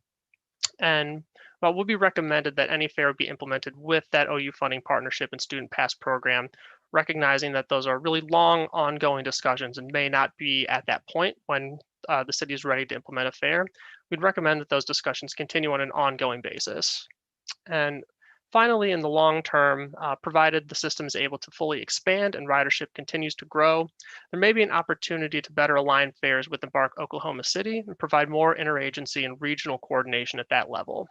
And while it would be recommended that any fare would be implemented with that OU funding partnership and student pass program, recognizing that those are really long ongoing discussions and may not be at that point when the city is ready to implement a fare, we'd recommend that those discussions continue on an ongoing basis. And finally, in the long term, provided the system is able to fully expand and ridership continues to grow, there may be an opportunity to better align fares with Embark Oklahoma City and provide more interagency and regional coordination at that level.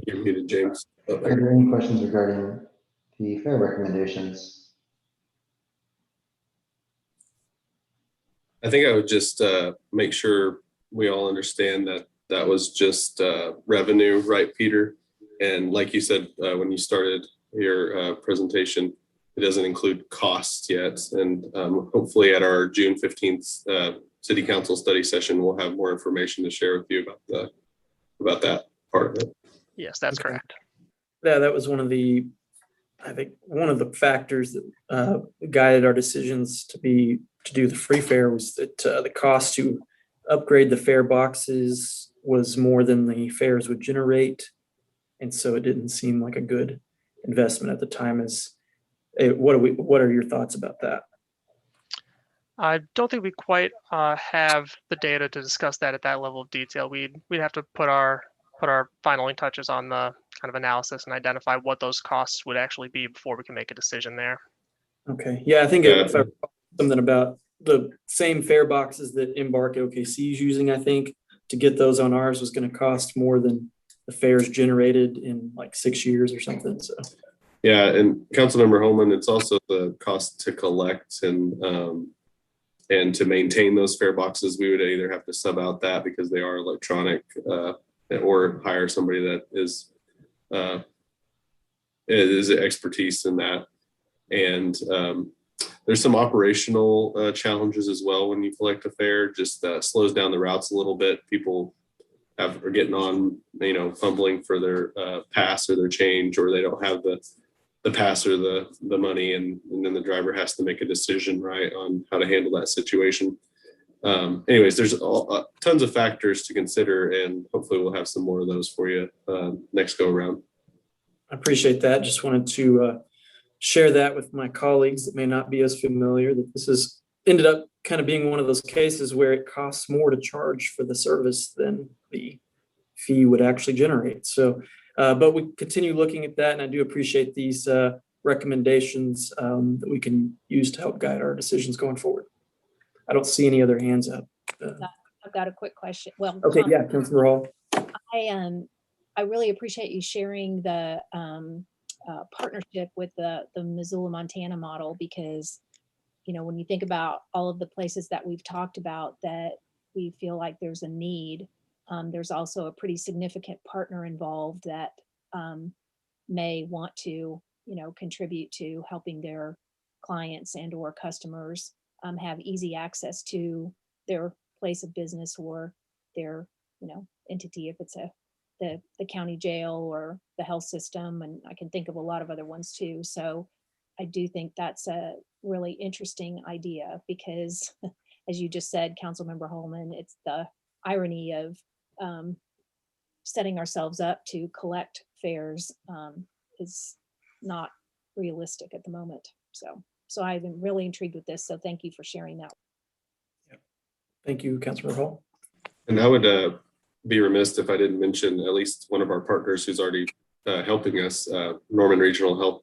You're muted, James. Are there any questions regarding the fare recommendations? I think I would just make sure we all understand that that was just revenue, right, Peter? And like you said, when you started your presentation, it doesn't include costs yet. And hopefully at our June 15th City Council study session, we'll have more information to share with you about that part of it. Yes, that's correct. Yeah, that was one of the factors that guided our decisions to do the free fare was that the cost to upgrade the fare boxes was more than the fares would generate. And so it didn't seem like a good investment at the time. What are your thoughts about that? I don't think we quite have the data to discuss that at that level of detail. We'd have to put our final touches on the kind of analysis and identify what those costs would actually be before we can make a decision there. Okay. Yeah, I think if I recall something about the same fare boxes that Embark OKC is using, I think to get those on ours was going to cost more than the fares generated in like 6 years or something. So. Yeah, and Councilmember Holman, it's also the cost to collect and to maintain those fare boxes. We would either have to sub out that because they are electronic, or hire somebody that is expertise in that. And there's some operational challenges as well when you collect a fare. Just slows down the routes a little bit. People are getting on, fumbling for their pass or their change, or they don't have the pass or the money, and then the driver has to make a decision, right, on how to handle that situation. Anyways, there's tons of factors to consider, and hopefully we'll have some more of those for you next go around. I appreciate that. Just wanted to share that with my colleagues that may not be as familiar, that this is ended up kind of being one of those cases where it costs more to charge for the service than the fee would actually generate. So, but we continue looking at that, and I do appreciate these recommendations that we can use to help guide our decisions going forward. I don't see any other hands up. I've got a quick question. Well, Okay, yeah, Councilor Hall. I really appreciate you sharing the partnership with the Missoula, Montana model, because, you know, when you think about all of the places that we've talked about that we feel like there's a need, there's also a pretty significant partner involved that may want to, you know, contribute to helping their clients and or customers have easy access to their place of business or their, you know, entity, if it's the county jail or the health system, and I can think of a lot of other ones too. So I do think that's a really interesting idea because, as you just said, Councilmember Holman, it's the irony of setting ourselves up to collect fares is not realistic at the moment. So I've been really intrigued with this. So thank you for sharing that. Thank you, Councilor Hall. And I would be remiss if I didn't mention at least one of our partners who's already helping us, Norman Regional Health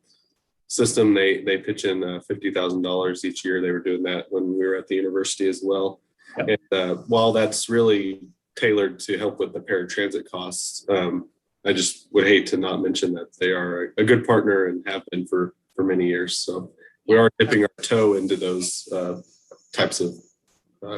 System. They pitch in $50,000 each year. They were doing that when we were at the university as well. Yep. And while that's really tailored to help with the paratransit costs, I just would hate to not mention that they are a good partner and have been for many years. So we are dipping our toe into those types of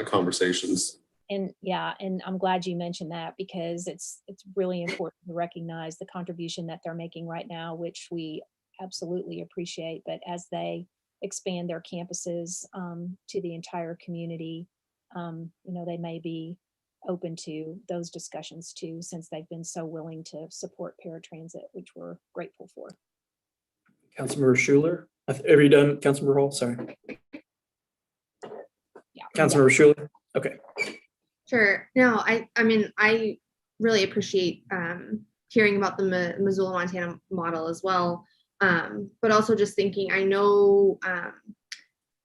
conversations. And yeah, and I'm glad you mentioned that because it's really important to recognize the contribution that they're making right now, which we absolutely appreciate. But as they expand their campuses to the entire community, you know, they may be open to those discussions too, since they've been so willing to support paratransit, which we're grateful for. Councilmember Schuler, have you done Councilmember Hall? Sorry. Yeah. Councilmember Schuler. Okay. Sure. No, I mean, I really appreciate hearing about the Missoula, Montana model as well. But also just thinking, I know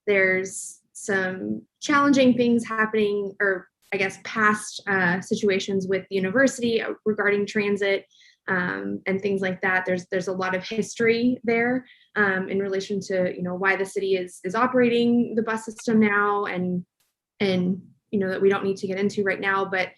there's some challenging things happening, or I guess past situations with the university regarding transit and things like that. There's a lot of history there in relation to, you know, why the city is operating the bus system now, and you know, that we don't need to get into right now, but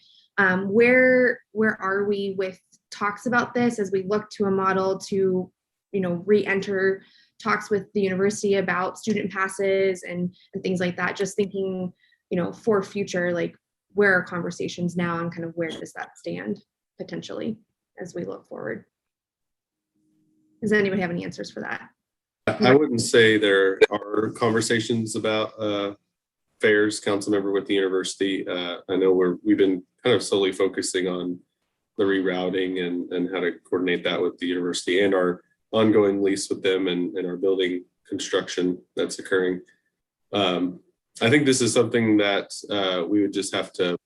where are we with talks about this as we look to a model to, you know, re-enter talks with the university about student passes and things like that? Just thinking, you know, for future, like where are conversations now and kind of where does that stand potentially as we look forward? Does anybody have any answers for that? I wouldn't say there are conversations about fares, council member, with the university. I know we've been kind of solely focusing on the rerouting and how to coordinate that with the university and our ongoing lease with them and our building construction that's occurring. I think this is something that we would just have to,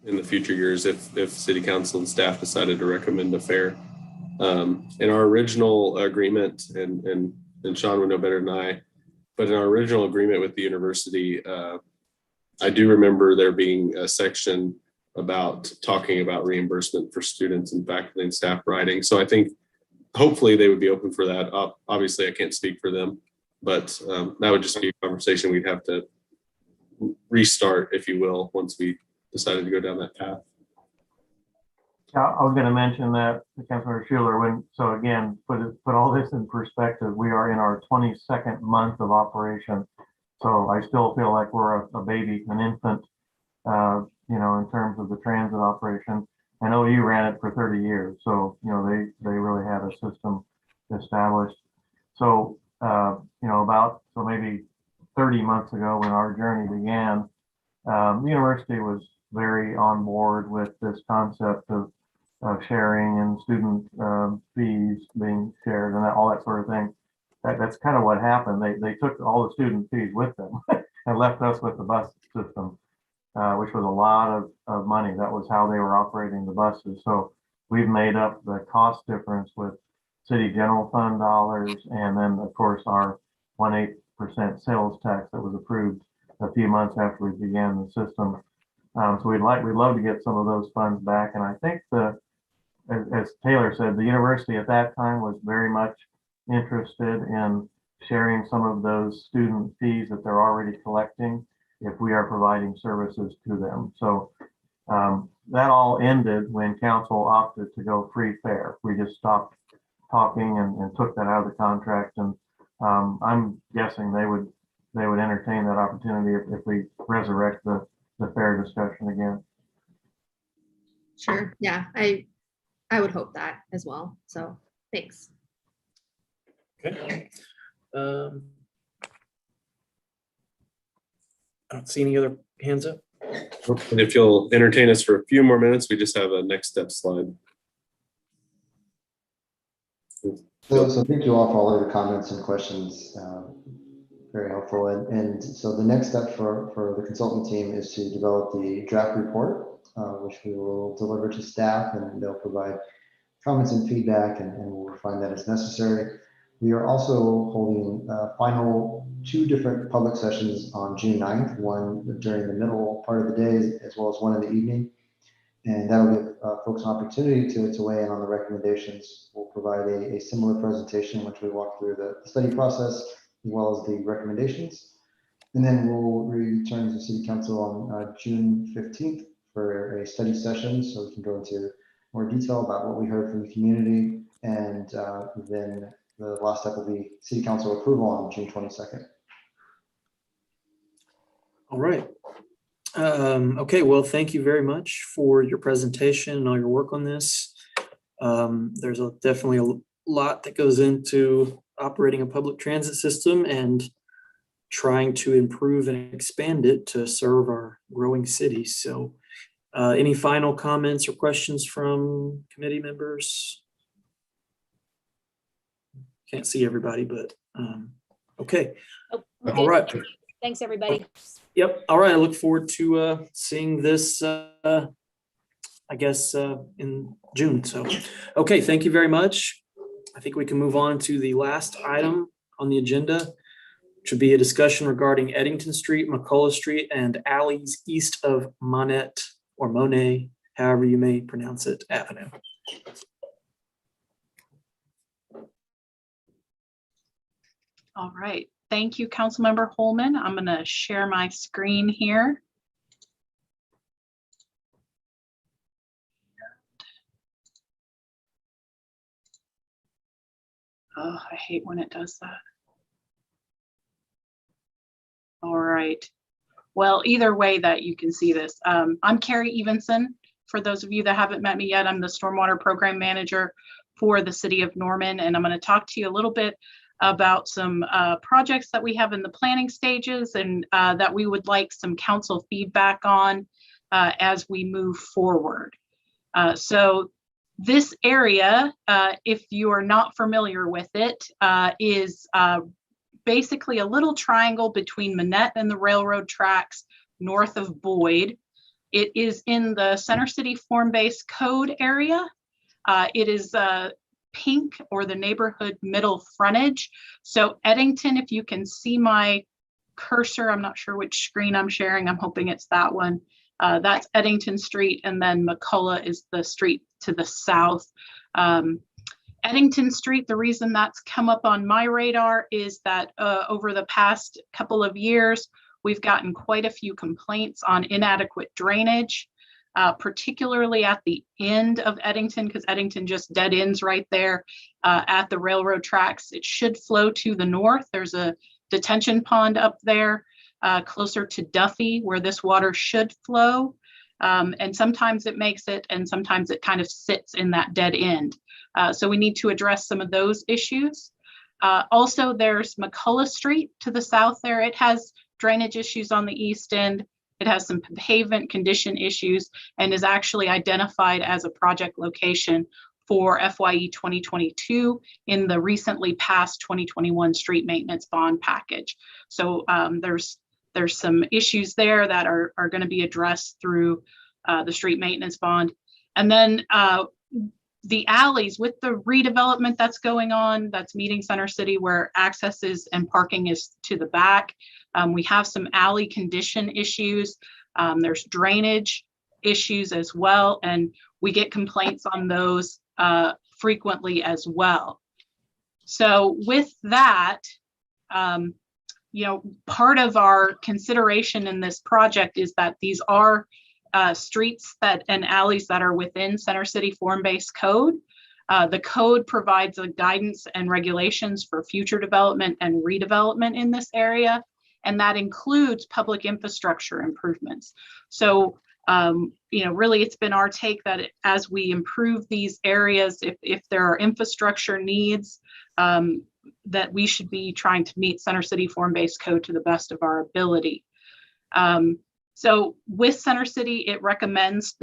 in the future years, if city council and staff decided to recommend a fare. In our original agreement, and Sean would know better than I, but in our original agreement with the university, I do remember there being a section about talking about reimbursement for students and faculty and staff riding. So I think hopefully they would be open for that. Obviously, I can't speak for them, but that would just be a conversation we'd have to restart, if you will, once we decided to go down that path. Yeah, I was going to mention that, Councilor Schuler, so again, put all this in perspective, we are in our 22nd month of operation. So I still feel like we're a baby, an infant, you know, in terms of the transit operation. I know you ran it for 30 years, so, you know, they really had a system established. So, you know, so maybe 30 months ago when our journey began, the university was very on board with this concept of sharing and student fees being shared and all that sort of thing. That's kind of what happened. They took all the student fees with them and left us with the bus system, which was a lot of money. That was how they were operating the buses. So we've made up the cost difference with city general fund dollars, and then of course our 1.8% sales tax that was approved a few months after we began the system. So we'd love to get some of those funds back. And I think as Taylor said, the university at that time was very much interested in sharing some of those student fees that they're already collecting if we are providing services to them. So that all ended when council opted to go free fare. We just stopped talking and took that out of the contract. And I'm guessing they would entertain that opportunity if we resurrect the fare discussion again. Sure. Yeah, I would hope that as well. So thanks. Okay. I don't see any other hands up. And if you'll entertain us for a few more minutes, we just have a next step slide. So thank you all for all of your comments and questions. Very helpful. And so the next step for the consultant team is to develop the draft report, which we will deliver to staff, and they'll provide comments and feedback, and we'll refine that as necessary. We are also holding final 2 different public sessions on June 9th, one during the middle part of the day, as well as one in the evening. And that will give folks an opportunity to weigh in on the recommendations. We'll provide a similar presentation in which we walk through the study process as well as the recommendations. And then we'll return to City Council on June 15th for a study session, so we can go into more detail about what we heard from the community. And then the last step will be City Council approval on June 22nd. All right. Okay, well, thank you very much for your presentation and all your work on this. There's definitely a lot that goes into operating a public transit system and trying to improve and expand it to serve our growing city. So any final comments or questions from committee members? Can't see everybody, but okay. Oh, All right. Thanks, everybody. Yep. All right. I look forward to seeing this, I guess, in June. So, okay. Thank you very much. I think we can move on to the last item on the agenda, which would be a discussion regarding Eddington Street, McCullough Street, and alleys east of Monette or Monet, however you may pronounce it, Avenue. All right. Thank you, Councilmember Holman. I'm going to share my screen here. Oh, I hate when it does that. All right. Well, either way that you can see this. I'm Carrie Evenson. For those of you that haven't met me yet, I'm the Stormwater Program Manager for the City of Norman, and I'm going to talk to you a little bit about some projects that we have in the planning stages and that we would like some council feedback on as we move forward. So this area, if you are not familiar with it, is basically a little triangle between Monette and the railroad tracks north of Boyd. It is in the Center City Form-Based Code area. It is pink, or the neighborhood middle frontage. So Eddington, if you can see my cursor, I'm not sure which screen I'm sharing. I'm hoping it's that one. That's Eddington Street, and then McCullough is the street to the south. Eddington Street, the reason that's come up on my radar is that over the past couple of years, we've gotten quite a few complaints on inadequate drainage. Particularly at the end of Eddington, because Eddington just dead ends right there at the railroad tracks. It should flow to the north. There's a detention pond up there closer to Duffy where this water should flow. And sometimes it makes it, and sometimes it kind of sits in that dead end. So we need to address some of those issues. Also, there's McCullough Street to the south there. It has drainage issues on the east end. It has some pavement condition issues and is actually identified as a project location for FYE 2022 in the recently passed 2021 street maintenance bond package. So there's some issues there that are going to be addressed through the street maintenance bond. And then The alleys with the redevelopment that's going on, that's meeting Center City, where access is and parking is to the back. We have some alley condition issues. There's drainage issues as well, and we get complaints on those frequently as well. So with that, part of our consideration in this project is that these are streets and alleys that are within Center City form-based code. The code provides a guidance and regulations for future development and redevelopment in this area, and that includes public infrastructure improvements. So, really it's been our take that as we improve these areas, if there are infrastructure needs, that we should be trying to meet Center City form-based code to the best of our ability. So with Center City, it recommends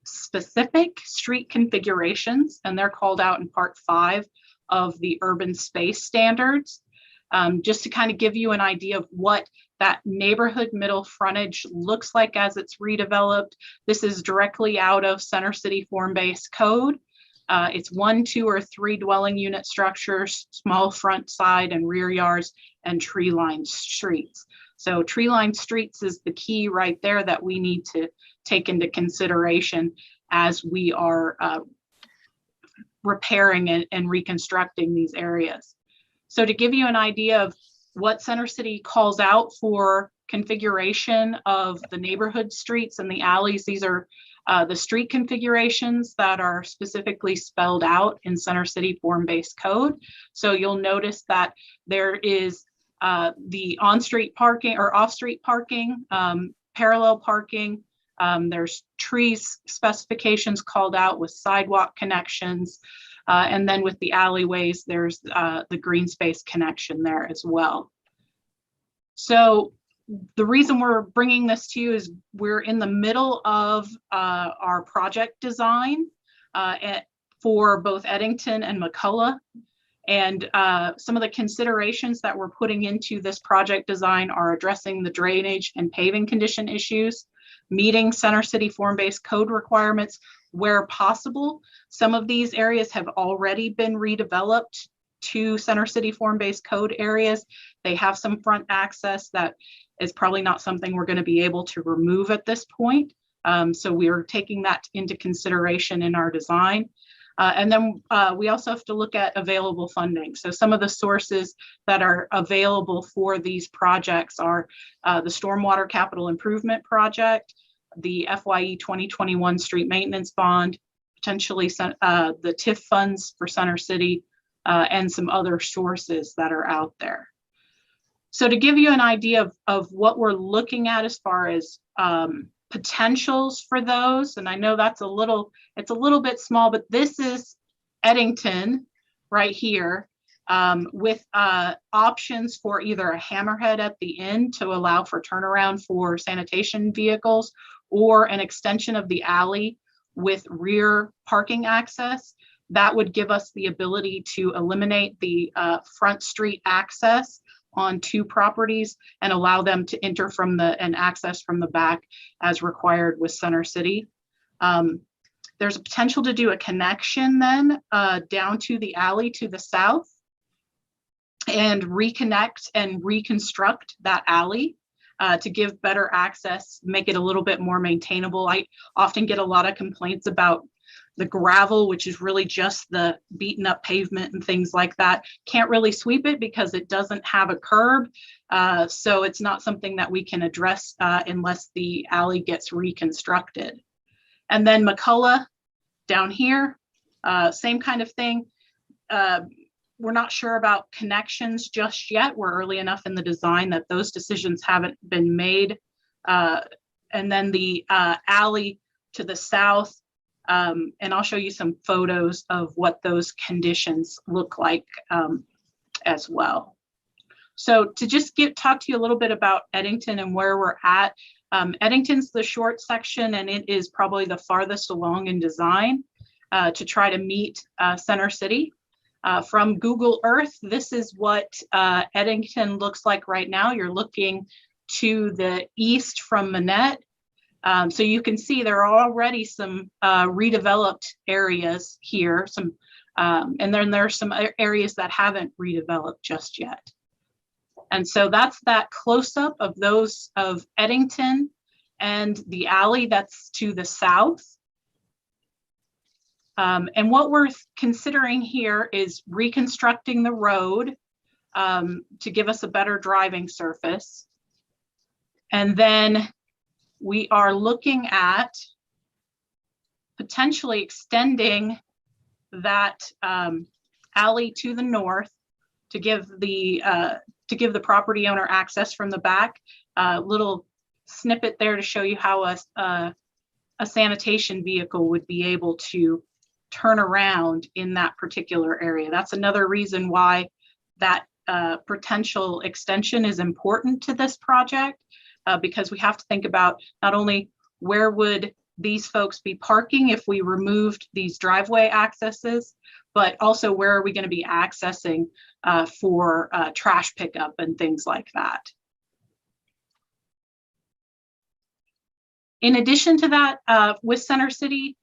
specific street configurations, and they're called out in Part 5 of the urban space standards. Just to kind of give you an idea of what that neighborhood middle frontage looks like as it's redeveloped. This is directly out of Center City form-based code. It's 1, 2, or 3 dwelling unit structures, small front, side, and rear yards, and tree-lined streets. So tree-lined streets is the key right there that we need to take into consideration as we are repairing and reconstructing these areas. So to give you an idea of what Center City calls out for configuration of the neighborhood streets and the alleys, these are the street configurations that are specifically spelled out in Center City form-based code. So you'll notice that there is the on-street parking or off-street parking, parallel parking. There's trees specifications called out with sidewalk connections. And then with the alleyways, there's the green space connection there as well. So the reason we're bringing this to you is we're in the middle of our project design for both Eddington and McCullough. And some of the considerations that we're putting into this project design are addressing the drainage and paving condition issues, meeting Center City form-based code requirements where possible. Some of these areas have already been redeveloped to Center City form-based code areas. They have some front access that is probably not something we're going to be able to remove at this point. So we are taking that into consideration in our design. And then we also have to look at available funding. So some of the sources that are available for these projects are the Stormwater Capital Improvement Project, the FYE 2021 Street Maintenance Bond, potentially the TIF funds for Center City, and some other sources that are out there. So to give you an idea of what we're looking at as far as potentials for those, and I know it's a little bit small, but this is Eddington right here, with options for either a hammerhead at the end to allow for turnaround for sanitation vehicles, or an extension of the alley with rear parking access. That would give us the ability to eliminate the front street access on 2 properties and allow them to enter and access from the back as required with Center City. There's a potential to do a connection then down to the alley to the south and reconnect and reconstruct that alley to give better access, make it a little bit more maintainable. I often get a lot of complaints about the gravel, which is really just the beaten up pavement and things like that. Can't really sweep it because it doesn't have a curb. So it's not something that we can address unless the alley gets reconstructed. And then McCullough down here, same kind of thing. We're not sure about connections just yet. We're early enough in the design that those decisions haven't been made. And then the alley to the south, and I'll show you some photos of what those conditions look like as well. So to just talk to you a little bit about Eddington and where we're at. Eddington's the short section, and it is probably the farthest along in design to try to meet Center City. From Google Earth, this is what Eddington looks like right now. You're looking to the east from Manette. So you can see there are already some redeveloped areas here, and then there are some areas that haven't redeveloped just yet. And so that's that close-up of those of Eddington and the alley that's to the south. And what we're considering here is reconstructing the road to give us a better driving surface. And then we are looking at potentially extending that alley to the north to give the property owner access from the back. Little snippet there to show you how a sanitation vehicle would be able to turn around in that particular area. That's another reason why that potential extension is important to this project, because we have to think about not only where would these folks be parking if we removed these driveway accesses, but also where are we going to be accessing for trash pickup and things like that. In addition to that, with Center City,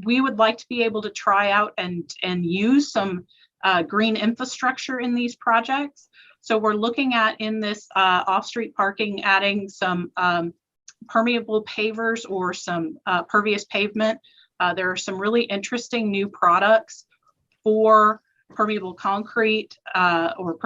we would like to be able to try out and use some green infrastructure in these projects. So we're looking at in this off-street parking, adding some permeable pavers or some pervious pavement. There are some really interesting new products for permeable concrete or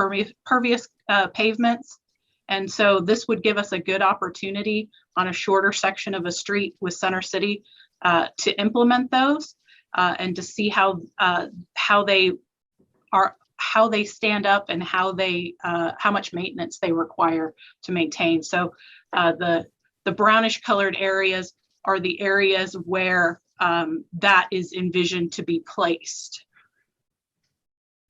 pervious pavements. And so this would give us a good opportunity on a shorter section of a street with Center City to implement those and to see how they stand up and how much maintenance they require to maintain. So the brownish colored areas are the areas where that is envisioned to be placed.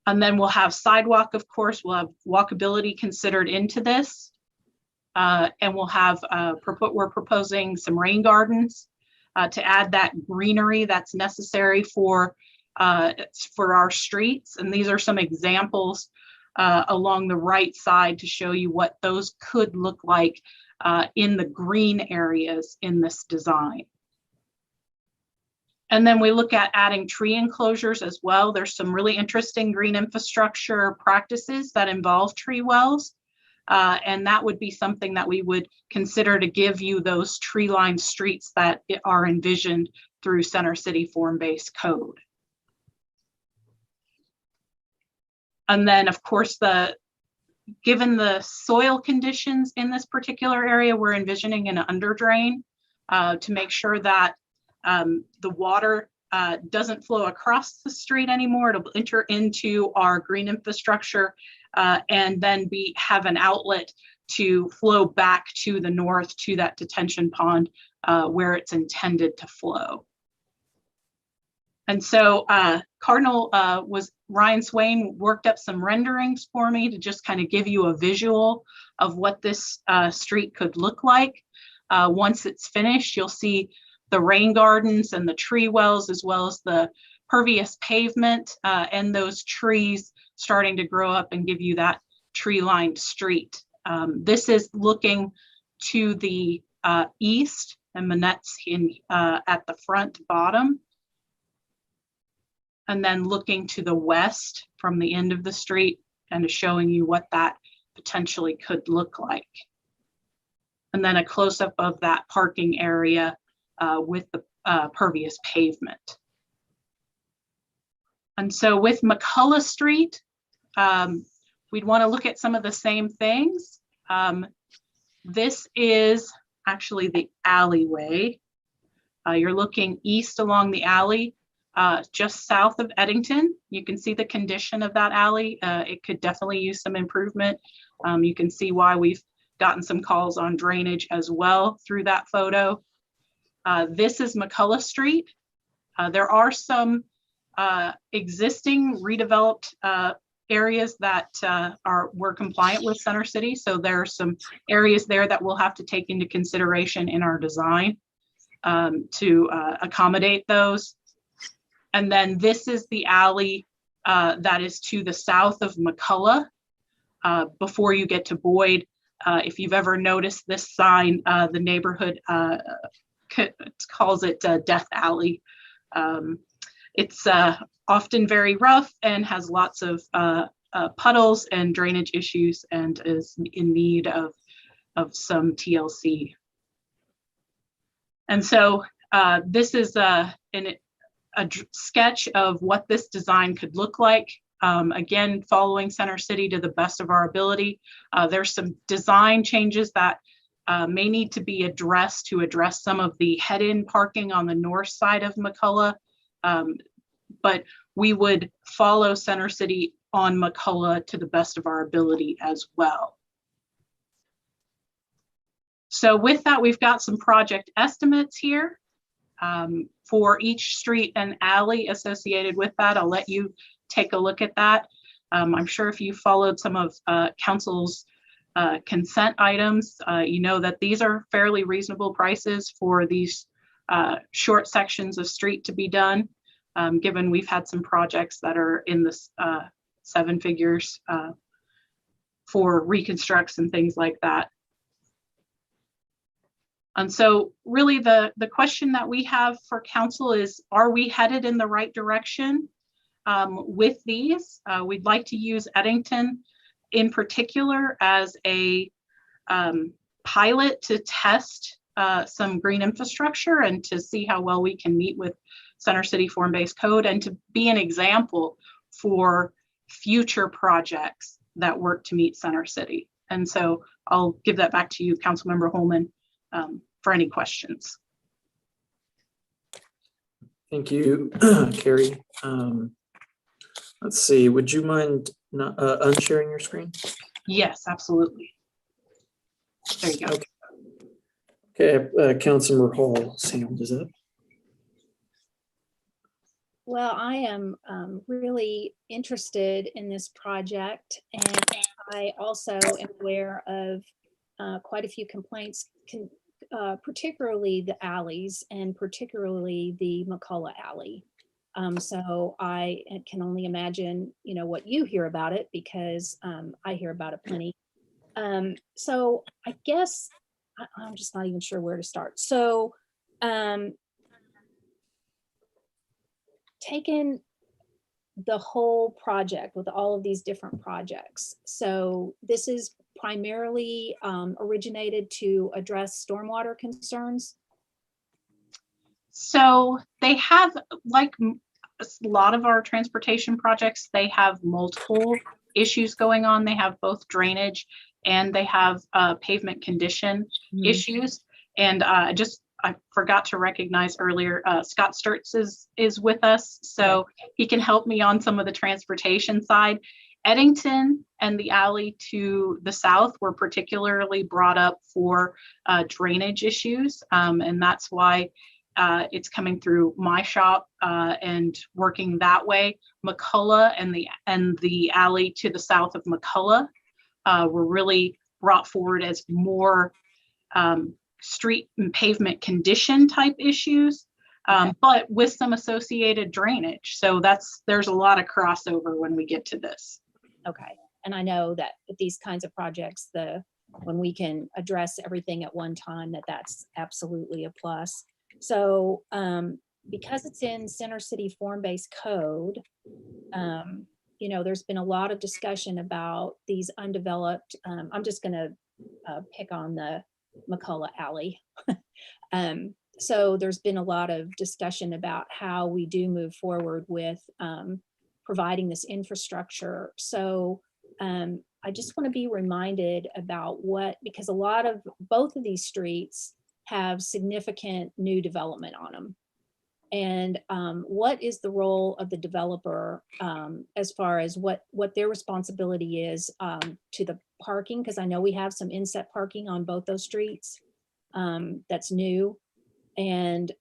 And then we'll have sidewalk, of course, we'll have walkability considered into this. And we'll have, we're proposing some rain gardens to add that greenery that's necessary for our streets. And these are some examples along the right side to show you what those could look like in the green areas in this design. And then we look at adding tree enclosures as well. There's some really interesting green infrastructure practices that involve tree wells. And that would be something that we would consider to give you those tree-lined streets that are envisioned through Center City form-based code. And then, of course, given the soil conditions in this particular area, we're envisioning an underdrain to make sure that the water doesn't flow across the street anymore. It'll enter into our green infrastructure and then have an outlet to flow back to the north to that detention pond where it's intended to flow. And so Ryan Swain worked up some renderings for me to just kind of give you a visual of what this street could look like. Once it's finished, you'll see the rain gardens and the tree wells, as well as the pervious pavement and those trees starting to grow up and give you that tree-lined street. This is looking to the east, and Manette's at the front bottom. And then looking to the west from the end of the street and showing you what that potentially could look like. And then a close-up of that parking area with the pervious pavement. And so with McCullough Street, we'd want to look at some of the same things. This is actually the alleyway. You're looking east along the alley, just south of Eddington. You can see the condition of that alley. It could definitely use some improvement. You can see why we've gotten some calls on drainage as well through that photo. This is McCullough Street. There are some existing redeveloped areas that were compliant with Center City. So there are some areas there that we'll have to take into consideration in our design to accommodate those. And then this is the alley that is to the south of McCullough before you get to Boyd. if you've ever noticed this sign, the neighborhood calls it Death Alley. It's often very rough and has lots of puddles and drainage issues, and is in need of some TLC. And so this is a sketch of what this design could look like. Again, following Center City to the best of our ability. There's some design changes that may need to be addressed to address some of the head-in parking on the north side of McCullough. But we would follow Center City on McCullough to the best of our ability as well. So with that, we've got some project estimates here for each street and alley associated with that. I'll let you take a look at that. I'm sure if you followed some of council's consent items, you know that these are fairly reasonable prices for these short sections of street to be done, given we've had some projects that are in the 7 figures for reconstructs and things like that. And so really the question that we have for council is, are we headed in the right direction with these? We'd like to use Eddington in particular as a pilot to test some green infrastructure and to see how well we can meet with Center City form-based code, and to be an example for future projects that work to meet Center City. And so I'll give that back to you, Councilmember Holman, for any questions. Thank you, Carrie. Let's see, would you mind not, unsharing your screen? Yes, absolutely. There you go. Okay, Councilmember Hall's hand is up. Well, I am really interested in this project, and I also am aware of quite a few complaints, particularly the alleys, and particularly the McCullough alley. So I can only imagine, what you hear about it, because I hear about it plenty. So I guess I'm just not even sure where to start. So taking the whole project with all of these different projects. So this is primarily originated to address stormwater concerns. So they have, like a lot of our transportation projects, they have multiple issues going on. They have both drainage and they have pavement condition issues. And I forgot to recognize earlier, Scott Sturtz is with us, so he can help me on some of the transportation side. Eddington and the alley to the south were particularly brought up for drainage issues, and that's why it's coming through my shop and working that way. McCullough and the alley to the south of McCullough were really brought forward as more street and pavement condition type issues, but with some associated drainage. So there's a lot of crossover when we get to this. Okay, and I know that with these kinds of projects, when we can address everything at one time, that's absolutely a plus. So because it's in Center City form-based code, there's been a lot of discussion about these undeveloped, I'm just gonna pick on the McCullough alley. So there's been a lot of discussion about how we do move forward with providing this infrastructure. So I just want to be reminded about because both of these streets have significant new development on them. And what is the role of the developer as far as what their responsibility is to the parking? Because I know we have some inset parking on both those streets that's new. And,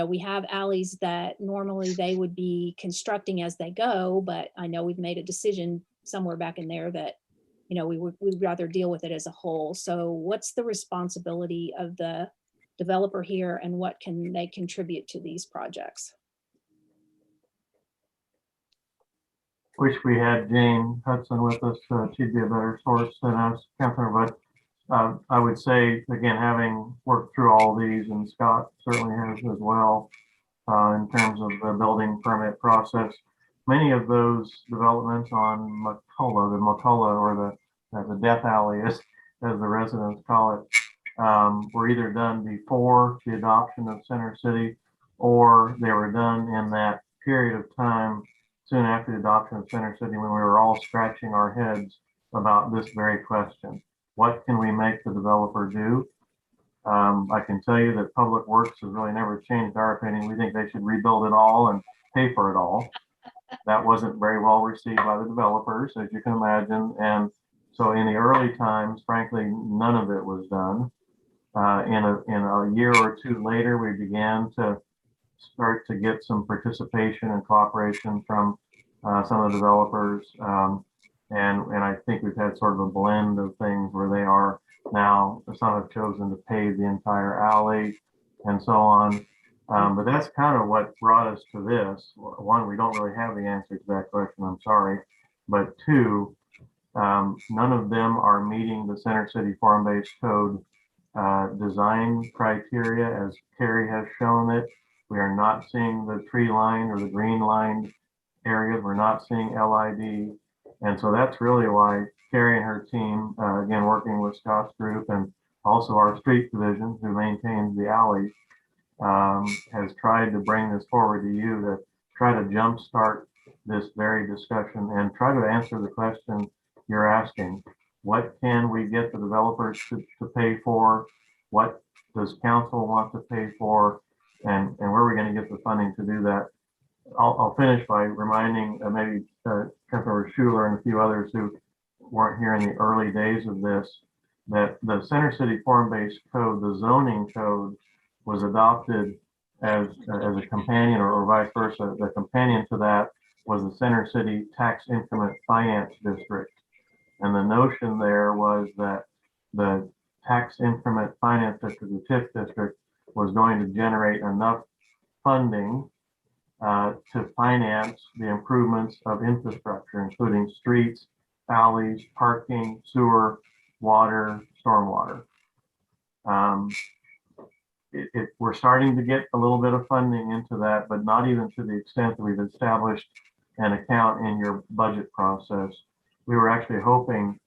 we have alleys that normally they would be constructing as they go, but I know we've made a decision somewhere back in there that, we'd rather deal with it as a whole. So what's the responsibility of the developer here, and what can they contribute to these projects? wish we had Jane Hudson with us. She'd be a better source than us, Catherine. But I would say, again, having worked through all these, and Scott certainly has as well, in terms of the building permit process, many of those developments on McCullough, or the death alley, as the residents call it, were either done before the adoption of Center City, or they were done in that period of time soon after the adoption of Center City, when we were all scratching our heads about this very question. What can we make the developer do? I can tell you that Public Works has really never changed our opinion. We think they should rebuild it all and pay for it all. That wasn't very well received by the developers, as you can imagine. And so in the early times, frankly, none of it was done. In a year or two later, we began to start to get some participation and cooperation from some of the developers. And I think we've had sort of a blend of things where they are now, some have chosen to pave the entire alley and so on. But that's kind of what brought us to this. One, we don't really have the answer to that question, I'm sorry. But two, none of them are meeting the Center City Form-Based Code design criteria, as Carrie has shown it. We are not seeing the tree line or the green line areas. We're not seeing LID. And so that's really why Carrie and her team, again, working with Scott's group and also our street division who maintains the alley, has tried to bring this forward to you to try to jumpstart this very discussion and try to answer the question you're asking. What can we get the developers to pay for? What does council want to pay for? And where are we going to get the funding to do that? I'll finish by reminding maybe Councilmember Schuler and a few others who weren't here in the early days of this, that the Center City Form-Based Code, the zoning code, was adopted as a companion, or vice versa. The companion to that was the Center City Tax Increment Finance District. And the notion there was that the Tax Increment Finance District, the TIF district, was going to generate enough funding to finance the improvements of infrastructure, including streets, alleys, parking, sewer, water, stormwater. We're starting to get a little bit of funding into that, but not even to the extent that we've established an account in your budget process. We were actually hoping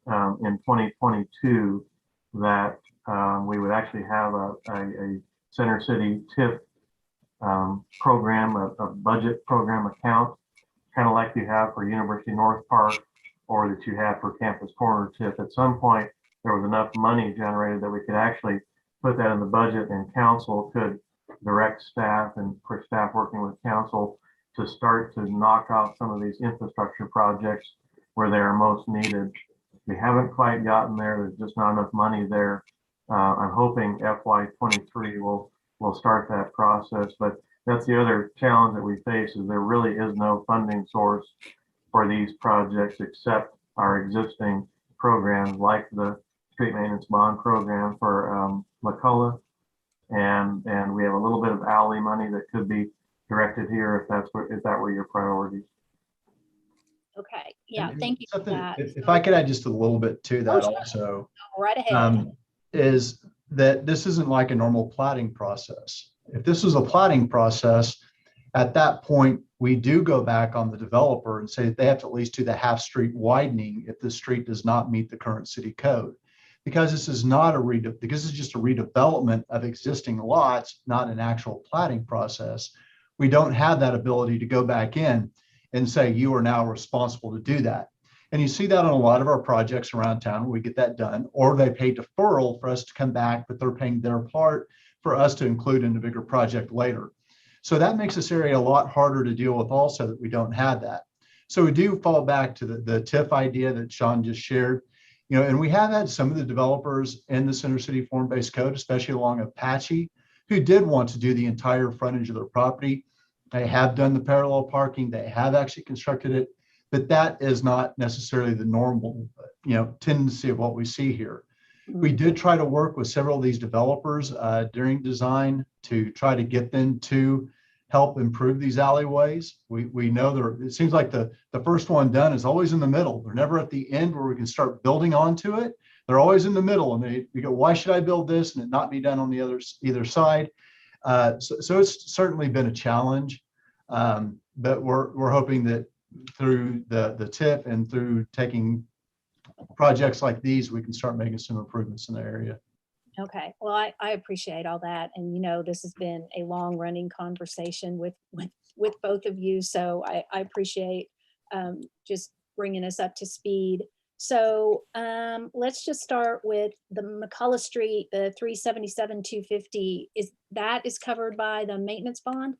in 2022 that we would actually have a Center City TIF program, a budget program account, kind of like you have for University North Park, or that you have for Campus Corner TIF. At some point, there was enough money generated that we could actually put that in the budget, and council could direct staff, and for staff working with council, to start to knock out some of these infrastructure projects where they are most needed. We haven't quite gotten there. There's just not enough money there. I'm hoping FY23 will start that process, but that's the other challenge that we face, is there really is no funding source for these projects except our existing programs, like the street maintenance bond program for McCullough, and we have a little bit of alley money that could be directed here if that were your priorities. Okay, yeah, And thank you for something- that. If I could add just a little bit to that sure. also, Go right ahead. is that this isn't like a normal plating process. If this was a plating process, at that point, we do go back on the developer and say that they have to at least do the half street widening if the street does not meet the current city code. Because this is not because it's just a redevelopment of existing lots, not an actual plating process. We don't have that ability to go back in and say, you are now responsible to do that. And you see that on a lot of our projects around town where we get that done, or they pay deferral for us to come back, but they're paying their part for us to include in a bigger project later. So that makes this area a lot harder to deal with also, that we don't have that. So we do fall back to the TIF idea that Sean just shared, and we have had some of the developers in the Center City Form-Based Code, especially along Apache, who did want to do the entire frontage of their property. They have done the parallel parking, they have actually constructed it, but that is not necessarily the normal, tendency of what we see here. We did try to work with several of these developers during design to try to get them to help improve these alleyways. We know it seems like the first one done is always in the middle. They're never at the end where we can start building onto it. They're always in the middle, and we go, why should I build this and it not be done on the either side? So it's certainly been a challenge, but we're hoping that through the TIF and through taking projects like these, we can start making some improvements in the area. Okay, well, I appreciate all that. And, you know, this has been a long running conversation with both of you. So I appreciate just bringing us up to speed. So let's just start with the McCullough Street, the 377-250. Is covered by the maintenance bond?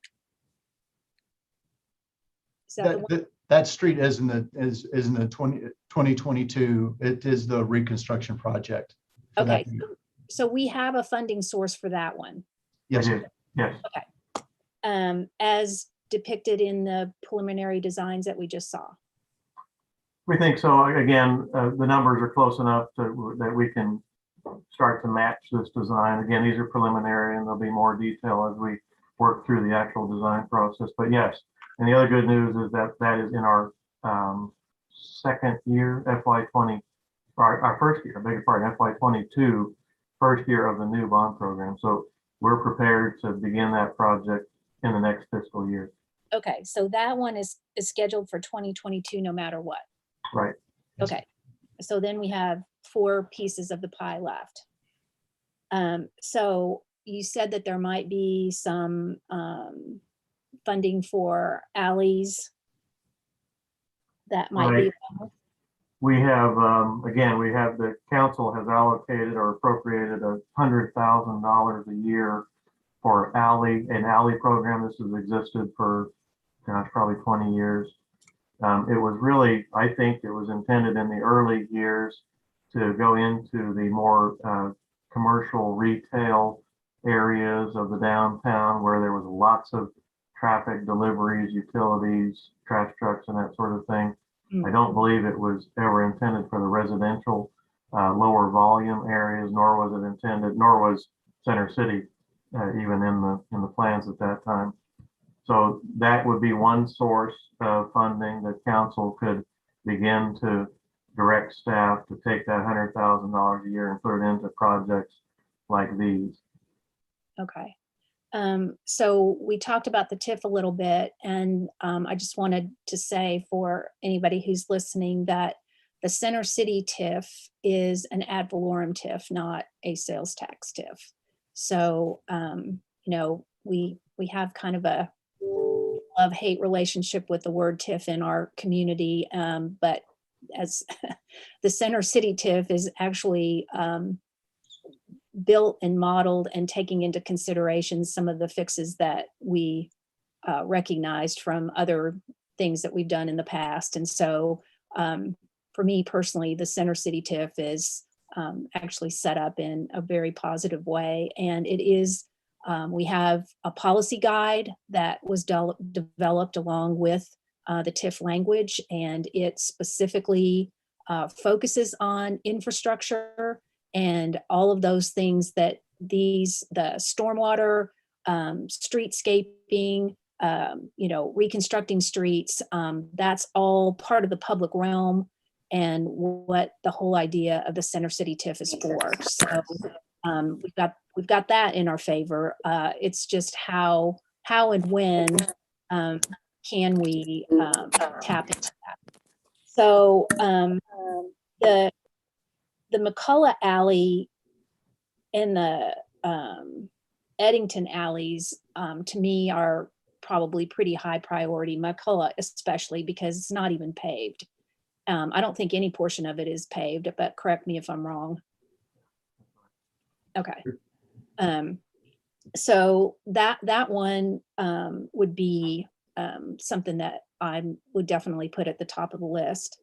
Is that the one? That street is in the 2022. It is the reconstruction project. Okay, so we have a funding source for that one. Yes. Yes. Okay. As depicted in the preliminary designs that we just saw. We think so. Again, the numbers are close enough that we can start to match this design. Again, these are preliminary and there'll be more detail as we work through the actual design process. But yes, and the other good news is that is in our second year, FY20, our first year, beg your pardon, FY22, first year of the new bond program. So we're prepared to begin that project in the next fiscal year. Okay, so that one is scheduled for 2022 no matter what. Right. Okay, so then we have 4 pieces of the pie left. So you said that there might be some funding for alleys that might be. We have, again, the council has allocated or appropriated $100,000 a year for an alley program. This has existed for, gosh, probably 20 years. It was really, I think it was intended in the early years to go into the more commercial retail areas of the downtown where there was lots of traffic, deliveries, utilities, trash trucks, and that sort of thing. I don't believe it was ever intended for the residential lower volume areas, nor was it intended, nor was Center City even in the plans at that time. So that would be one source of funding that council could begin to direct staff to take that $100,000 a year and put it into projects like these. Okay. So we talked about the TIF a little bit, and I just wanted to say for anybody who's listening that the Center City TIF is an ad valorem TIF, not a sales tax TIF. So, you know, we have kind of a love-hate relationship with the word TIF in our community, but as the Center City TIF is actually built and modeled and taking into consideration some of the fixes that we recognized from other things that we've done in the past. And so for me personally, the Center City TIF is actually set up in a very positive way. And it is, we have a policy guide that was developed along with the TIF language, and it specifically focuses on infrastructure and all of those things that the stormwater, streetscaping, you know, reconstructing streets, that's all part of the public realm and what the whole idea of the Center City TIF is for. So we've got that in our favor. It's just how and when can we tap into that. So the McCullough Alley and the Eddington alleys, to me, are probably pretty high priority. McCullough especially, because it's not even paved. I don't think any portion of it is paved, but correct me if I'm wrong. Okay. So that one would be something that I would definitely put at the top of the list.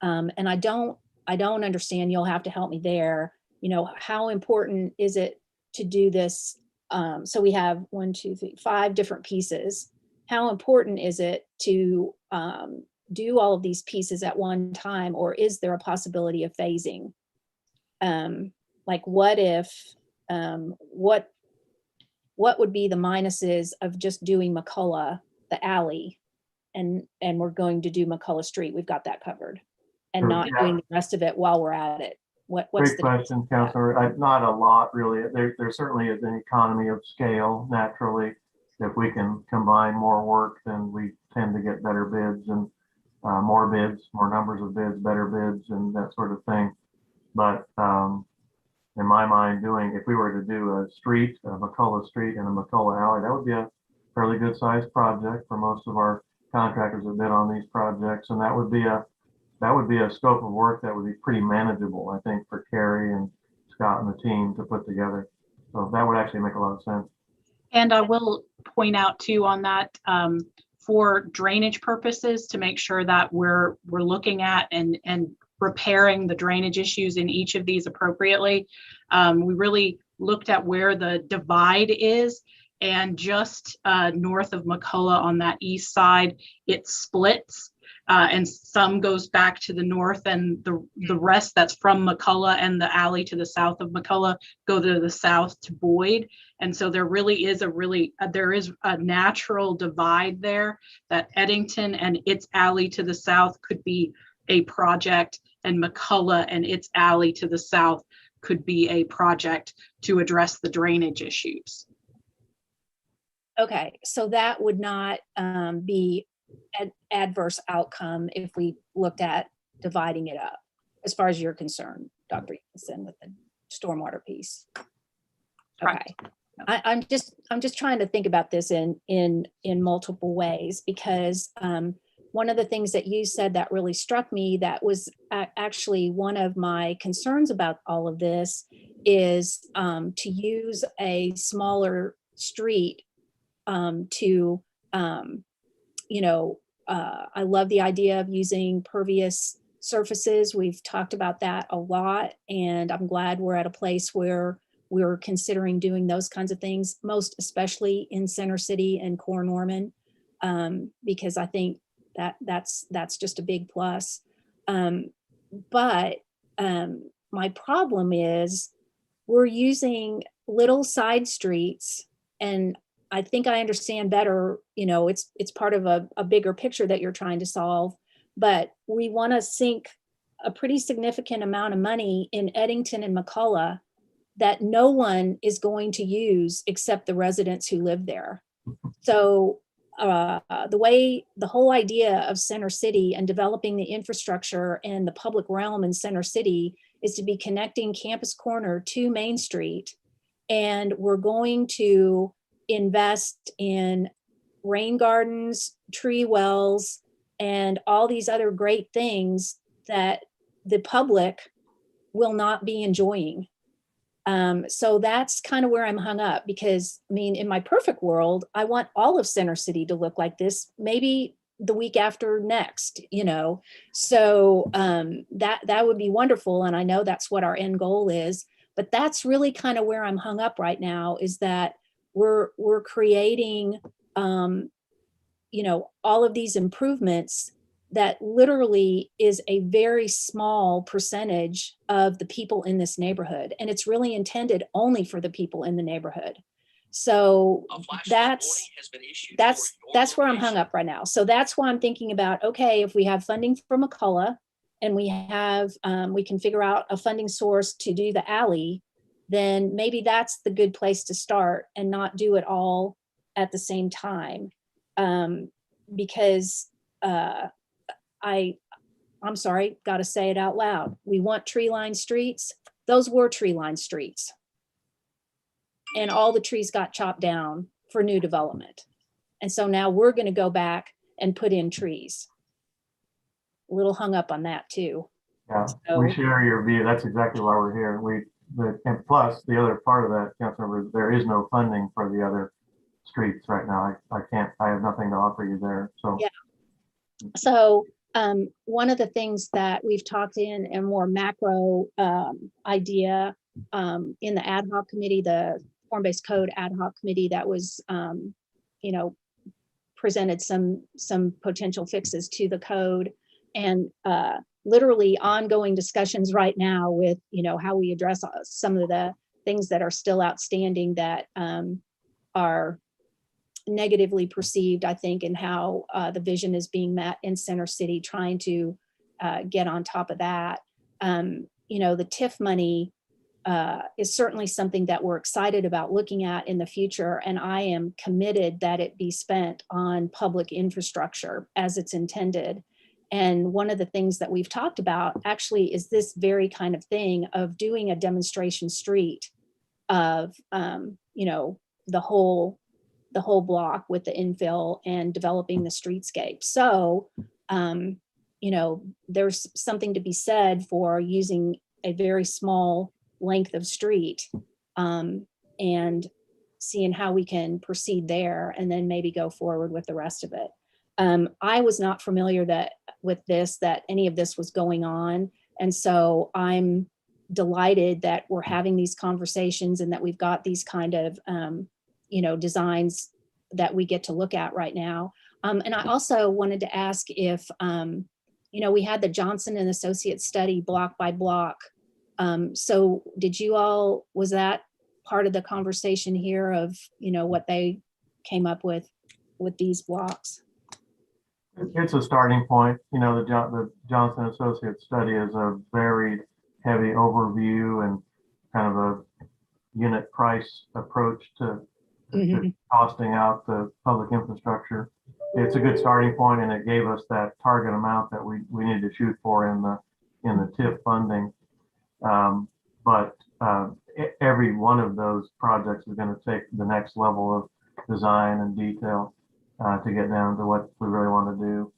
And I don't understand, you'll have to help me there. You know, how important is it to do this? So we have 5 different pieces. How important is it to do all of these pieces at one time, or is there a possibility of phasing? Like what if, what would be the minuses of just doing McCullough, the alley, and we're going to do McCullough Street. We've got that covered, and Sure, not yeah. doing the rest of it while we're at it. What's Great the question, Councilor. Not a lot, really. There certainly is an economy of scale, naturally. If we can combine more work, then we tend to get better bids and more bids, more numbers of bids, better bids, and that sort of thing. But in my mind, if we were to do a street, a McCullough Street and a McCullough Alley, that would be a fairly good sized project for most of our contractors that bid on these projects. And that would be a scope of work that would be pretty manageable, I think, for Carrie and Scott and the team to put together. So that would actually make a lot of sense. And I will point out too on that, for drainage purposes, to make sure that we're looking at and repairing the drainage issues in each of these appropriately. We really looked at where the divide is, and just north of McCullough on that east side, it splits. And some goes back to the north, and the rest that's from McCullough and the alley to the south of McCullough go to the south to Boyd. And so there really is there is a natural divide there, that Eddington and its alley to the south could be a project, and McCullough and its alley to the south could be a project to address the drainage issues. Okay, so that would not be an adverse outcome if we looked at dividing it up, as far as you're concerned, Dr. Evenson, with the stormwater piece. Okay, I'm just trying to think about this in multiple ways, because one of the things that you said that really struck me, that was actually one of my concerns about all of this, is to use a smaller street I love the idea of using pervious surfaces. We've talked about that a lot, and I'm glad we're at a place where we're considering doing those kinds of things, most especially in Center City and Core Norman, because I think that's just a big plus. But my problem is we're using little side streets, and I think I understand better, it's part of a bigger picture that you're trying to solve, but we want to sink a pretty significant amount of money in Eddington and McCullough that no one is going to use except the residents who live there. So the whole idea of Center City and developing the infrastructure and the public realm in Center City is to be connecting Campus Corner to Main Street. And we're going to invest in rain gardens, tree wells, and all these other great things that the public will not be enjoying. So that's kind of where I'm hung up, because I mean, in my perfect world, I want all of Center City to look like this, maybe the week after next, so that would be wonderful. And I know that's what our end goal is, but that's really kind of where I'm hung up right now, is that we're creating, all of these improvements that literally is a very small percentage of the people in this neighborhood. And it's really intended only for the people in the neighborhood. So that's where I'm hung up right now. So that's why I'm thinking about, okay, if we have funding from McCullough and we can figure out a funding source to do the alley, then maybe that's the good place to start, and not do it all at the same time. Because I'm sorry, got to say it out loud. We want tree-lined streets. Those were tree-lined streets. And all the trees got chopped down for new development. And so now we're going to go back and put in trees. A little hung up on that too. Yeah, So, we share your view. That's exactly why we're here. And plus, the other part of that, Councilmember, there is no funding for the other streets right now. I have nothing to offer you there. So yeah. So one of the things that we've talked in a more macro idea in the ad hoc committee, the form-based code ad hoc committee, that was, presented some potential fixes to the code, and literally ongoing discussions right now with, how we address some of the things that are still outstanding that are negatively perceived, I think, in how the vision is being met in Center City, trying to get on top of that. You know, the TIF money is certainly something that we're excited about looking at in the future. And I am committed that it be spent on public infrastructure as it's intended. And one of the things that we've talked about actually is this very kind of thing of doing a demonstration street of, you know, the whole block with the infill and developing the streetscape. So, you know, there's something to be said for using a very small length of street and seeing how we can proceed there and then maybe go forward with the rest of it. I was not familiar that any of this was going on. And so I'm delighted that we're having these conversations and that we've got these kind of, you know, designs that we get to look at right now. And I also wanted to ask if, you know, we had the Johnson and Associates study block by block. So did you all, was that part of the conversation here of, you know, what they came up with these blocks? It's a starting point. You know, the Johnson Associates study is a very heavy overview and kind of a unit price approach to costing out the public infrastructure. It's a good starting point, and it gave us that target amount that we need to shoot for in the TIF funding. But every one of those projects is going to take the next level of design and detail to get down to what we really want to do.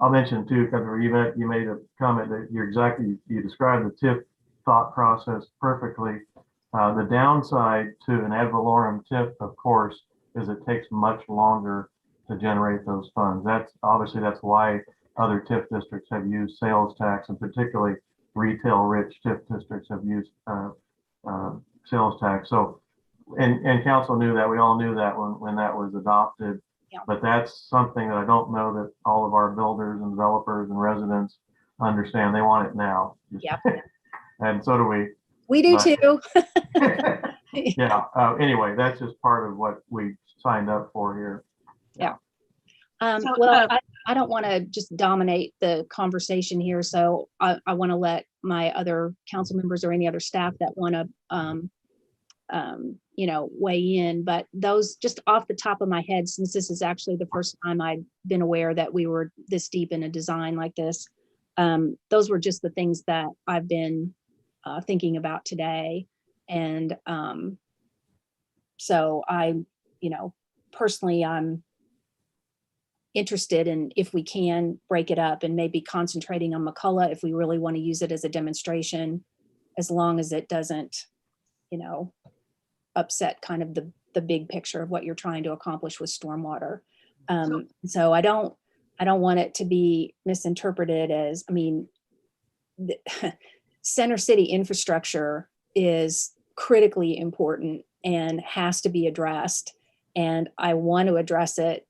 I'll mention too, because you made a comment that you described the TIF thought process perfectly. The downside to an ad valorem TIF, of course, is it takes much longer to generate those funds. That's why other TIF districts have used sales tax, and particularly retail-rich TIF districts have used sales tax. So, and council knew that. We all knew that when that was adopted. Yeah. But that's something that I don't know that all of our builders and developers and residents understand. They want it now. Yeah. And so do we. We do too. Yeah. Anyway, that's just part of what we signed up for here. Yeah. Well, I don't want to just dominate the conversation here, so I want to let my other council members or any other staff that want to, you know, weigh in. But those, just off the top of my head, since this is actually the first time I've been aware that we were this deep in a design like this, those were just the things that I've been thinking about today. And so you know, personally, I'm interested in if we can break it up and maybe concentrating on McCullough if we really want to use it as a demonstration, as long as it doesn't, you know, upset kind of the big picture of what you're trying to accomplish with stormwater. So I don't want it to be misinterpreted as, I mean, Center City infrastructure is critically important and has to be addressed. And I want to address it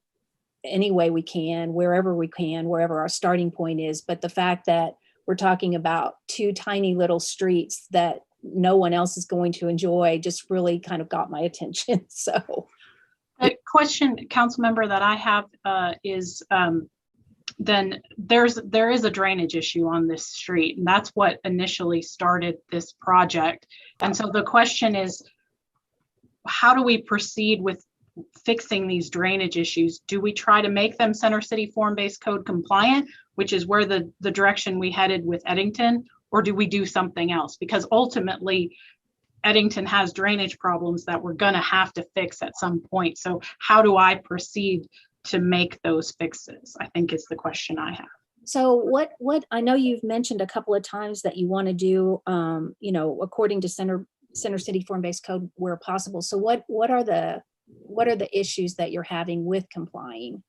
any way we can, wherever our starting point is. But the fact that we're talking about two tiny little streets that no one else is going to enjoy just really kind of got my attention. So the question, council member, that I have is then there is a drainage issue on this street, and that's what initially started this project. And so the question is, how do we proceed with fixing these drainage issues? Do we try to make them Center City form-based code compliant, which is where the direction we headed with Eddington, or do we do something else? Because ultimately Eddington has drainage problems that we're going to have to fix at some point. So how do I proceed to make those fixes, I think is the question I have. So what I know you've mentioned a couple of times that you want to do, you know, according to Center City form-based code where possible. So what are the issues that you're having with complying?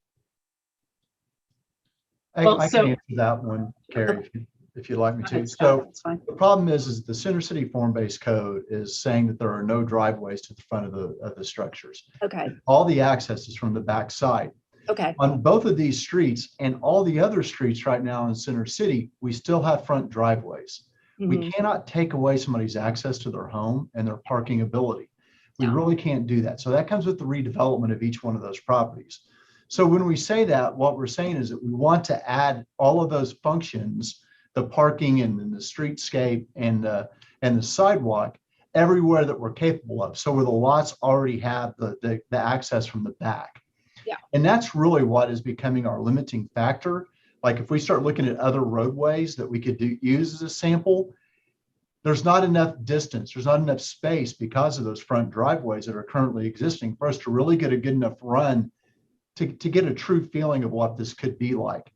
I can answer that one, Carrie, if you'd like me to. So the problem is the Center City form-based code is saying that there are no driveways to the front of the structures. Okay. All the access is from the back side. Okay. On both of these streets and all the other streets right now in Center City, we still have front driveways. We cannot take away somebody's access to their home and their parking ability. We really can't do that. So that comes with the redevelopment of each one of those properties. So when we say that, what we're saying is that we want to add all of those functions, the parking and the streetscape and the sidewalk everywhere that we're capable of. So where the lots already have the access from the back. Yeah. And that's really what is becoming our limiting factor. Like if we start looking at other roadways that we could use as a sample, there's not enough distance, there's not enough space because of those front driveways that are currently existing for us to really get a good enough run to get a true feeling of what this could be like.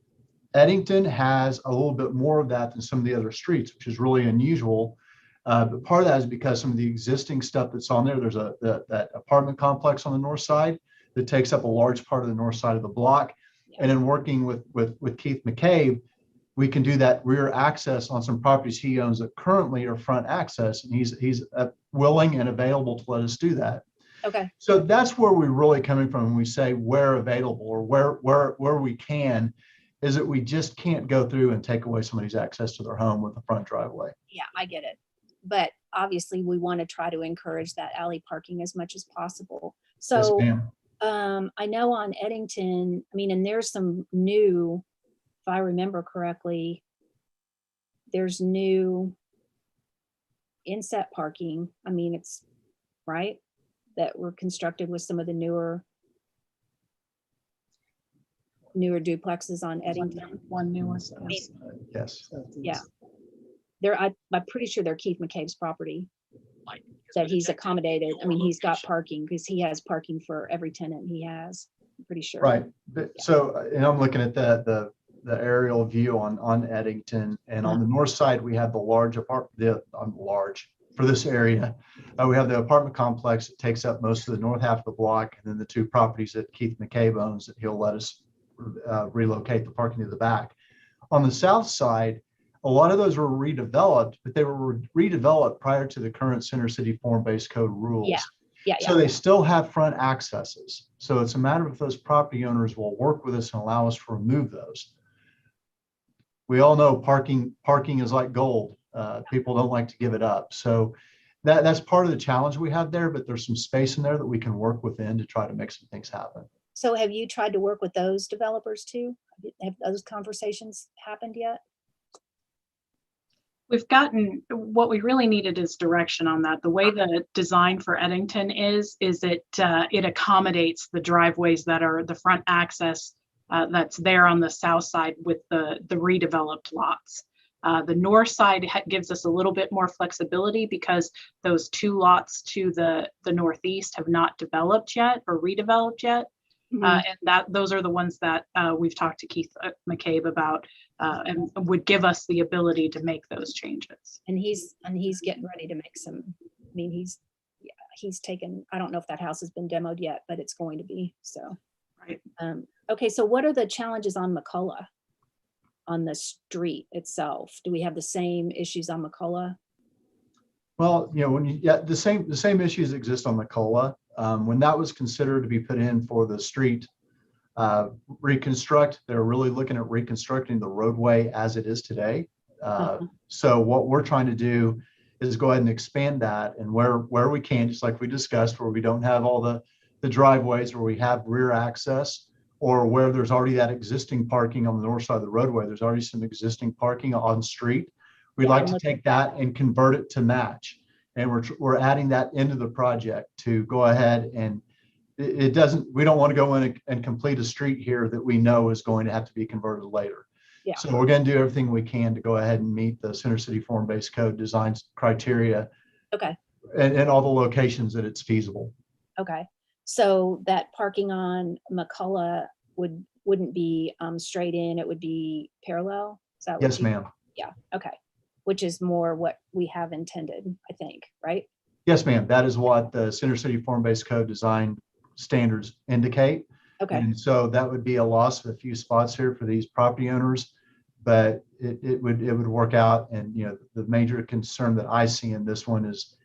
Eddington has a little bit more of that than some of the other streets, which is really unusual. But part of that is because some of the existing stuff that's on there, there's that apartment complex on the north side that takes up a large part of the north side of the block. And in working with Keith McCabe, we can do that rear access on some properties he owns that currently are front access. And he's willing and available to let us do that. Okay. So that's where we're really coming from when we say where available or where we can, is that we just can't go through and take away somebody's access to their home with a front driveway. Yeah, I get it. But obviously we want to try to encourage that alley parking as much as possible. So Yes, ma'am. I know on Eddington, I mean, and there's some new, if I remember correctly, there's new inset parking. I mean, it's right that were constructed with some of the newer duplexes on Eddington. One new one. Yes. Yeah. I'm pretty sure they're Keith McCabe's property that he's accommodated. I mean, he's got parking because he has parking for every tenant he has. I'm pretty sure. Right. But, so, and I'm looking at the aerial view on Eddington, and on the north side, we have the large large for this area. We have the apartment complex that takes up most of the north half of the block, and then the two properties that Keith McCabe owns that he'll let us relocate the parking to the back. On the south side, a lot of those were redeveloped, but they were redeveloped prior to the current Center City Form-Based Code rules. Yeah. So they still have front accesses. So it's a matter of if those property owners will work with us and allow us to remove those. We all know parking is like gold. People don't like to give it up. So that's part of the challenge we have there, but there's some space in there that we can work within to try to make some things happen. So have you tried to work with those developers too? Have those conversations happened yet? We've gotten, what we really needed is direction on that. The way the design for Eddington is it accommodates the driveways that are the front access that's there on the south side with the redeveloped lots. The north side gives us a little bit more flexibility because those two lots to the northeast have not developed yet or redeveloped yet. And those are the ones that we've talked to Keith McCabe about and would give us the ability to make those changes. And he's getting ready to make some, I mean, he's taken, I don't know if that house has been demoed yet, but it's going to be, so. Right. Okay, so what are the challenges on McCullough, on the street itself? Do we have the same issues on McCullough? Well, the same issues exist on McCullough. When that was considered to be put in for the street reconstruct, they're really looking at reconstructing the roadway as it is today. So what we're trying to do is go ahead and expand that, and where we can, just like we discussed, where we don't have all the driveways, where we have rear access, or where there's already that existing parking on the north side of the roadway, there's already some existing parking on street. We'd like to take that and convert it to match. And we're adding that into the project to go ahead, and we don't want to go in and complete a street here that we know is going to have to be converted later. Yeah. So we're going to do everything we can to go ahead and meet the Center City Form-Based Code design criteria. Okay. And all the locations that it's feasible. Okay. So that parking on McCullough wouldn't be straight in, it would be parallel? Is that what Yes, ma'am. Yeah, okay. Which is more what we have intended, I think, right? Yes, ma'am. That is what the Center City Form-Based Code design standards indicate. Okay. And so that would be a loss of a few spots here for these property owners, but it would work out. And the major concern that I see in this one is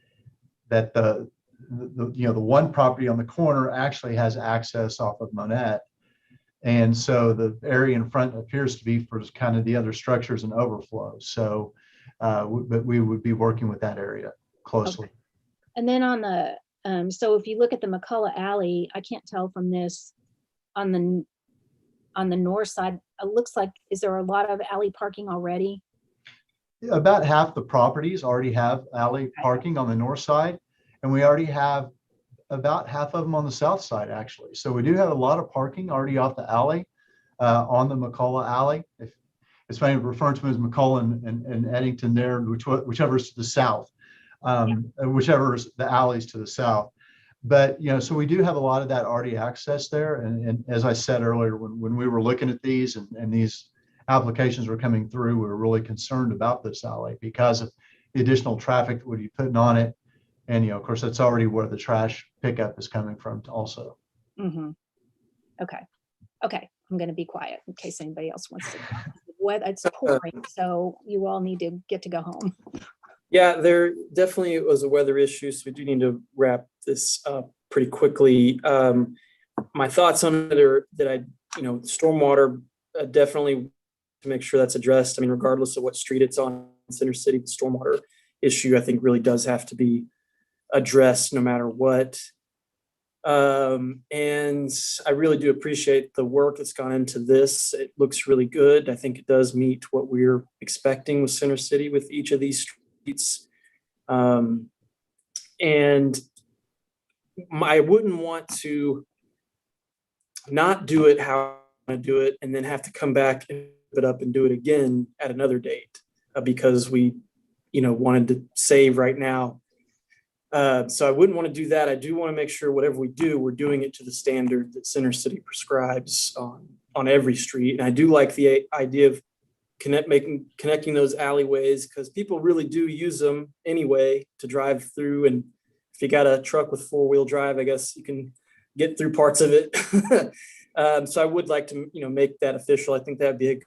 that the one property on the corner actually has access off of Monette. And so the area in front appears to be for kind of the other structures and overflow. So, but we would be working with that area closely. Okay. And then on the So if you look at the McCullough Alley, I can't tell from this on the north side, it looks like, is there a lot of alley parking already? About half the properties already have alley parking on the north side, and we already have about half of them on the south side, actually. So we do have a lot of parking already off the alley, on the McCullough Alley. If it's funny referring to them as McCullough and Eddington there, whichever is to the south, whichever is the alleys to the south. But, so we do have a lot of that already accessed there. And as I said earlier, when we were looking at these and these applications were coming through, we were really concerned about this alley because of the additional traffic that would be putting on it. And, of course, that's already where the trash pickup is coming from also. Mm-hmm. Okay. I'm going to be quiet in case anybody else wants to. It's pouring, so you all need to get to go home. Yeah, there definitely was a weather issue, so we do need to wrap this up pretty quickly. My thoughts on it are that stormwater definitely to make sure that's addressed. I mean, regardless of what street it's on in Center City, the stormwater issue, I think, really does have to be addressed no matter what. And I really do appreciate the work that's gone into this. It looks really good. I think it does meet what we're expecting with Center City with each of these streets. And I wouldn't want to not do it how I do it and then have to come back and put it up and do it again at another date because we, wanted to save right now. So I wouldn't want to do that. I do want to make sure whatever we do, we're doing it to the standard that Center City prescribes on every street. And I do like the idea of connecting those alleyways because people really do use them anyway to drive through. And if you got a truck with 4-wheel drive, I guess you can get through parts of it. So I would like to, make that official. I think that'd be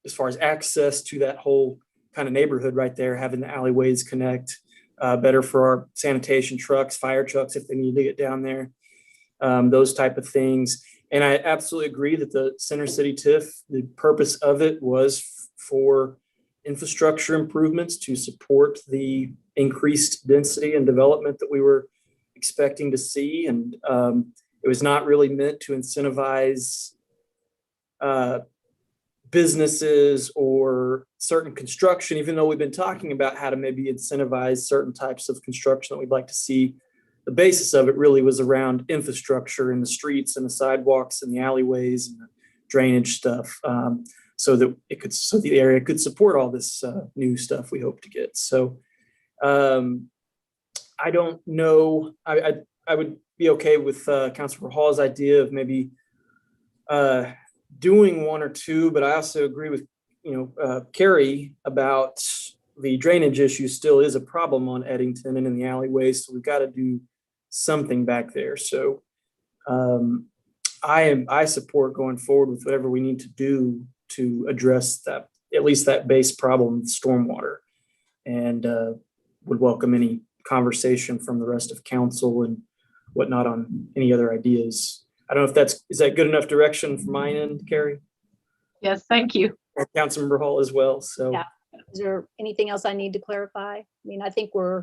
as far as access to that whole kind of neighborhood right there, having the alleyways connect. Better for our sanitation trucks, fire trucks, if they need to get down there, those type of things. And I absolutely agree that the Center City TIF, the purpose of it was for infrastructure improvements to support the increased density and development that we were expecting to see. And it was not really meant to incentivize businesses or certain construction, even though we've been talking about how to maybe incentivize certain types of construction that we'd like to see. The basis of it really was around infrastructure in the streets and the sidewalks and the alleyways and the drainage stuff, so that the area could support all this new stuff we hope to get. So I don't know. I would be okay with Councilor Hall's idea of maybe doing one or two, but I also agree with Carrie about the drainage issue still is a problem on Eddington and in the alleyways, so we've got to do something back there. So I support going forward with whatever we need to do to address that, at least that base problem with stormwater, and would welcome any conversation from the rest of council and whatnot on any other ideas. I don't know if is that good enough direction from my end, Carrie? Yes, thank you. Or Councilmember Hall as well. So yeah. Is there anything else I need to clarify? I mean, I think we're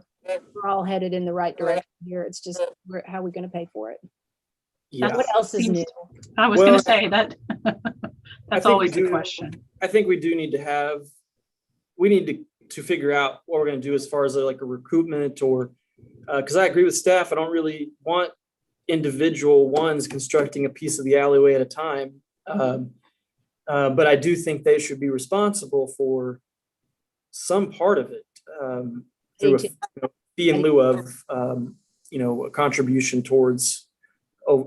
all headed in the right direction here. It's just how are we going to pay for it? Yeah. What else is new? I was going to say that that's always the question. I think we do need to to figure out what we're going to do as far as like a recoupment or because I agree with staff. I don't really want individual ones constructing a piece of the alleyway at a time. But I do think they should be responsible for some part of it through a fee in lieu of, a contribution towards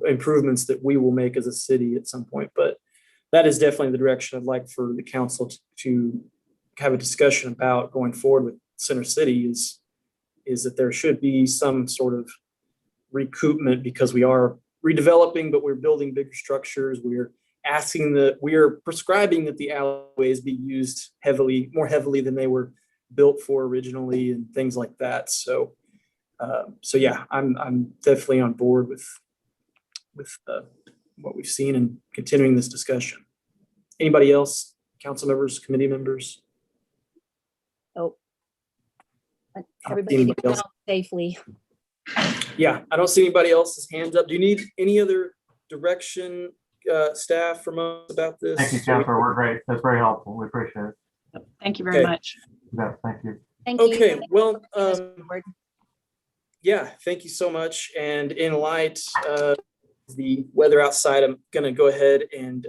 improvements that we will make as a city at some point. But that is definitely the direction I'd like for the council to have a discussion about going forward with Center City is that there should be some sort of recoupment because we are redeveloping, but we're building bigger structures. We are prescribing that the alleyways be used more heavily than they were built for originally and things like that. So yeah, I'm definitely on board with what we've seen and continuing this discussion. Anybody else? Council members, committee members? Oh, everybody get home safely. Yeah, I don't see anybody else's hands up. Do you need any other direction, staff, from us about this? Thank you, Counselor. We're great. That's very helpful. We appreciate it. Thank you very Okay. much. Yeah, thank you. Thank you. Okay, well, Board. yeah, thank you so much. And in light of the weather outside, I'm going to go ahead and